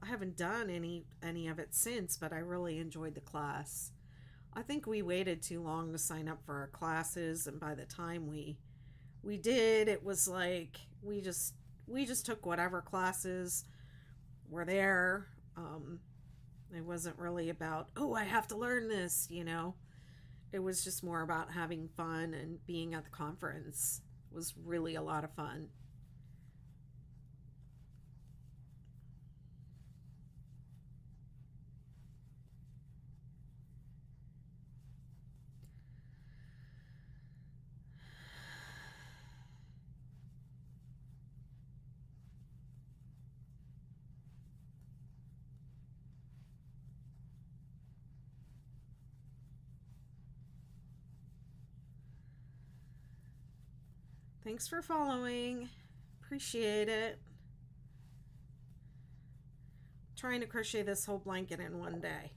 I haven't done any of it since, but I really enjoyed the class. I think we waited too long to sign up for our classes, and by the time we did, it was like we just took whatever classes were there. It wasn't really about, oh, I have to learn this, you know. It was just more about having fun, and being at the conference was really a lot of fun. Thanks for following. Appreciate it. Trying to crochet this whole blanket in one day.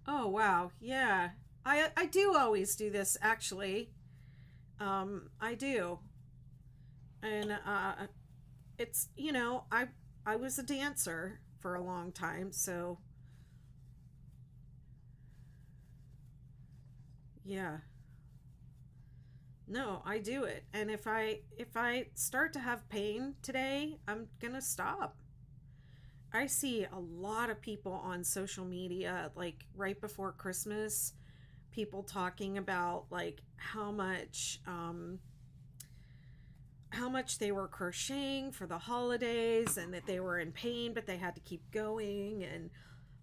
Oh, wow. Yeah. I do always do this, actually. I do. And it's, I was a dancer for a long time, so yeah. No, I do it. And if I start to have pain today, I'm going to stop. I see a lot of people on social media, like right before Christmas, people talking about like how much they were crocheting for the holidays, and that they were in pain but they had to keep going. And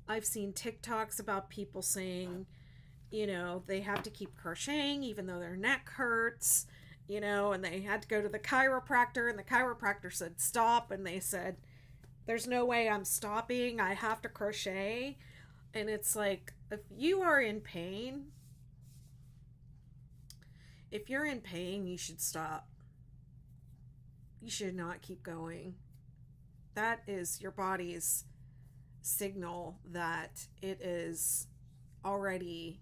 I've seen TikToks about people saying, they have to keep crocheting even though their neck hurts, and they had to go to the chiropractor, and the chiropractor said stop, and they said there's no way I'm stopping. I have to crochet. And it's like, if you're in pain, you should stop. You should not keep going. That is your body's signal that it is already,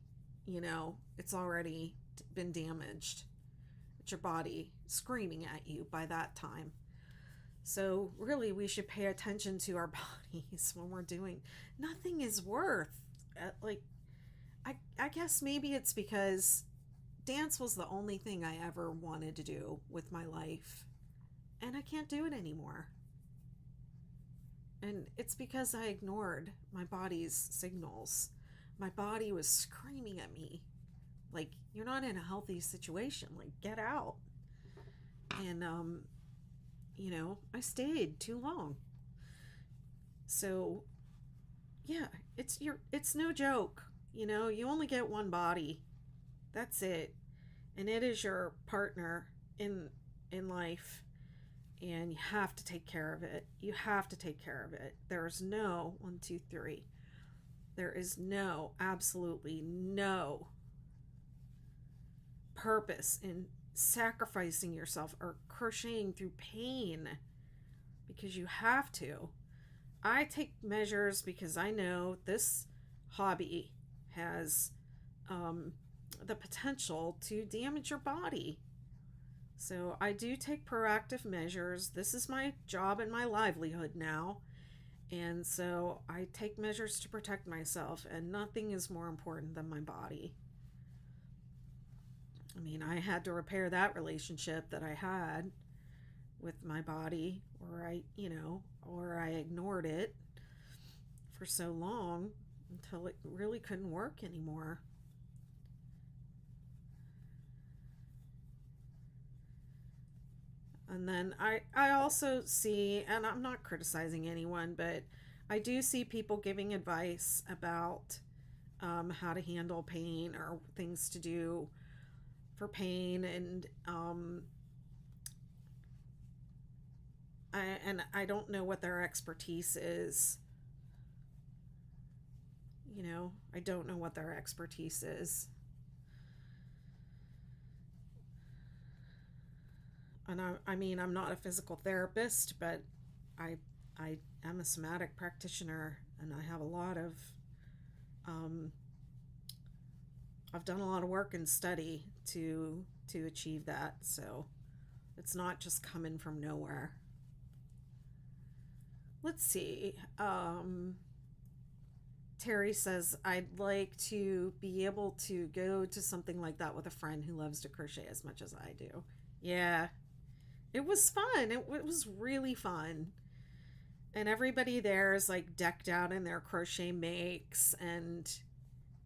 it's already been damaged. It's your body screaming at you by that time. So really, we should pay attention to our bodies when we're doing. Nothing is worth like. I guess maybe it's because dance was the only thing I ever wanted to do with my life, and I can't do it anymore. And it's because I ignored my body's signals. My body was screaming at me, like, you're not in a healthy situation. Like, get out. And I stayed too long. So yeah, it's no joke. You only get one body. That's it. And it is your partner in life, and you have to take care of it. You have to take care of it. There's no one, two, three. There is absolutely no purpose in sacrificing yourself or crocheting through pain, because you have to. I take measures because I know this hobby has the potential to damage your body. So I do take proactive measures. This is my job and my livelihood now. And so I take measures to protect myself, and nothing is more important than my body. I mean, I had to repair that relationship that I had with my body, or I ignored it for so long until it really couldn't work anymore. And then I also see, and I'm not criticizing anyone, but I do see people giving advice about how to handle pain or things to do for pain. And I don't know what their expertise is. I don't know what their expertise is. And I mean, I'm not a physical therapist, but I I am a somatic practitioner, and I have a lot of um, I've done a lot of work and study to achieve that. So it's not just coming from nowhere. Let's see. Terry says, I'd like to be able to go to something like that with a friend who loves to crochet as much as I do. Yeah, it was fun. It was really fun. And everybody there is like decked out in their crochet makes. And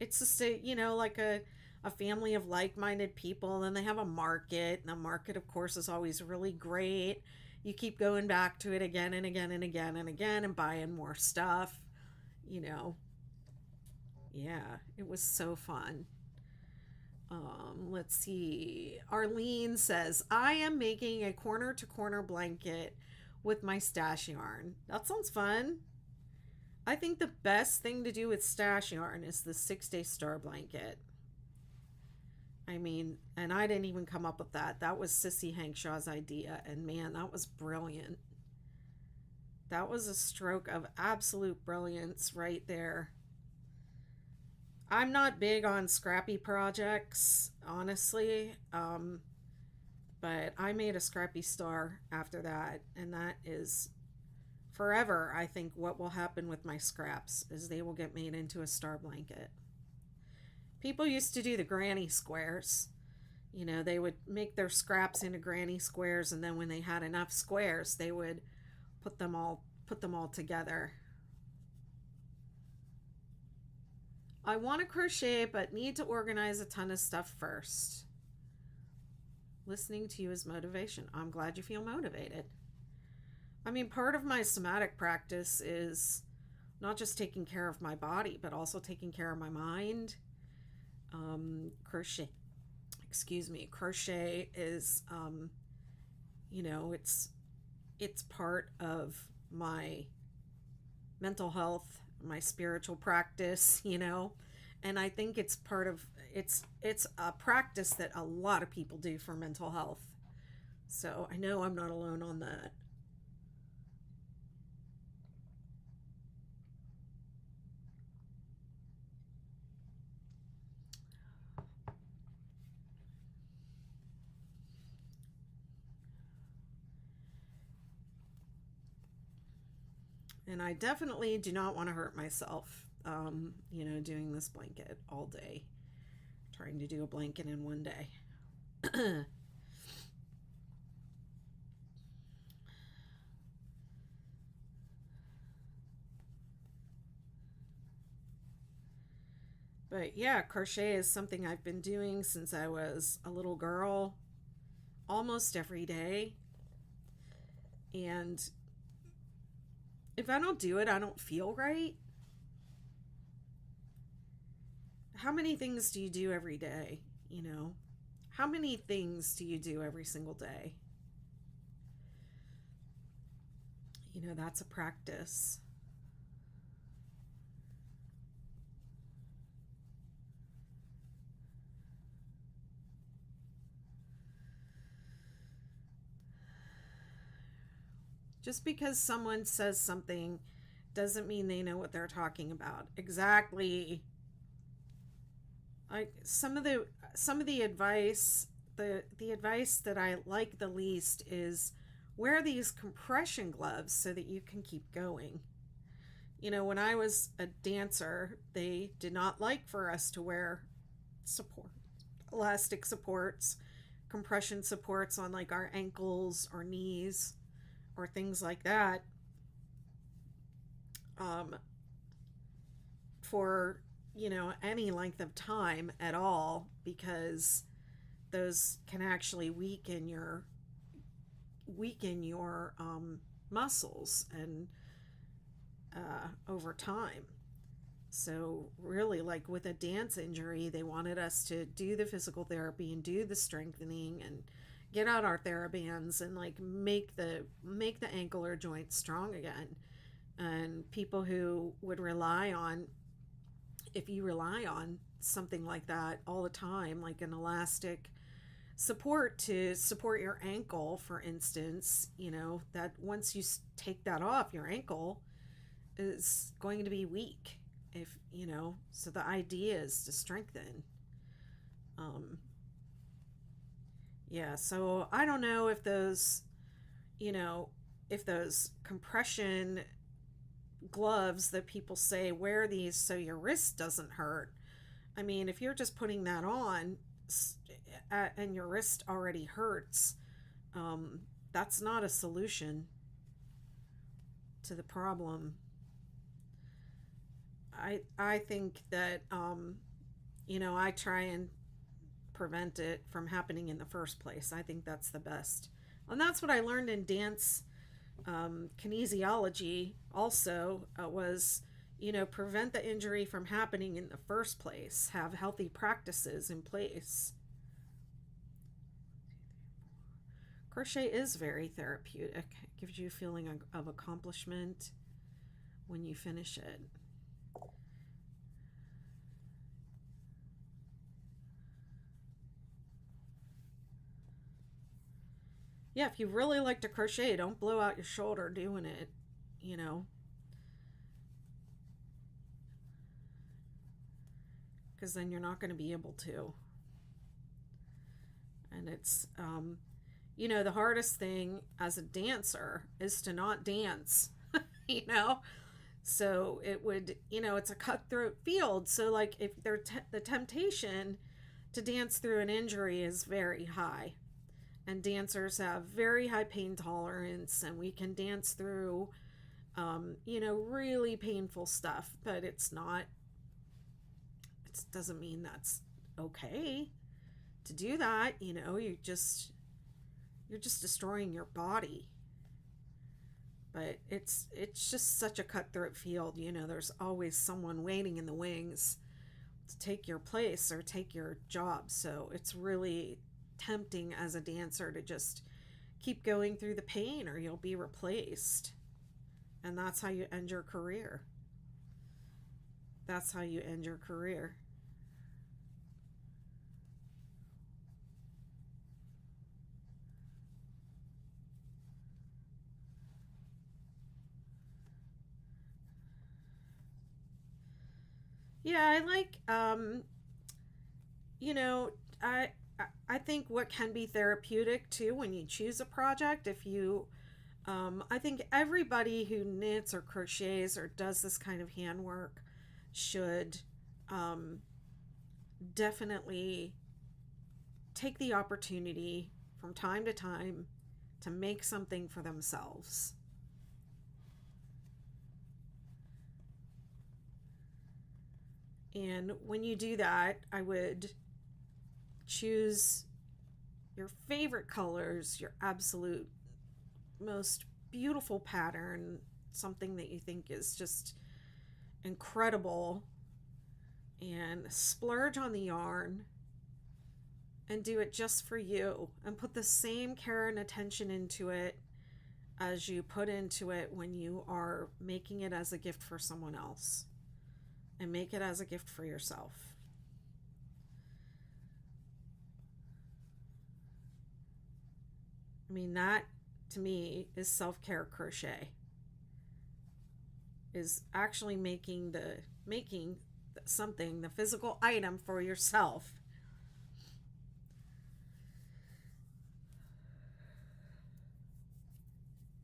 it's just like a family of like-minded people. And they have a market. And the market, of course, is always really great. You keep going back to it again and again and again and again and buying more stuff. You know, yeah, it was so fun. Let's see. Arlene says, I am making a corner to corner blanket with my stash yarn. That sounds fun. I think the best thing to do with stash yarn is the 6 Day Star blanket. I mean, and I didn't even come up with that. That was Sissy Hankshaw's idea. And man, that was brilliant. That was a stroke of absolute brilliance right there. I'm not big on scrappy projects, honestly, but I made a scrappy star after that, and that is forever. I think what will happen with my scraps is they will get made into a star blanket. People used to do the granny squares. They would make their scraps into granny squares, and then when they had enough squares, they would put them all together. I want to crochet but need to organize a ton of stuff first. Listening to you is motivation. I'm glad you feel motivated. I mean, part of my somatic practice is not just taking care of my body, but also taking care of my mind. Crochet, excuse me, crochet is, it's part of my mental health, my spiritual practice, and I think it's a practice that a lot of people do for mental health. So I know I'm not alone on that. And I definitely do not want to hurt myself, doing this blanket all day, trying to do a blanket in one day. But yeah, crochet is something I've been doing since I was a little girl, almost every day. And if I don't do it, I don't feel right. How many things do you do every day? How many things do you do every single day? That's a practice. Just because someone says something doesn't mean they know what they're talking about. Exactly. Like some of the advice, the advice that I like the least is wear these compression gloves so that you can keep going. When I was a dancer, they did not like for us to wear support, elastic supports, compression supports on like our ankles or knees or things like that, um, for any length of time at all, because those can actually weaken weaken your muscles and over time. So really, like with a dance injury, they wanted us to do the physical therapy and do the strengthening and get out our therabands and like make the ankle or joint strong again. And people who would rely on, if you rely on something like that all the time, like an elastic support to support your ankle, for instance, that once you take that off, your ankle is going to be weak. If so the idea is to strengthen. um yeah, so I don't know if those, if those compression gloves that people say wear these so your wrist doesn't hurt. I mean, if you're just putting that on and your wrist already hurts, that's not a solution to the problem. I think that I try and prevent it from happening in the first place. I think that's the best, and that's what I learned in dance kinesiology. Also, was prevent the injury from happening in the first place. Have healthy practices in place. Crochet is very therapeutic. It gives you a feeling of accomplishment when you finish it. Yeah, if you really like to crochet, don't blow out your shoulder doing it, you know, because then you're not going to be able to. And it's, the hardest thing as a dancer is to not dance, you know? So it would, it's a cutthroat field. So, like, if the temptation to dance through an injury is very high, and dancers have very high pain tolerance, and we can dance through, really painful stuff, but it doesn't mean that's okay to do that. You're just destroying your body. But it's just such a cutthroat field. There's always someone waiting in the wings to take your place or take your job. So it's really tempting as a dancer to just keep going through the pain, or you'll be replaced. And that's how you end your career. That's how you end your career. Yeah, I like, you know, I I think what can be therapeutic too when you choose a project, if you, I think everybody who knits or crochets or does this kind of handwork should, um, definitely take the opportunity from time to time to make something for themselves. And when you do that, I would choose your favorite colors, your absolute most beautiful pattern, something that you think is just incredible, and splurge on the yarn and do it just for you, and put the same care and attention into it as you put into it when you are making it as a gift for someone else, and make it as a gift for yourself. I mean, that to me is self-care crochet, is actually making something, the physical item for yourself.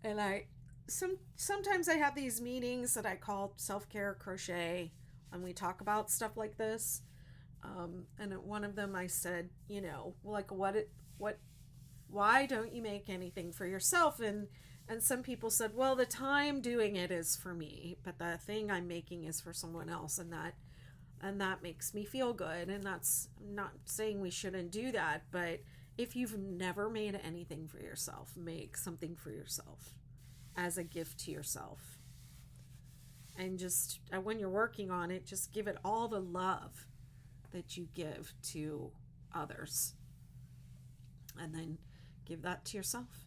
And sometimes I have these meetings that I call self-care crochet, and we talk about stuff like this. And at one of them I said, like, what why don't you make anything for yourself? And some people said, well, the time doing it is for me, but the thing I'm making is for someone else, and that makes me feel good. And that's, I'm not saying we shouldn't do that, but If you've never made anything for yourself, make something for yourself as a gift to yourself. And just when you're working on it, just give it all the love that you give to others. And then give that to yourself.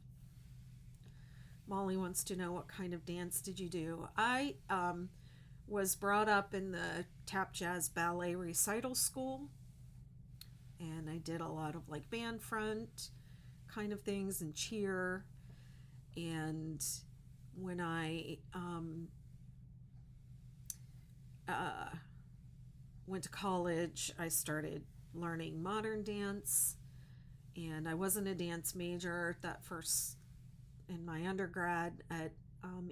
Molly wants to know, what kind of dance did you do? I was brought up in the tap jazz ballet recital school, and I did a lot of like band front kind of things and cheer. And when I went to college, I started learning modern dance, and I wasn't a dance major that first in my undergrad at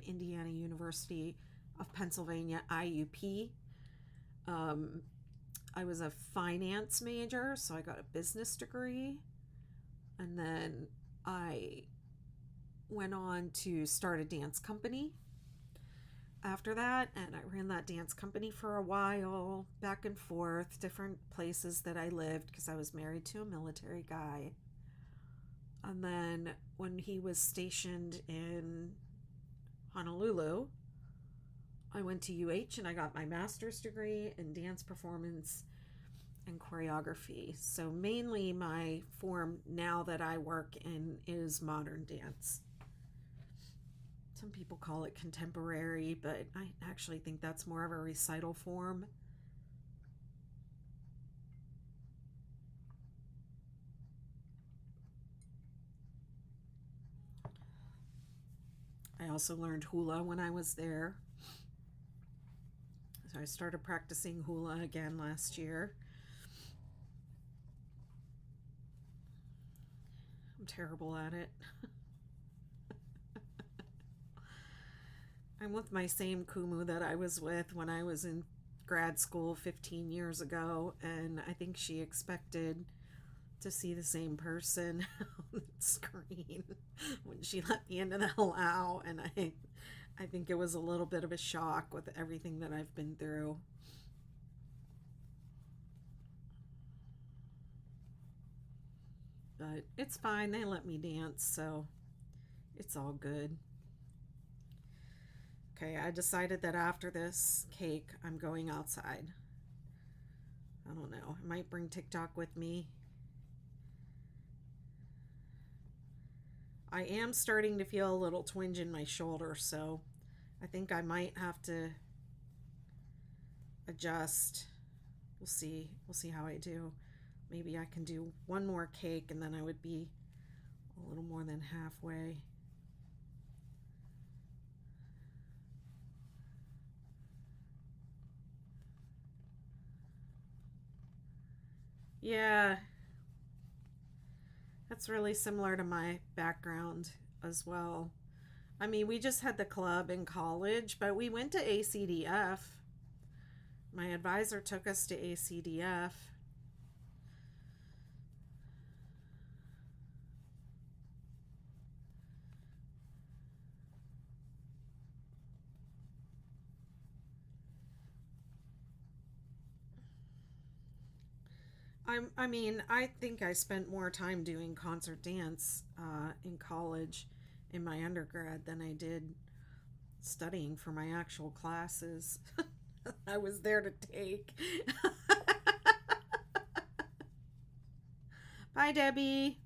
Indiana University of Pennsylvania, IUP. I was a finance major, so I got a business degree, and then I went on to start a dance company after that, and I ran that dance company for a while, back and forth, different places that I lived because I was married to a military guy. And then when he was stationed in Honolulu, I went to UH and I got my master's degree in dance performance and choreography. So mainly my form now that I work in is modern dance. Some people call it contemporary, but I actually think that's more of a recital form. I also learned hula when I was there. So I started practicing hula again last year. I'm terrible at it. I'm with my same kumu that I was with when I was in grad school 15 years ago, and I think she expected to see the same person on the screen when she let me into the luau, and I think it was a little bit of a shock with everything that I've been through. But it's fine, they let me dance, so it's all good. Okay, I decided that after this cake, I'm going outside. I don't know, I might bring TikTok with me. I am starting to feel a little twinge in my shoulder, so I think I might have to adjust. We'll see. We'll see how I do. Maybe I can do one more cake and then I would be a little more than halfway. Yeah, that's really similar to my background as well. I mean, we just had the club in college, but we went to ACDF. My advisor took us to ACDF. I mean, I think I spent more time doing concert dance in college in my undergrad than I did studying for my actual classes. I was there to take. Bye, Debbie.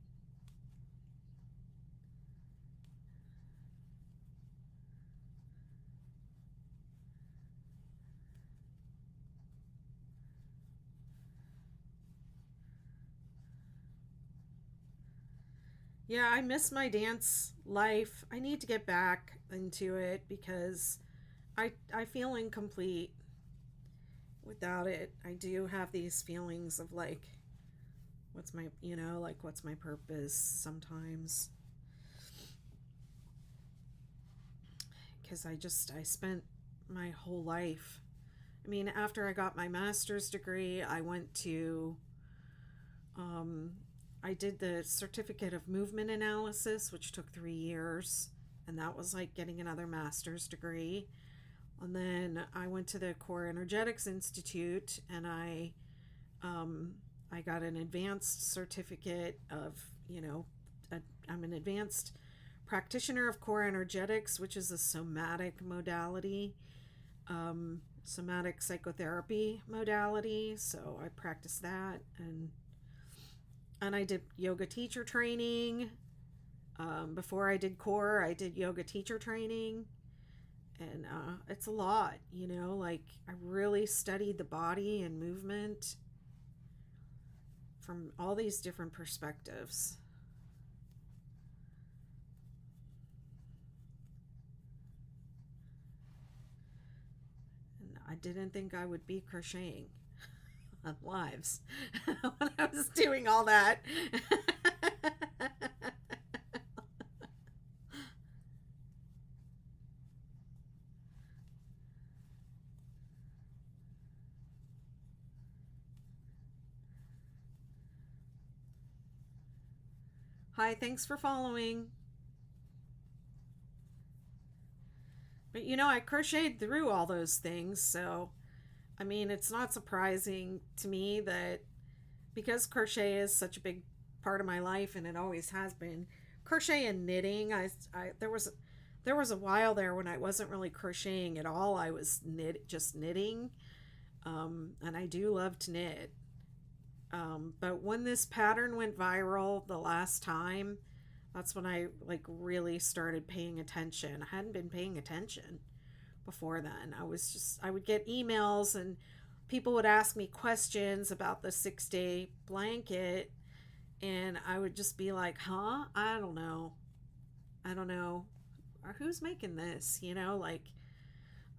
Yeah, I miss my dance life. I need to get back into it because I feel incomplete without it. I do have these feelings of like what's my, like what's my purpose sometimes. Cuz I spent my whole life. I mean, after I got my master's degree, I went to um I did the certificate of movement analysis, which took 3 years, and that was like getting another master's degree. And then I went to the Core Energetics Institute, and I I got an advanced certificate of, you know, I'm an advanced practitioner of core energetics, which is a somatic modality, somatic psychotherapy modality. So I practiced that, and I did yoga teacher training. Before I did core, I did yoga teacher training, and it's a lot, you know. Like, I really studied the body and movement from all these different perspectives. And I didn't think I would be crocheting on lives when I was doing all that. Hi, thanks for following. But you know, I crocheted through all those things, so I mean, it's not surprising to me that because crochet is such a big part of my life and it always has been, crochet and knitting, there was a while there when I wasn't really crocheting at all. I was just knitting, and I do love to knit. But when this pattern went viral the last time, that's when I like really started paying attention. I hadn't been paying attention before then. I would get emails and people would ask me questions about the 6-day blanket, and I would just be like, huh? I don't know. I don't know. Or who's making this? You know, like,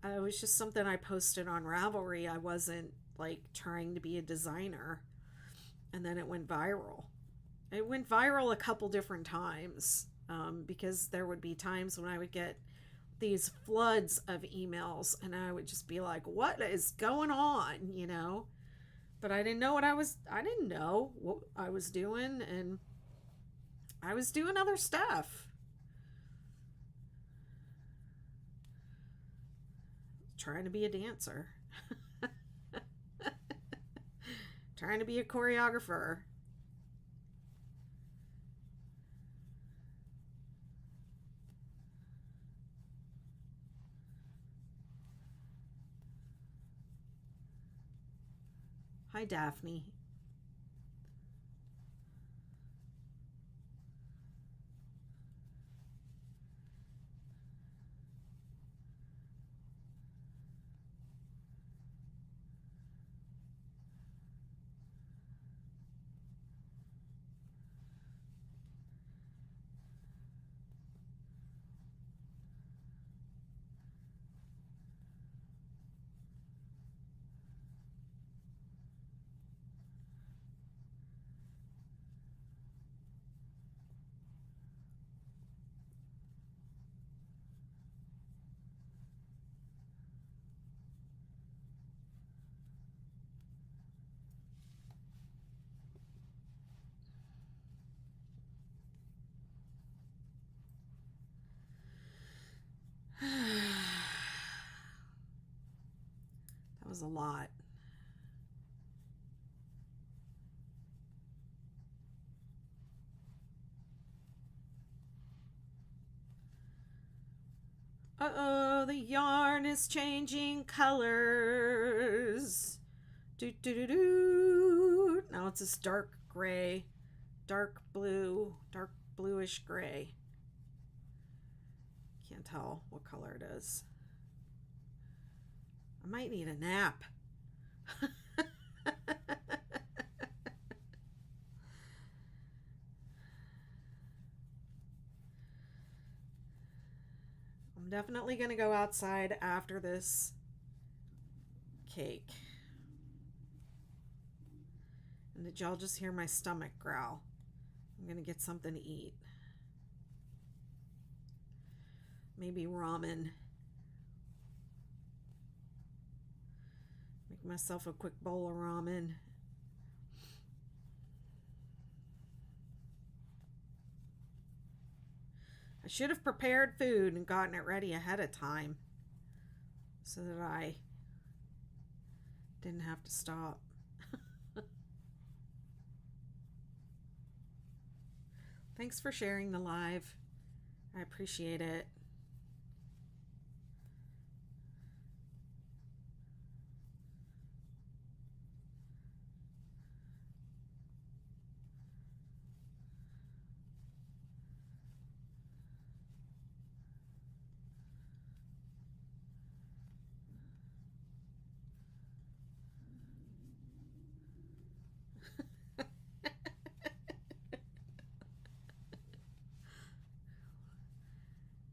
it was just something I posted on Ravelry. I wasn't like trying to be a designer. And then it went viral. It went viral a couple different times, because there would be times when I would get these floods of emails and I would just be like, what is going on, you know? But I didn't know I didn't know what I was doing, and I was doing other stuff. Trying to be a dancer. Trying to be a choreographer. Hi, Daphne. That was a lot. Uh-oh, the yarn is changing colors. Do do do do. Now it's this dark gray, dark blue, dark bluish gray. Can't tell what color it is. I might need a nap. I'm definitely going to go outside after this cake. And did y'all just hear my stomach growl? I'm going to get something to eat. Maybe ramen. Make myself a quick bowl of ramen. I should have prepared food and gotten it ready ahead of time so that I didn't have to stop. Thanks for sharing the live. I appreciate it.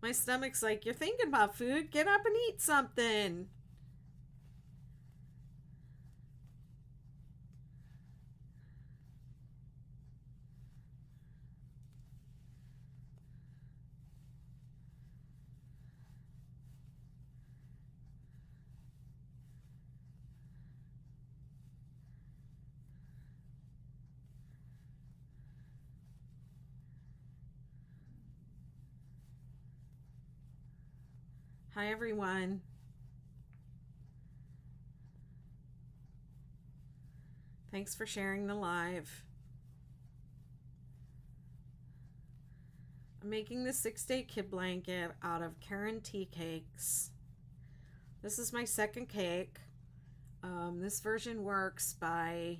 My stomach's like, you're thinking about food? Get up and eat something. Hi, everyone. Thanks for sharing the live. I'm making the 6-day kid blanket out of Karen tea cakes. This is my second cake. This version works by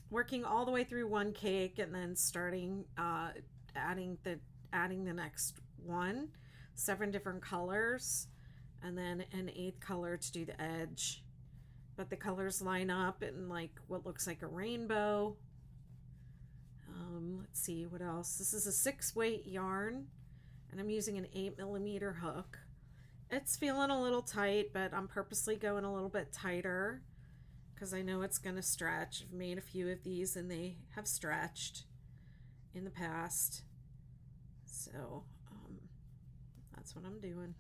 working all the way through one cake and then starting adding the next one, 7 different colors, and then an 8th color to do the edge. But the colors line up in like what looks like a rainbow. Let's see what else. This is a 6-weight yarn, and I'm using an 8mm hook. It's feeling a little tight, but I'm purposely going a little bit tighter because I know it's going to stretch. I've made a few of these and they have stretched in the past. So that's what I'm doing.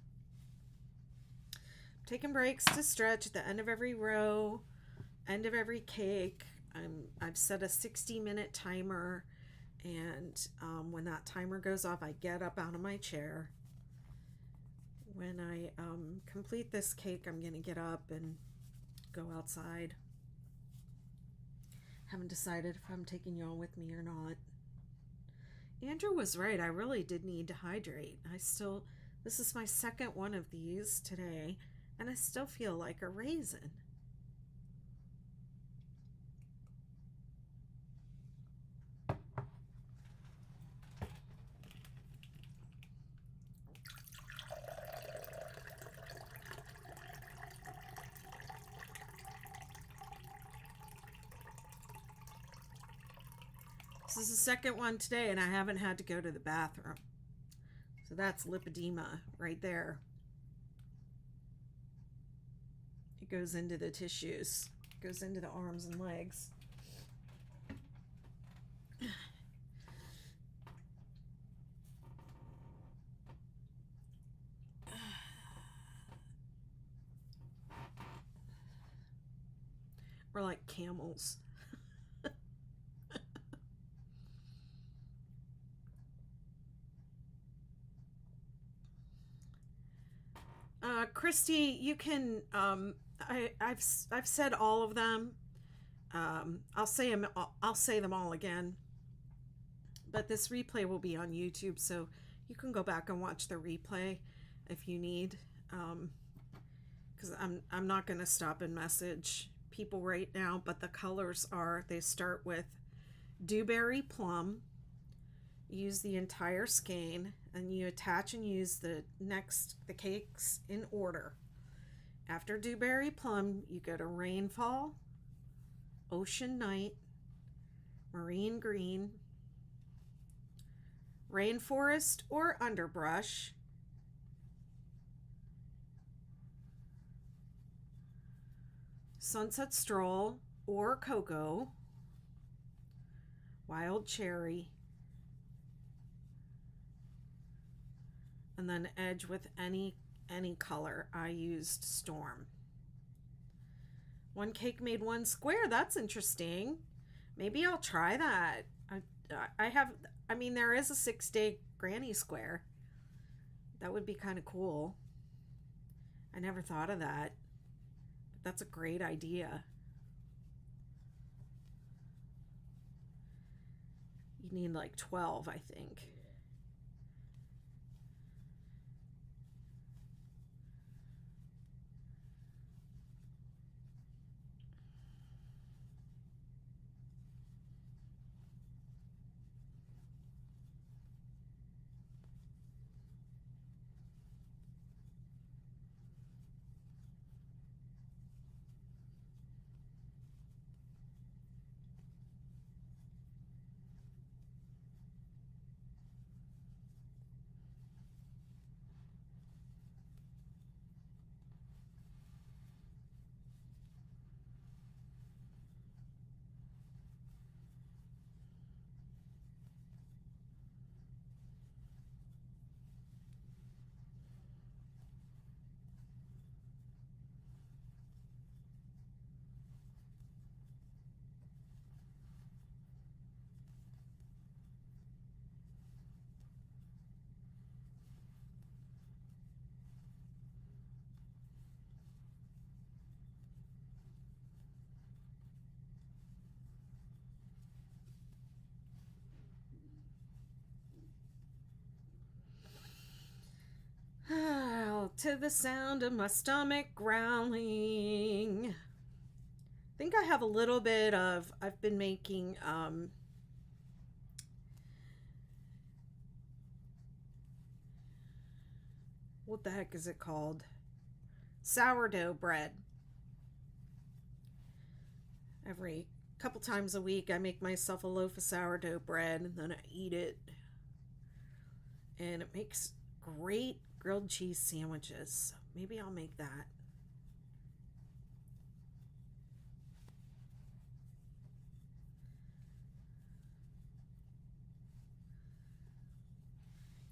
I'm taking breaks to stretch at the end of every row, end of every cake. I've set a 60-minute timer, and when that timer goes off, I get up out of my chair. When I complete this cake, I'm going to get up and go outside. Haven't decided if I'm taking y'all with me or not. Andrew was right. I really did need to hydrate. This is my second one of these today, and I still feel like a raisin. This is the second one today, and I haven't had to go to the bathroom. So that's lipedema right there. It goes into the tissues. It goes into the arms and legs. We're like camels. Christy, you can. I've said all of them. I'll say them all again. But this replay will be on YouTube, so you can go back and watch the replay if you need. Because I'm not going to stop and message people right now. But the colors they start with dewberry plum. Use the entire skein, and you attach and use the cakes in order. After dewberry plum, you go to rainfall, ocean night, marine green, rainforest or underbrush, sunset stroll or cocoa, wild cherry, and then edge with any color. I used storm. One cake made one square. That's interesting. Maybe I'll try that. There is a 6-day granny square. That would be kind of cool. I never thought of that. But that's a great idea. You need like 12, I think. To the sound of my stomach growling. I think I have a little bit of, I've been making, what the heck is it called? Sourdough bread. Every couple times a week, I make myself a loaf of sourdough bread and then I eat it. And it makes great grilled cheese sandwiches. So maybe I'll make that.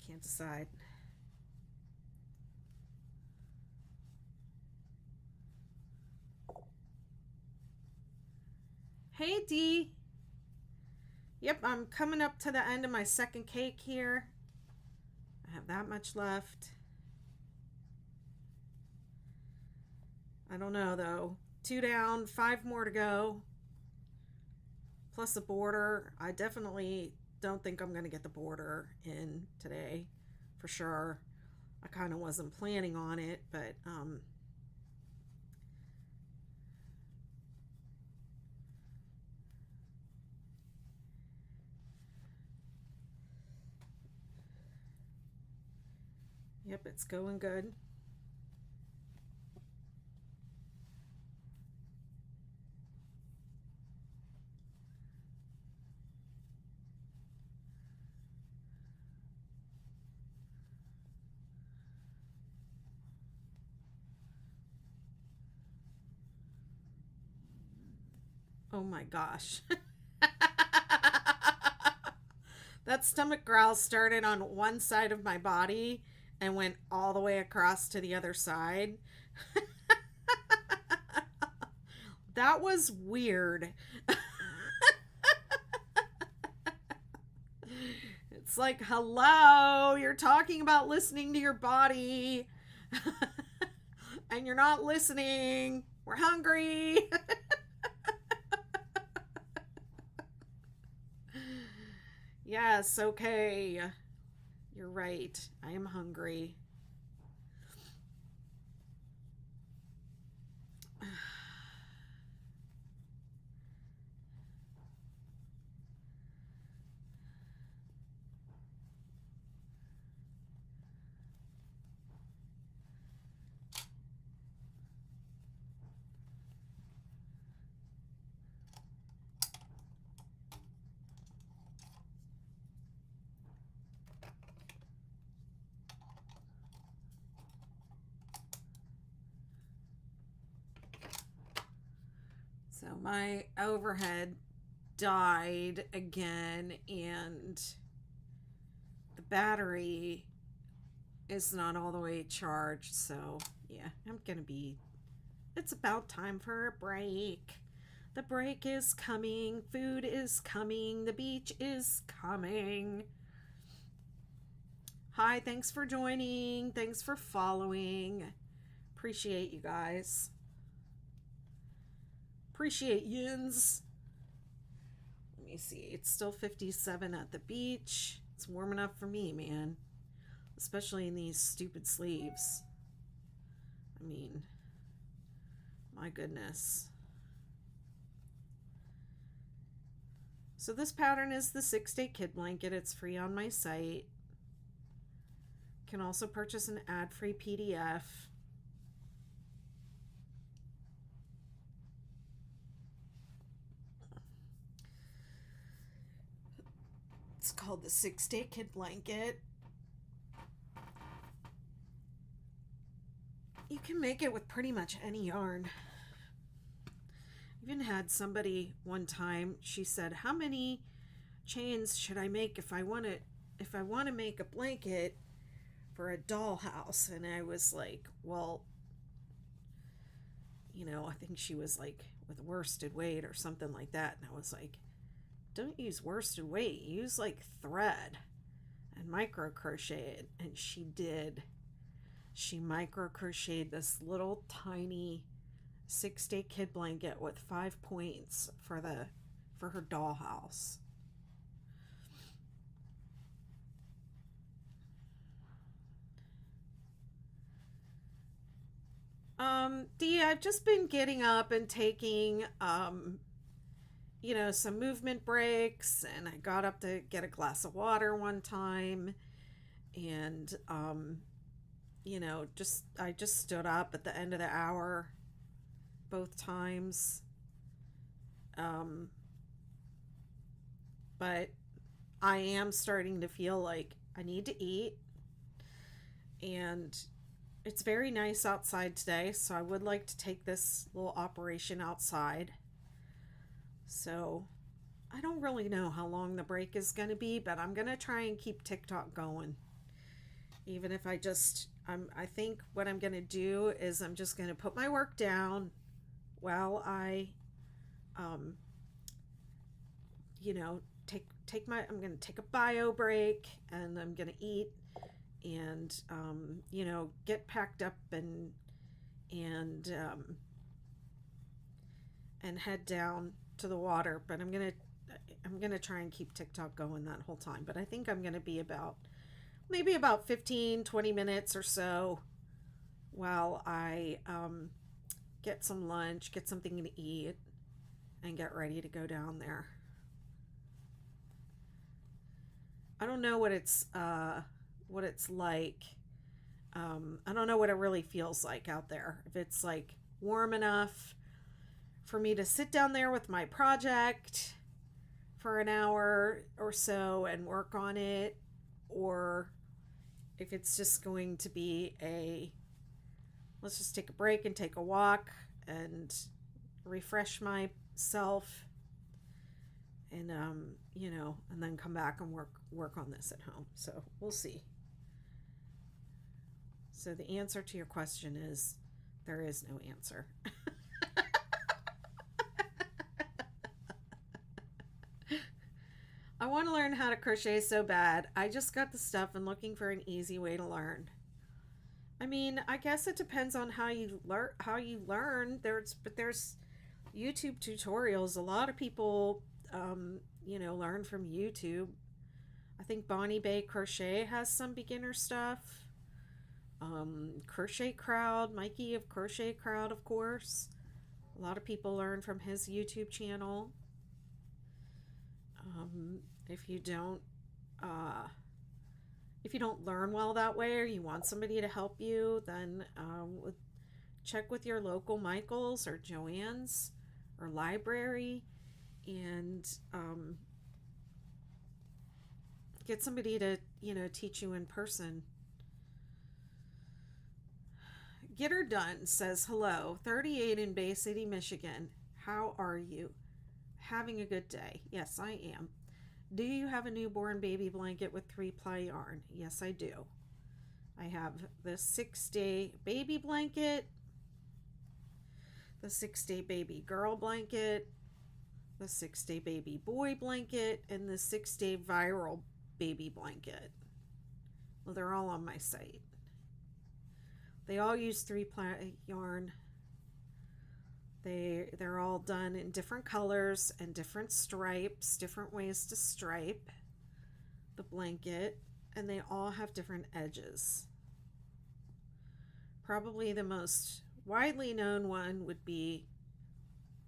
Can't decide. Hey Dee. Yep, I'm coming up to the end of my second cake here. I have that much left. I don't know though. 2 down, 5 more to go. Plus a border. I definitely don't think I'm going to get the border in today for sure. I kind of wasn't planning on it, but yep, it's going good. Oh my gosh. That stomach growl started on one side of my body and went all the way across to the other side. That was weird. It's like, hello, you're talking about listening to your body, and you're not listening. We're hungry. Yes, okay. You're right. I am hungry. So my overhead died again, and the battery is not all the way charged. So yeah, it's about time for a break. The break is coming, food is coming, the beach is coming. Hi, thanks for joining, thanks for following. Appreciate you guys. Appreciate yins. Let me me see. It's still 57 at the beach. It's warm enough for me, man. Especially in these stupid sleeves. I mean, my goodness. So this pattern is the 6-day kid blanket. It's free on my site. You can also purchase an ad-free PDF. It's called the 6-day kid blanket. You can make it with pretty much any yarn. Even had somebody one time, she said, how many chains should I make if I want to make a blanket for a dollhouse? And I was like, well, I think she was like with worsted weight or something like that. And I was like, don't use worsted weight, use like thread and micro crochet it. And she did. She micro crocheted this little tiny 6-day kid blanket with 5 points for her dollhouse. Dee, I've just been getting up and taking some movement breaks, and I got up to get a glass of water one time, and I just stood up at the end of the hour both times. But I am starting to feel like I need to eat, and it's very nice outside today, so I would like to take this little operation outside. So I don't really know how long the break is going to be, but I'm going to try and keep TikTok going. Even if I think what I'm going to do is I'm just going to put my work down while I, I'm going to take a bio break, and I'm going to eat and, get packed up and head down to the water. But I'm going to try and keep TikTok going that whole time. But I think I'm going to be maybe about 15-20 minutes or so while I get some lunch, get something to eat, and get ready to go down there. I don't know what it's like. I don't know what it really feels like out there. If it's like warm enough for me to sit down there with my project for an hour or so and work on it, or if it's just going to be let's just take a break and take a walk and refresh myself, and and then come back and work on this at home. So we'll see. So the answer to your question is there is no answer. I want to learn how to crochet so bad. I just got the stuff and looking for an easy way to learn. I mean, I guess it depends on how you learn. There's YouTube tutorials. A lot of people learn from YouTube. I think Bonnie Bay Crochet has some beginner stuff. Crochet Crowd, Mikey of Crochet Crowd, of course. A lot of people learn from his YouTube channel. If you don't learn well that way, or you want somebody to help you, then check with your local Michaels or Joann's or library, and get somebody to teach you in person. Get Her Done says, hello, 38 in Bay City, Michigan. How are you? Having a good day. Yes, I am. Do you have a newborn baby blanket with 3-ply yarn? Yes, I do. I have the 6-day baby blanket, the 6-day baby girl blanket, the 6-day baby boy blanket, and the 6-day viral baby blanket. Well, they're all on my site. They all use 3-ply yarn. They're all done in different colors and different stripes, different ways to stripe the blanket, and they all have different edges. Probably the most widely known one would be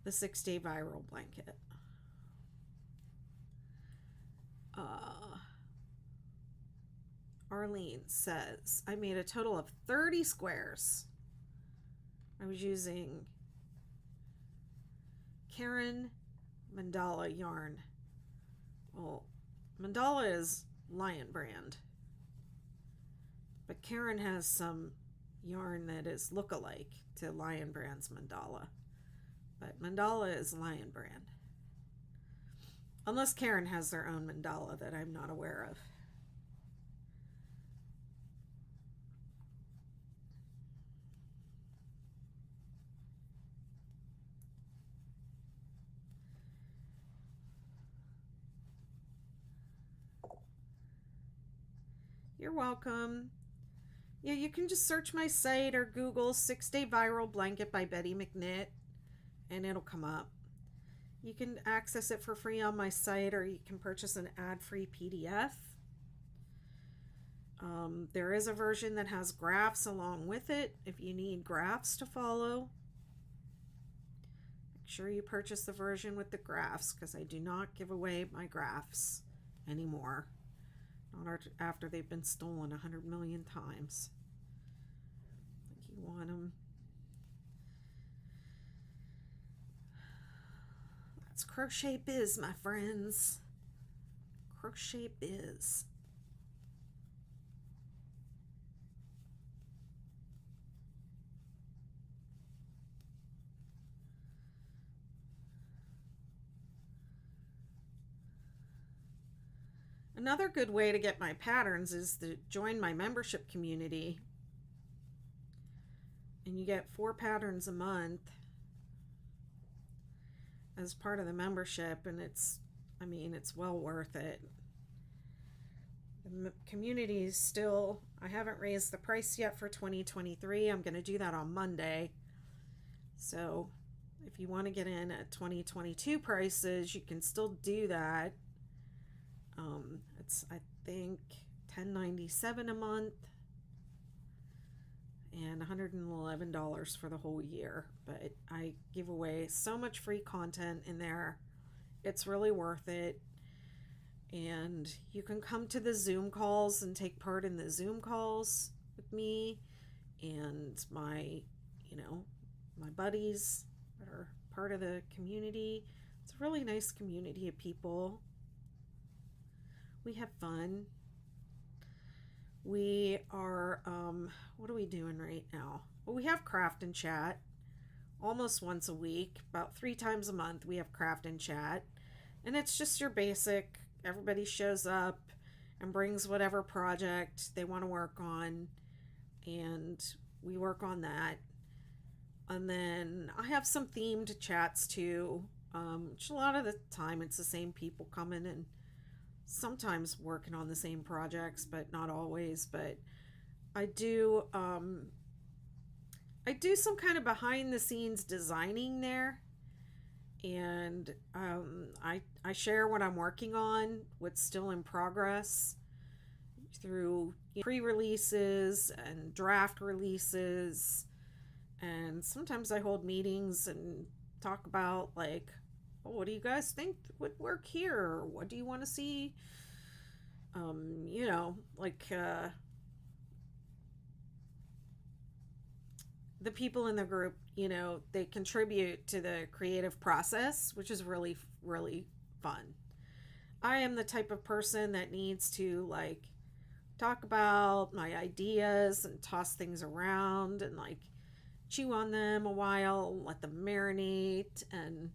the 6-day viral blanket. Arlene says, I made a total of 30 squares. I was using Karen Mandala yarn. Well, Mandala is Lion brand, but Karen has some yarn that is look-alike to Lion brand's Mandala, but Mandala is Lion brand. Unless Karen has their own Mandala that I'm not aware of. You're welcome. Yeah, you can just search my site or Google 6-Day Viral Blanket by Betty McKnit and it'll come up. You can access it for free on my site, or you can purchase an ad-free PDF. There is a version that has graphs along with it if you need graphs to follow. Make sure you purchase the version with the graphs, because I do not give away my graphs anymore. Not after they've been stolen 100 million times. I think you want them. That's Crochet Biz, my friends. Crochet Biz. Another good way to get my patterns is to join my membership community. And you get 4 patterns a month as part of the membership, and it's well worth it. The community is still, I haven't raised the price yet for 2023. I'm going to do that on Monday. So if you want to get in at 2022 prices, you can still do that. It's, I think, $10.97 a month and $111 for the whole year. But I give away so much free content in there. It's really worth it. And you can come to the Zoom calls and take part in the Zoom calls with me and my buddies that are part of the community. It's a really nice community of people. We have fun. We are, what are we doing right now? Well, we have Craft and Chat almost once a week, about 3 times a month. We have Craft and Chat, and it's just your basic, everybody shows up and brings whatever project they want to work on, and we work on that. And then I have some themed chats too, which a lot of the time it's the same people coming and sometimes working on the same projects, but not always. But I do some kind of behind the scenes designing there, and I share what I'm working on, what's still in progress, through pre-releases and draft releases. And sometimes I hold meetings and talk about, like, oh, what do you guys think would work here? What do you want to see? The people in the group, they contribute to the creative process, which is really, really fun. I am the type of person that needs to, talk about my ideas and toss things around and, chew on them a while, let them marinate, and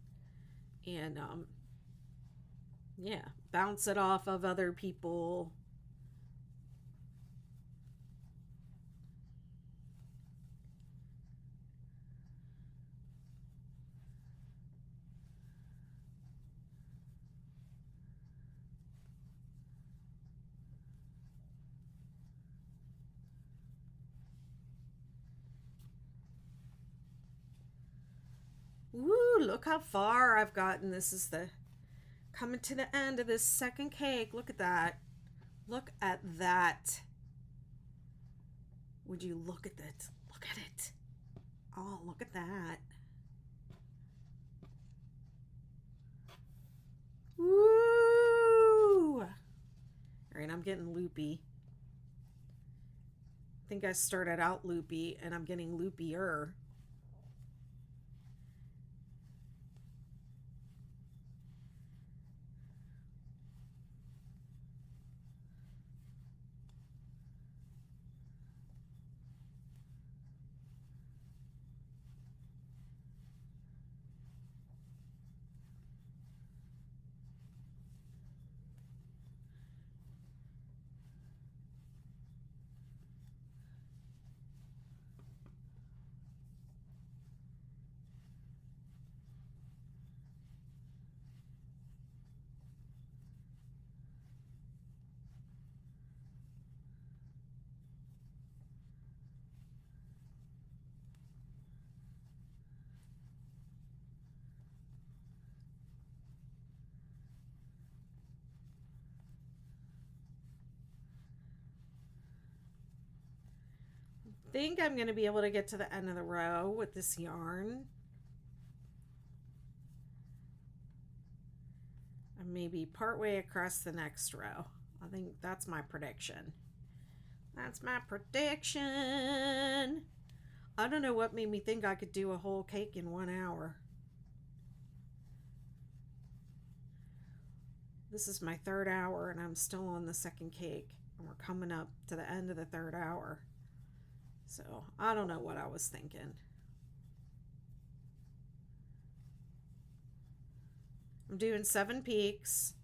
bounce it off of other people. Woo, look how far I've gotten. This is the coming to the end of this second cake. Look at that. Look at that. Would you look at it? Look at it. Oh, look at that. Woo! All right, I'm getting loopy. I think I started out loopy and I'm getting loopier. I think I'm going to be able to get to the end of the row with this yarn. And maybe partway across the next row. I think that's my prediction. That's my prediction. I don't know what made me think I could do a whole cake in 1 hour. This is my third hour and I'm still on the second cake. And we're coming up to the end of the third hour. So I don't know what I was thinking. I'm doing 7 peaks.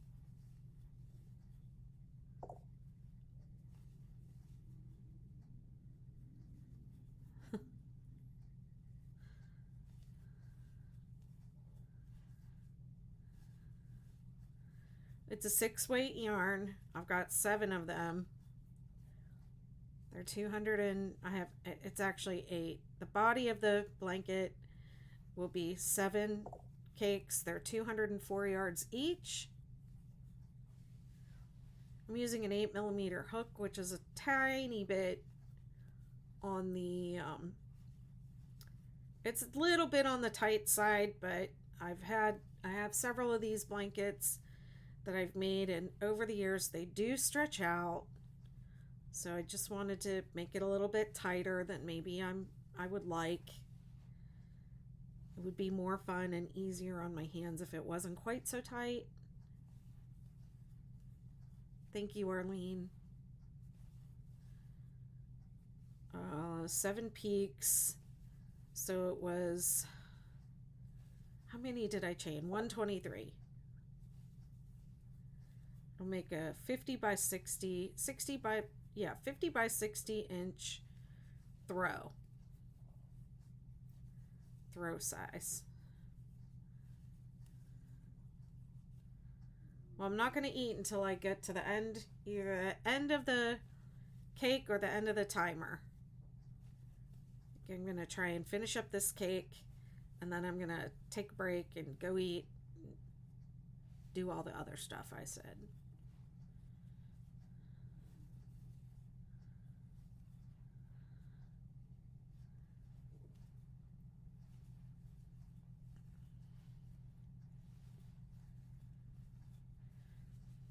It's a 6-weight yarn. I've got 7 of them. They're 200 and it's actually 8. The body of the blanket will be 7 cakes. They're 204 yards each. I'm using an 8mm hook, which is a tiny bit on the, it's a little bit on the tight side, but I have several of these blankets that I've made, and over the years they do stretch out. So I just wanted to make it a little bit tighter than maybe I would like. It would be more fun and easier on my hands if it wasn't quite so tight. Thank you, Arlene. 7 peaks. So it was, how many did I chain? 123. I'll make a 50 by 60 inch throw size. Well, I'm not going to eat until I get to the end, either the end of the cake or the end of the timer. I'm going to try and finish up this cake, and then I'm going to take a break and go eat, do all the other stuff I said.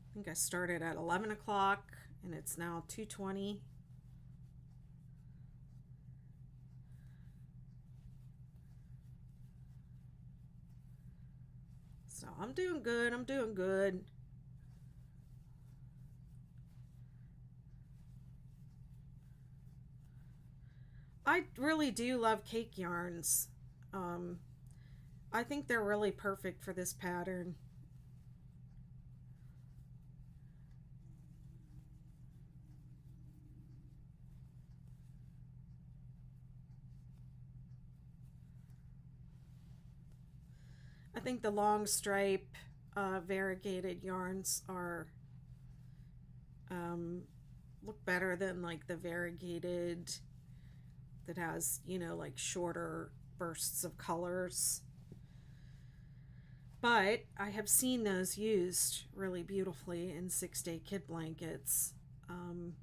I think I started at 11 o'clock and it's now 2:20. So I'm doing good. I'm doing good. I really do love cake yarns. I think they're really perfect for this pattern. I think the long stripe variegated yarns are look better than like the variegated that has, you know, like shorter bursts of colors. But I have seen those used really beautifully in 6-day kid blankets. Um,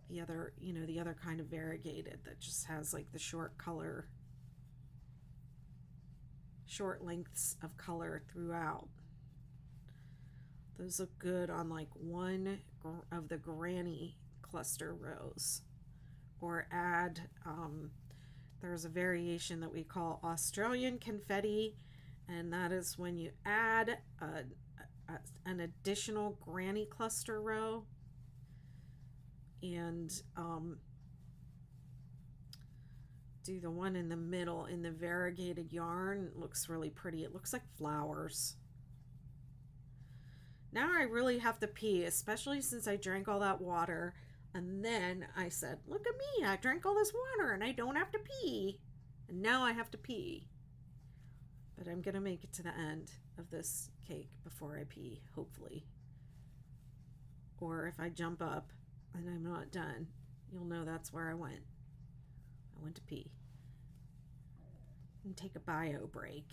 the other, the other kind of variegated that just has like the short lengths of color throughout. Those look good on like one of the granny cluster rows. Or add, there's a variation that we call Australian confetti, and that is when you add an additional granny cluster row and do the one in the middle in the variegated yarn. It looks really pretty. It looks like flowers. Now I really have to pee, especially since I drank all that water. And then I said, look at me, I drank all this water and I don't have to pee. And now I have to pee. But I'm going to make it to the end of this cake before I pee, hopefully. Or if I jump up and I'm not done, you'll know that's where I went. I went to pee. And take a bio break,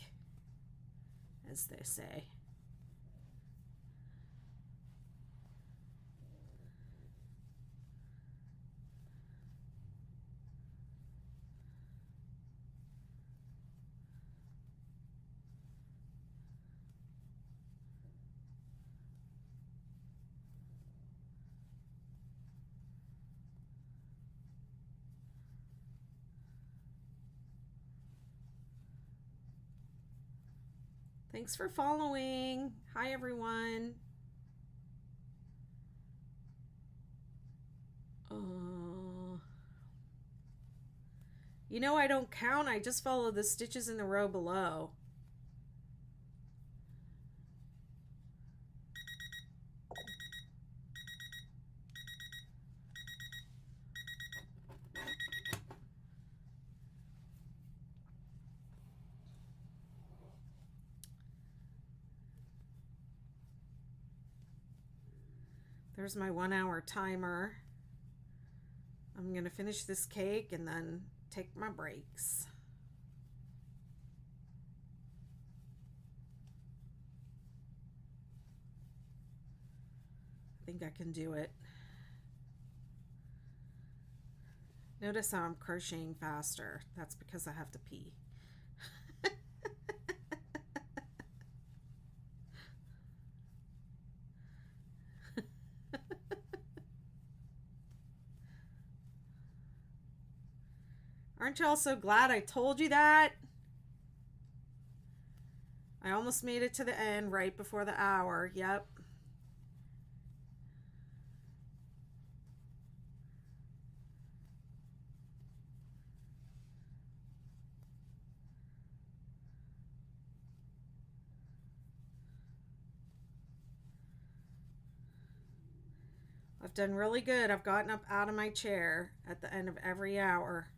as they say. Thanks for following. Hi, everyone. I don't count. I just follow the stitches in the row below. There's my 1-hour timer. I'm going to finish this cake and then take my breaks. I think I can do it. Notice how I'm crocheting faster. That's because I have to pee. Aren't y'all so glad I told you that? I almost made it to the end right before the hour. Yep. I've done really good. I've gotten up out of my chair at the end of every hour.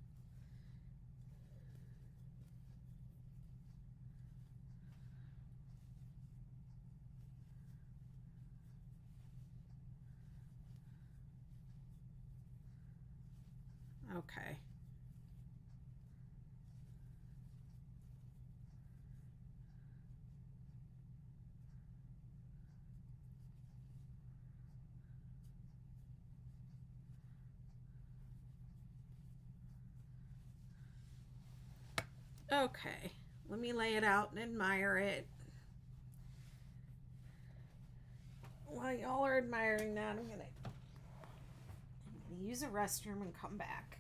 Okay. Okay, let me lay it out and admire it. While y'all are admiring that, I'm gonna use a restroom and come back.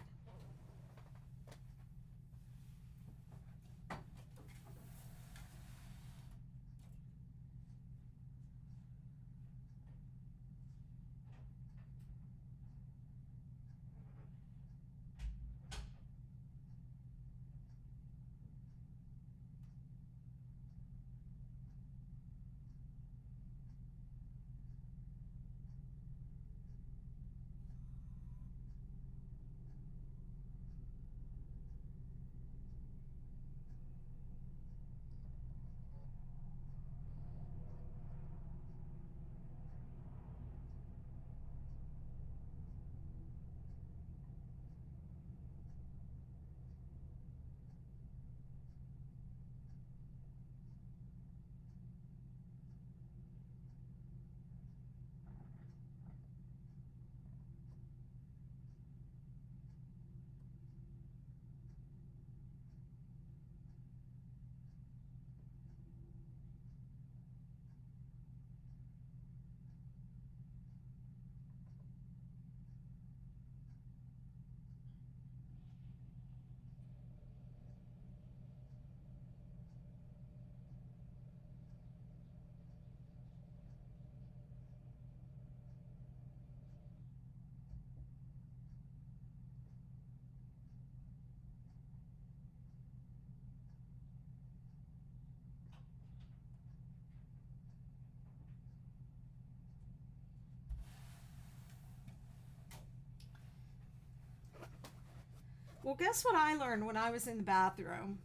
Well, guess what I learned when I was in the bathroom?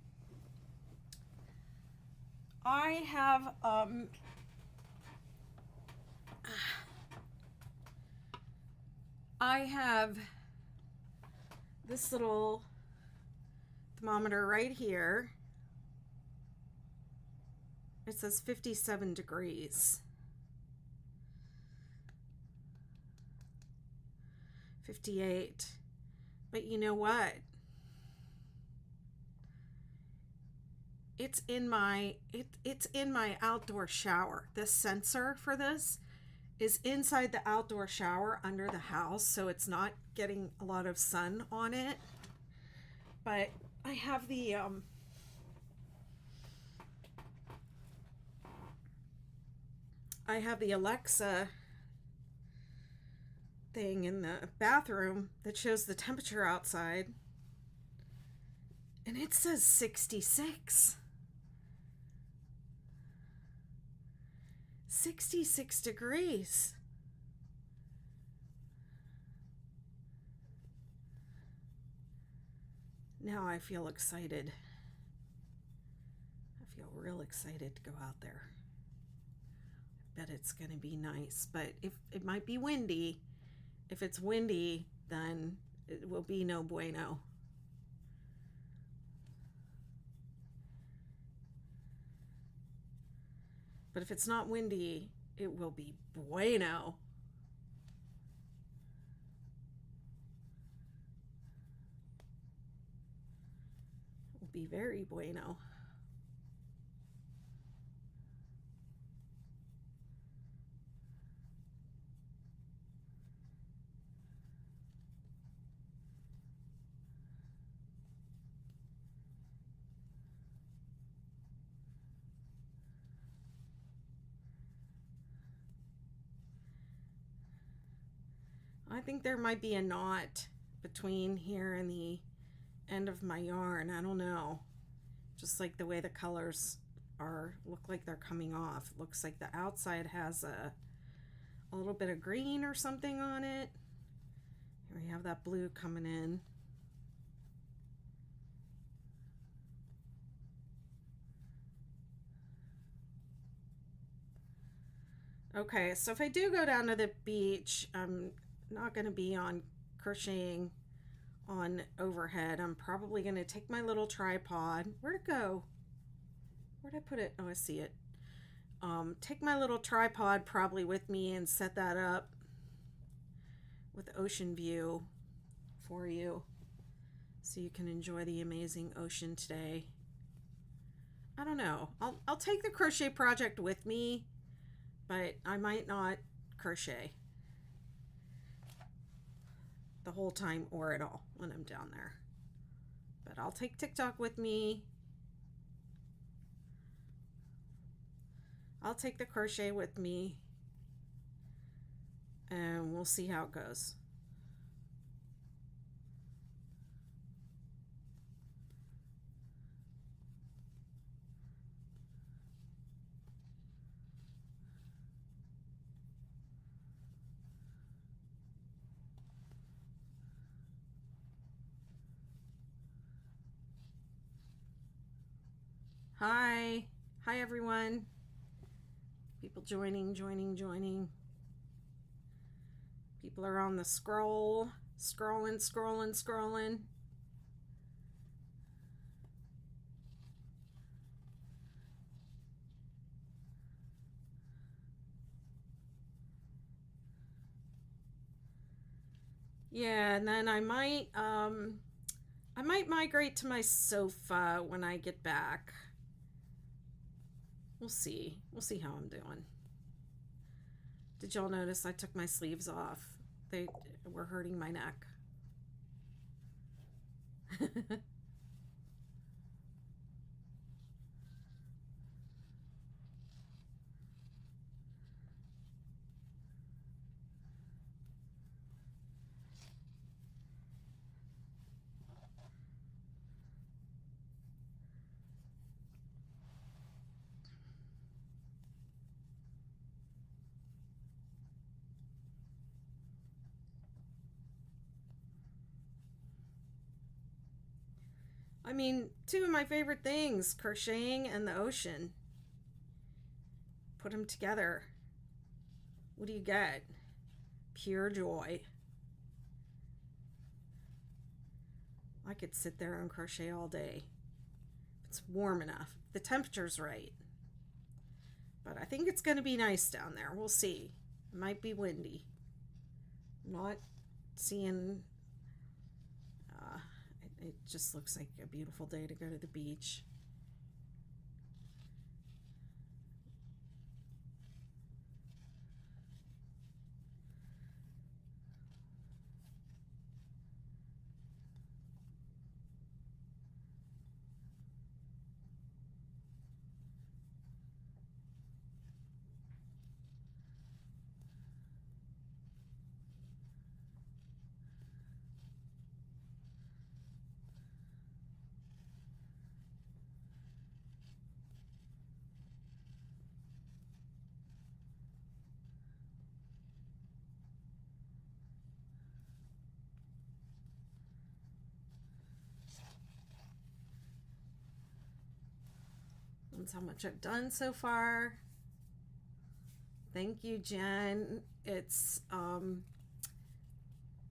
I have I have this little thermometer right here. It says 57 degrees. 58. But you know what? It's in my outdoor shower. This sensor for this is inside the outdoor shower under the house, so it's not getting a lot of sun on it. But I have the Alexa thing in the bathroom that shows the temperature outside, and it says 66. 66 degrees. Now I feel excited. I feel real excited to go out there. I bet it's going to be nice, but if it might be windy. If it's windy, then it will be no bueno. But if it's not windy, it will be bueno. It will be very bueno. I think there might be a knot between here and the end of my yarn. I don't know. Just like the way the colors look like they're coming off. Looks like the outside has a little bit of green or something on it. Here we have that blue coming in. Okay, so if I do go down to the beach, I'm not going to be on crocheting on overhead. I'm probably going to take my little tripod. Where'd it go? Where'd I put it? Oh, I see it. Take my little tripod probably with me and set that up with ocean view for you so you can enjoy the amazing ocean today. I don't know. I'll take the crochet project with me, but I might not crochet the whole time or at all when I'm down there. But I'll take TikTok with me. I'll take the crochet with me, and we'll see how it goes. Hi everyone. People joining. People are on the scrolling. Yeah, and then I might migrate to my sofa when I get back. We'll see how I'm doing. Did y'all notice I took my sleeves off? They were hurting my neck. I mean, two of my favorite things, crocheting and the ocean. Put them together. What do you get? Pure joy. I could sit there and crochet all day. It's warm enough. The temperature's right. But I think it's going to be nice down there. We'll see. It might be windy. I'm not seeing... it just looks like a beautiful day to go to the beach. That's how much I've done so far. Thank you, Jen. It's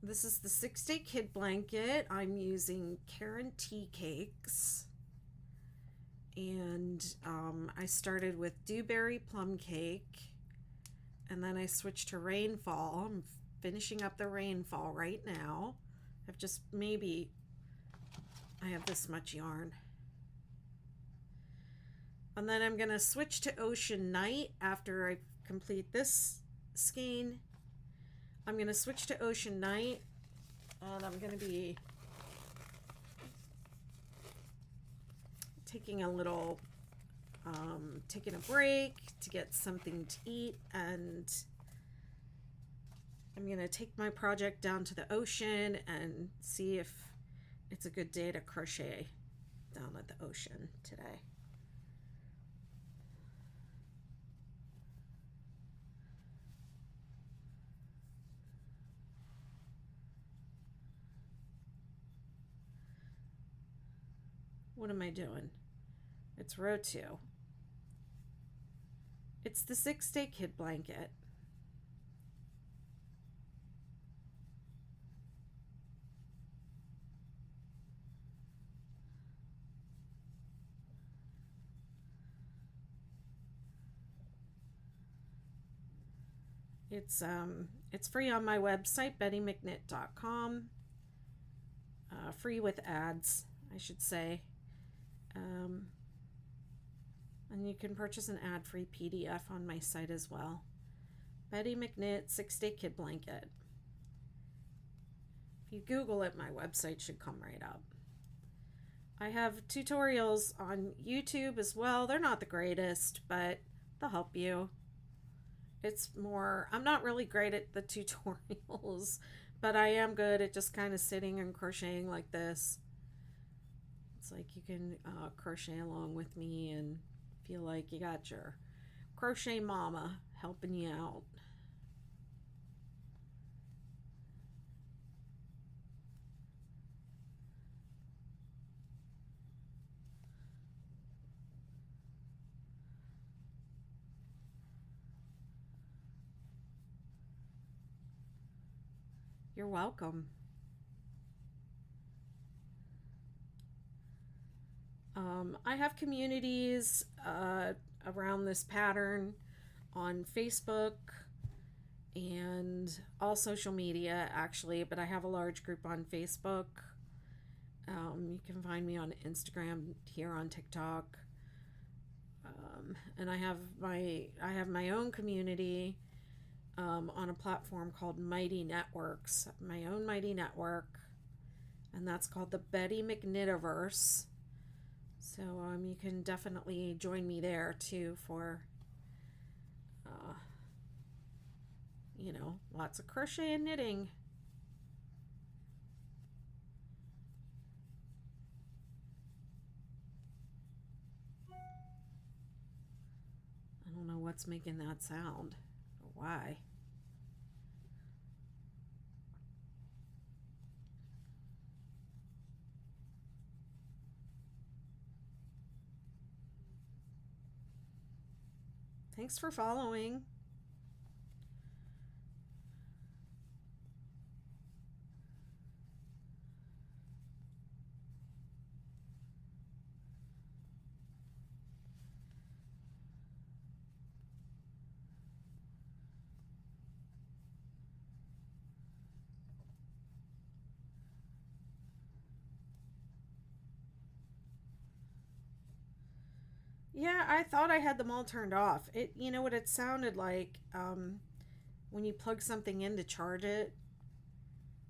this is the 6-day kid blanket. I'm using Karen tea cakes, and I started with dewberry plum cake, and then I switched to rainfall. I'm finishing up the rainfall right now. I've just I have this much yarn. And then I'm going to switch to Ocean Night after I complete this skein. I'm going to switch to Ocean Night, and I'm going to be taking a little, taking a break to get something to eat, and I'm going to take my project down to the ocean and see if it's a good day to crochet down at the ocean today. What am I doing? It's row 2. It's the 6-day kid blanket. It's free on my website, bettymcknit.com. Free with ads, I should say. And you can purchase an ad-free PDF on my site as well. Betty McKnit 6-day kid blanket. If you Google it, my website should come right up. I have tutorials on YouTube as well. They're not the greatest, but they'll help you. It's more, I'm not really great at the tutorials, but I am good at just kind of sitting and crocheting like this. It's like you can crochet along with me and feel like you got your crochet mama helping you out. You're welcome. I have communities around this pattern on Facebook and all social media, actually, but I have a large group on Facebook. You can find me on Instagram, here on TikTok, and I have my own community on a platform called Mighty Networks, my own Mighty Network, and that's called the Betty McKnitiverse. So you can definitely join me there too for lots of crochet and knitting. I don't know what's making that sound or why. Thanks for following. Yeah, I thought I had them all turned off. You know what it sounded like when you plug something in to charge it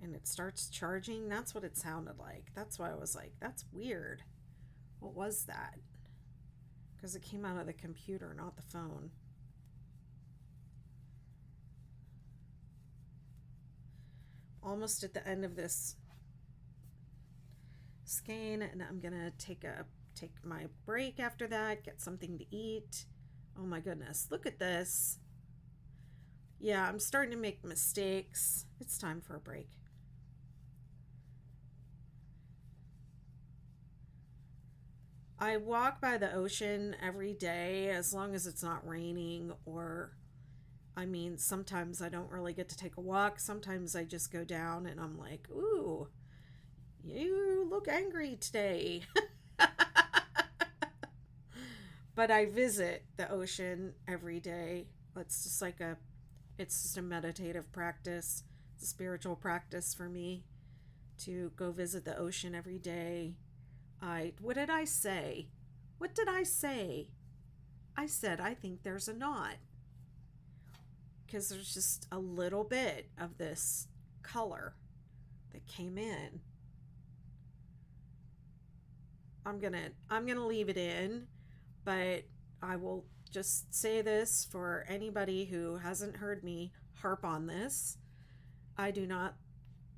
and it starts charging. That's what it sounded like. That's why I was like, that's weird. What was that? Because it came out of the computer, not the phone. Almost at the end of this skein, and I'm gonna take my break after that, get something to eat. Oh my goodness, look at this. Yeah, I'm starting to make mistakes. It's time for a break. I walk by the ocean every day as long as it's not raining, or I mean, sometimes I don't really get to take a walk. Sometimes I just go down and I'm like, ooh, you look angry today. But I visit the ocean every day. It's just a meditative practice. It's a spiritual practice for me to go visit the ocean every day. What did I say? What did I say? I said I think there's a knot because there's just a little bit of this color that came in. I'm gonna leave it in, but I will just say this for anybody who hasn't heard me harp on this. I do not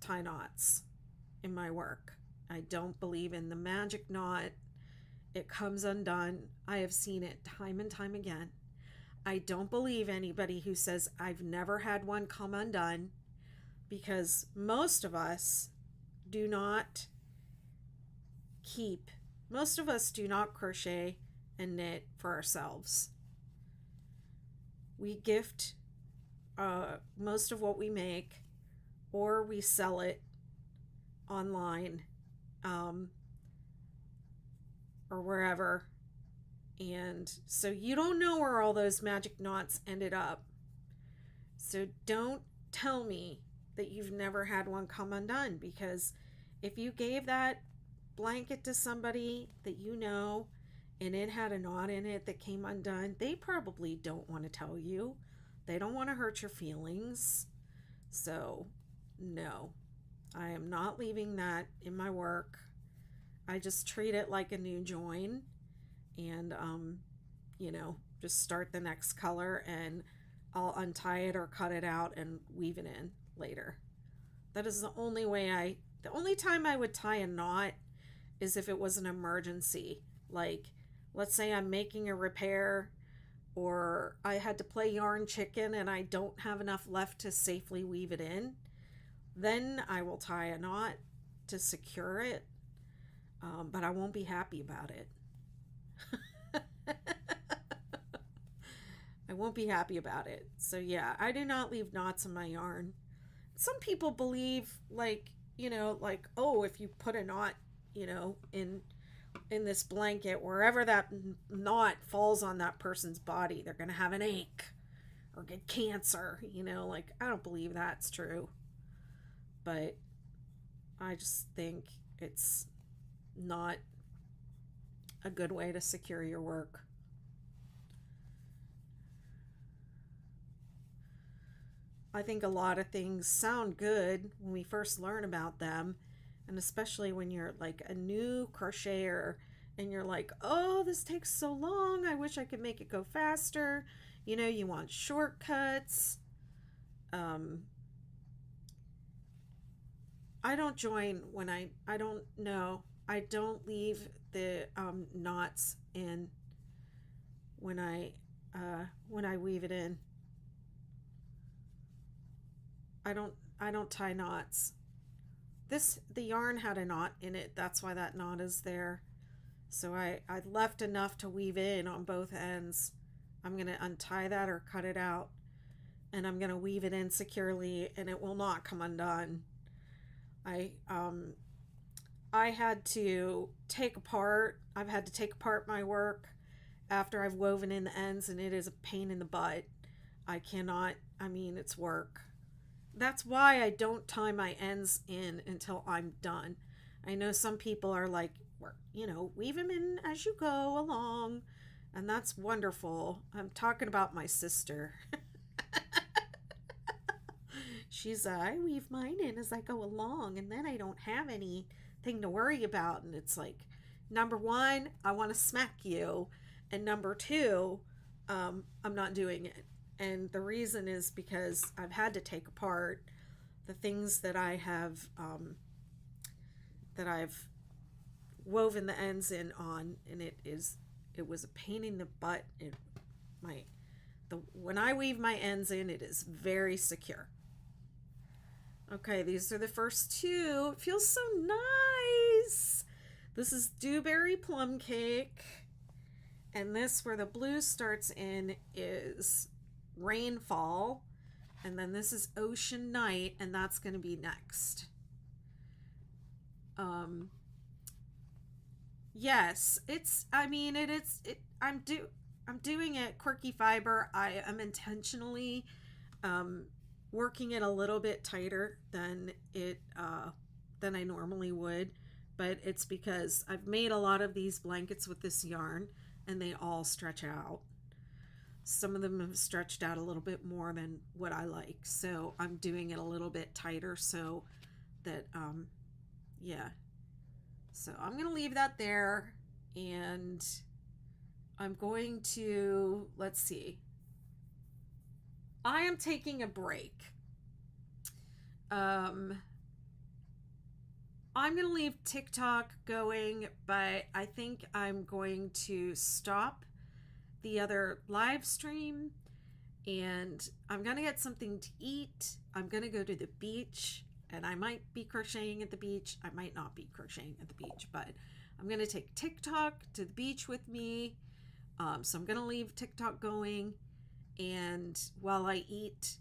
tie knots in my work. I don't believe in the magic knot. It comes undone. I have seen it time and time again. I don't believe anybody who says I've never had one come undone, because most of us do not do not crochet and knit for ourselves. We gift most of what we make, or we sell it online, or wherever. And so you don't know where all those magic knots ended up. So don't tell me that you've never had one come undone, because if you gave that blanket to somebody that you know and it had a knot in it that came undone, they probably don't want to tell you. They don't want to hurt your feelings. So, no, I am not leaving that in my work. I just treat it like a new join, and just start the next color, and I'll untie it or cut it out and weave it in later. That is the only time I would tie a knot is if it was an emergency. Like, let's say I'm making a repair, or I had to play yarn chicken and I don't have enough left to safely weave it in. Then I will tie a knot to secure it, but I won't be happy about it. I won't be happy about it. So yeah, I do not leave knots in my yarn. Some people believe, oh, if you put a knot, in this blanket, wherever that knot falls on that person's body, they're going to have an ache or get cancer. I don't believe that's true. But I just think it's not a good way to secure your work. I think a lot of things sound good when we first learn about them, and especially when you're like a new crocheter and you're like, oh, this takes so long, I wish I could make it go faster. You want shortcuts. I don't join when I don't know. I don't leave the knots in when I weave it in. I don't tie knots. The yarn had a knot in it. That's why that knot is there. So I left enough to weave in on both ends, I'm going to untie that or cut it out, and I'm going to weave it in securely, and it will not come undone. I um I had to take apart I've had to take apart my work after I've woven in the ends, and it is a pain in the butt. I cannot, I mean, it's work. That's why I don't tie my ends in until I'm done. I know some people are like, weave them in as you go along, and that's wonderful. I'm talking about my sister. I weave mine in as I go along, and then I don't have anything to worry about. And it's like, number one, I want to smack you, and number two, I'm not doing it. And the reason is because I've had to take apart the things that I've woven the ends in on, and it was a pain in the butt. When I weave my ends in, it is very secure. Okay, these are the first two. It feels so nice. This is Dewberry Plum Cake. And this, where the blue starts in, is Rainfall. And then this is Ocean Night, and that's going to be next. Yes, I'm doing it quirky fiber. I am intentionally working it a little bit tighter than I normally would, but it's because I've made a lot of these blankets with this yarn, and they all stretch out. Some of them have stretched out a little bit more than what I like, so I'm doing it a little bit tighter so that yeah. So I'm gonna leave that there, and I'm going to, let's see, I am taking a break. I'm going to leave TikTok going, but I think I'm going to stop the other live stream, and I'm going to get something to eat. I'm going to go to the beach, and I might be crocheting at the beach. I might not be crocheting at the beach, but I'm going to take TikTok to the beach with me. So I'm going to leave TikTok going, and while I eat,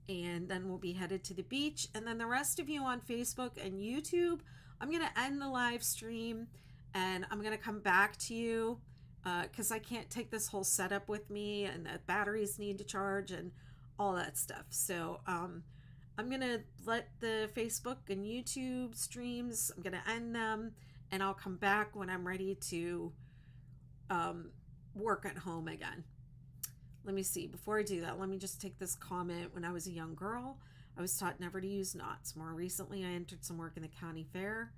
and then we'll be headed to the beach. And then the rest of you on Facebook and YouTube, I'm going to end the live stream, and I'm going to come back to you because I can't take this whole setup with me, and the batteries need to charge and all that stuff. So I'm going to let the Facebook and YouTube streams, I'm going to end them, and I'll come back when I'm ready to work at home again. Let me see. Before I do that, let me just take this comment. When I was a young girl, I was taught never to use knots. More recently, I entered some work in the county fair.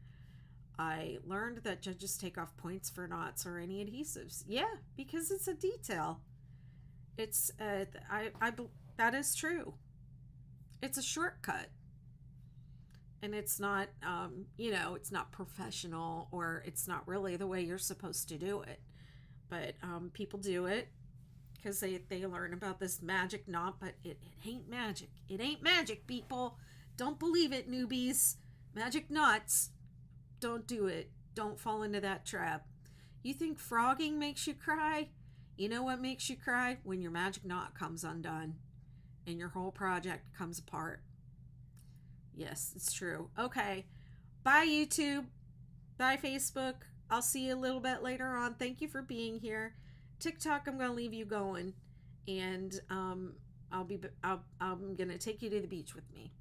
I learned that judges take off points for knots or any adhesives. Yeah, because it's a detail. It's that is true. It's a shortcut, and it's not it's not professional, or it's not really the way you're supposed to do it. But people do it because they learn about this magic knot, but it ain't magic. It ain't magic, people. Don't believe it, newbies. Magic knots. Don't do it. Don't fall into that trap. You think frogging makes you cry? You know what makes you cry? When your magic knot comes undone and your whole project comes apart. Yes, it's true. Okay. Bye, YouTube. Bye, Facebook. I'll see you a little bit later on. Thank you for being here. TikTok, I'm going to leave you going, and I'm going to take you to the beach with me.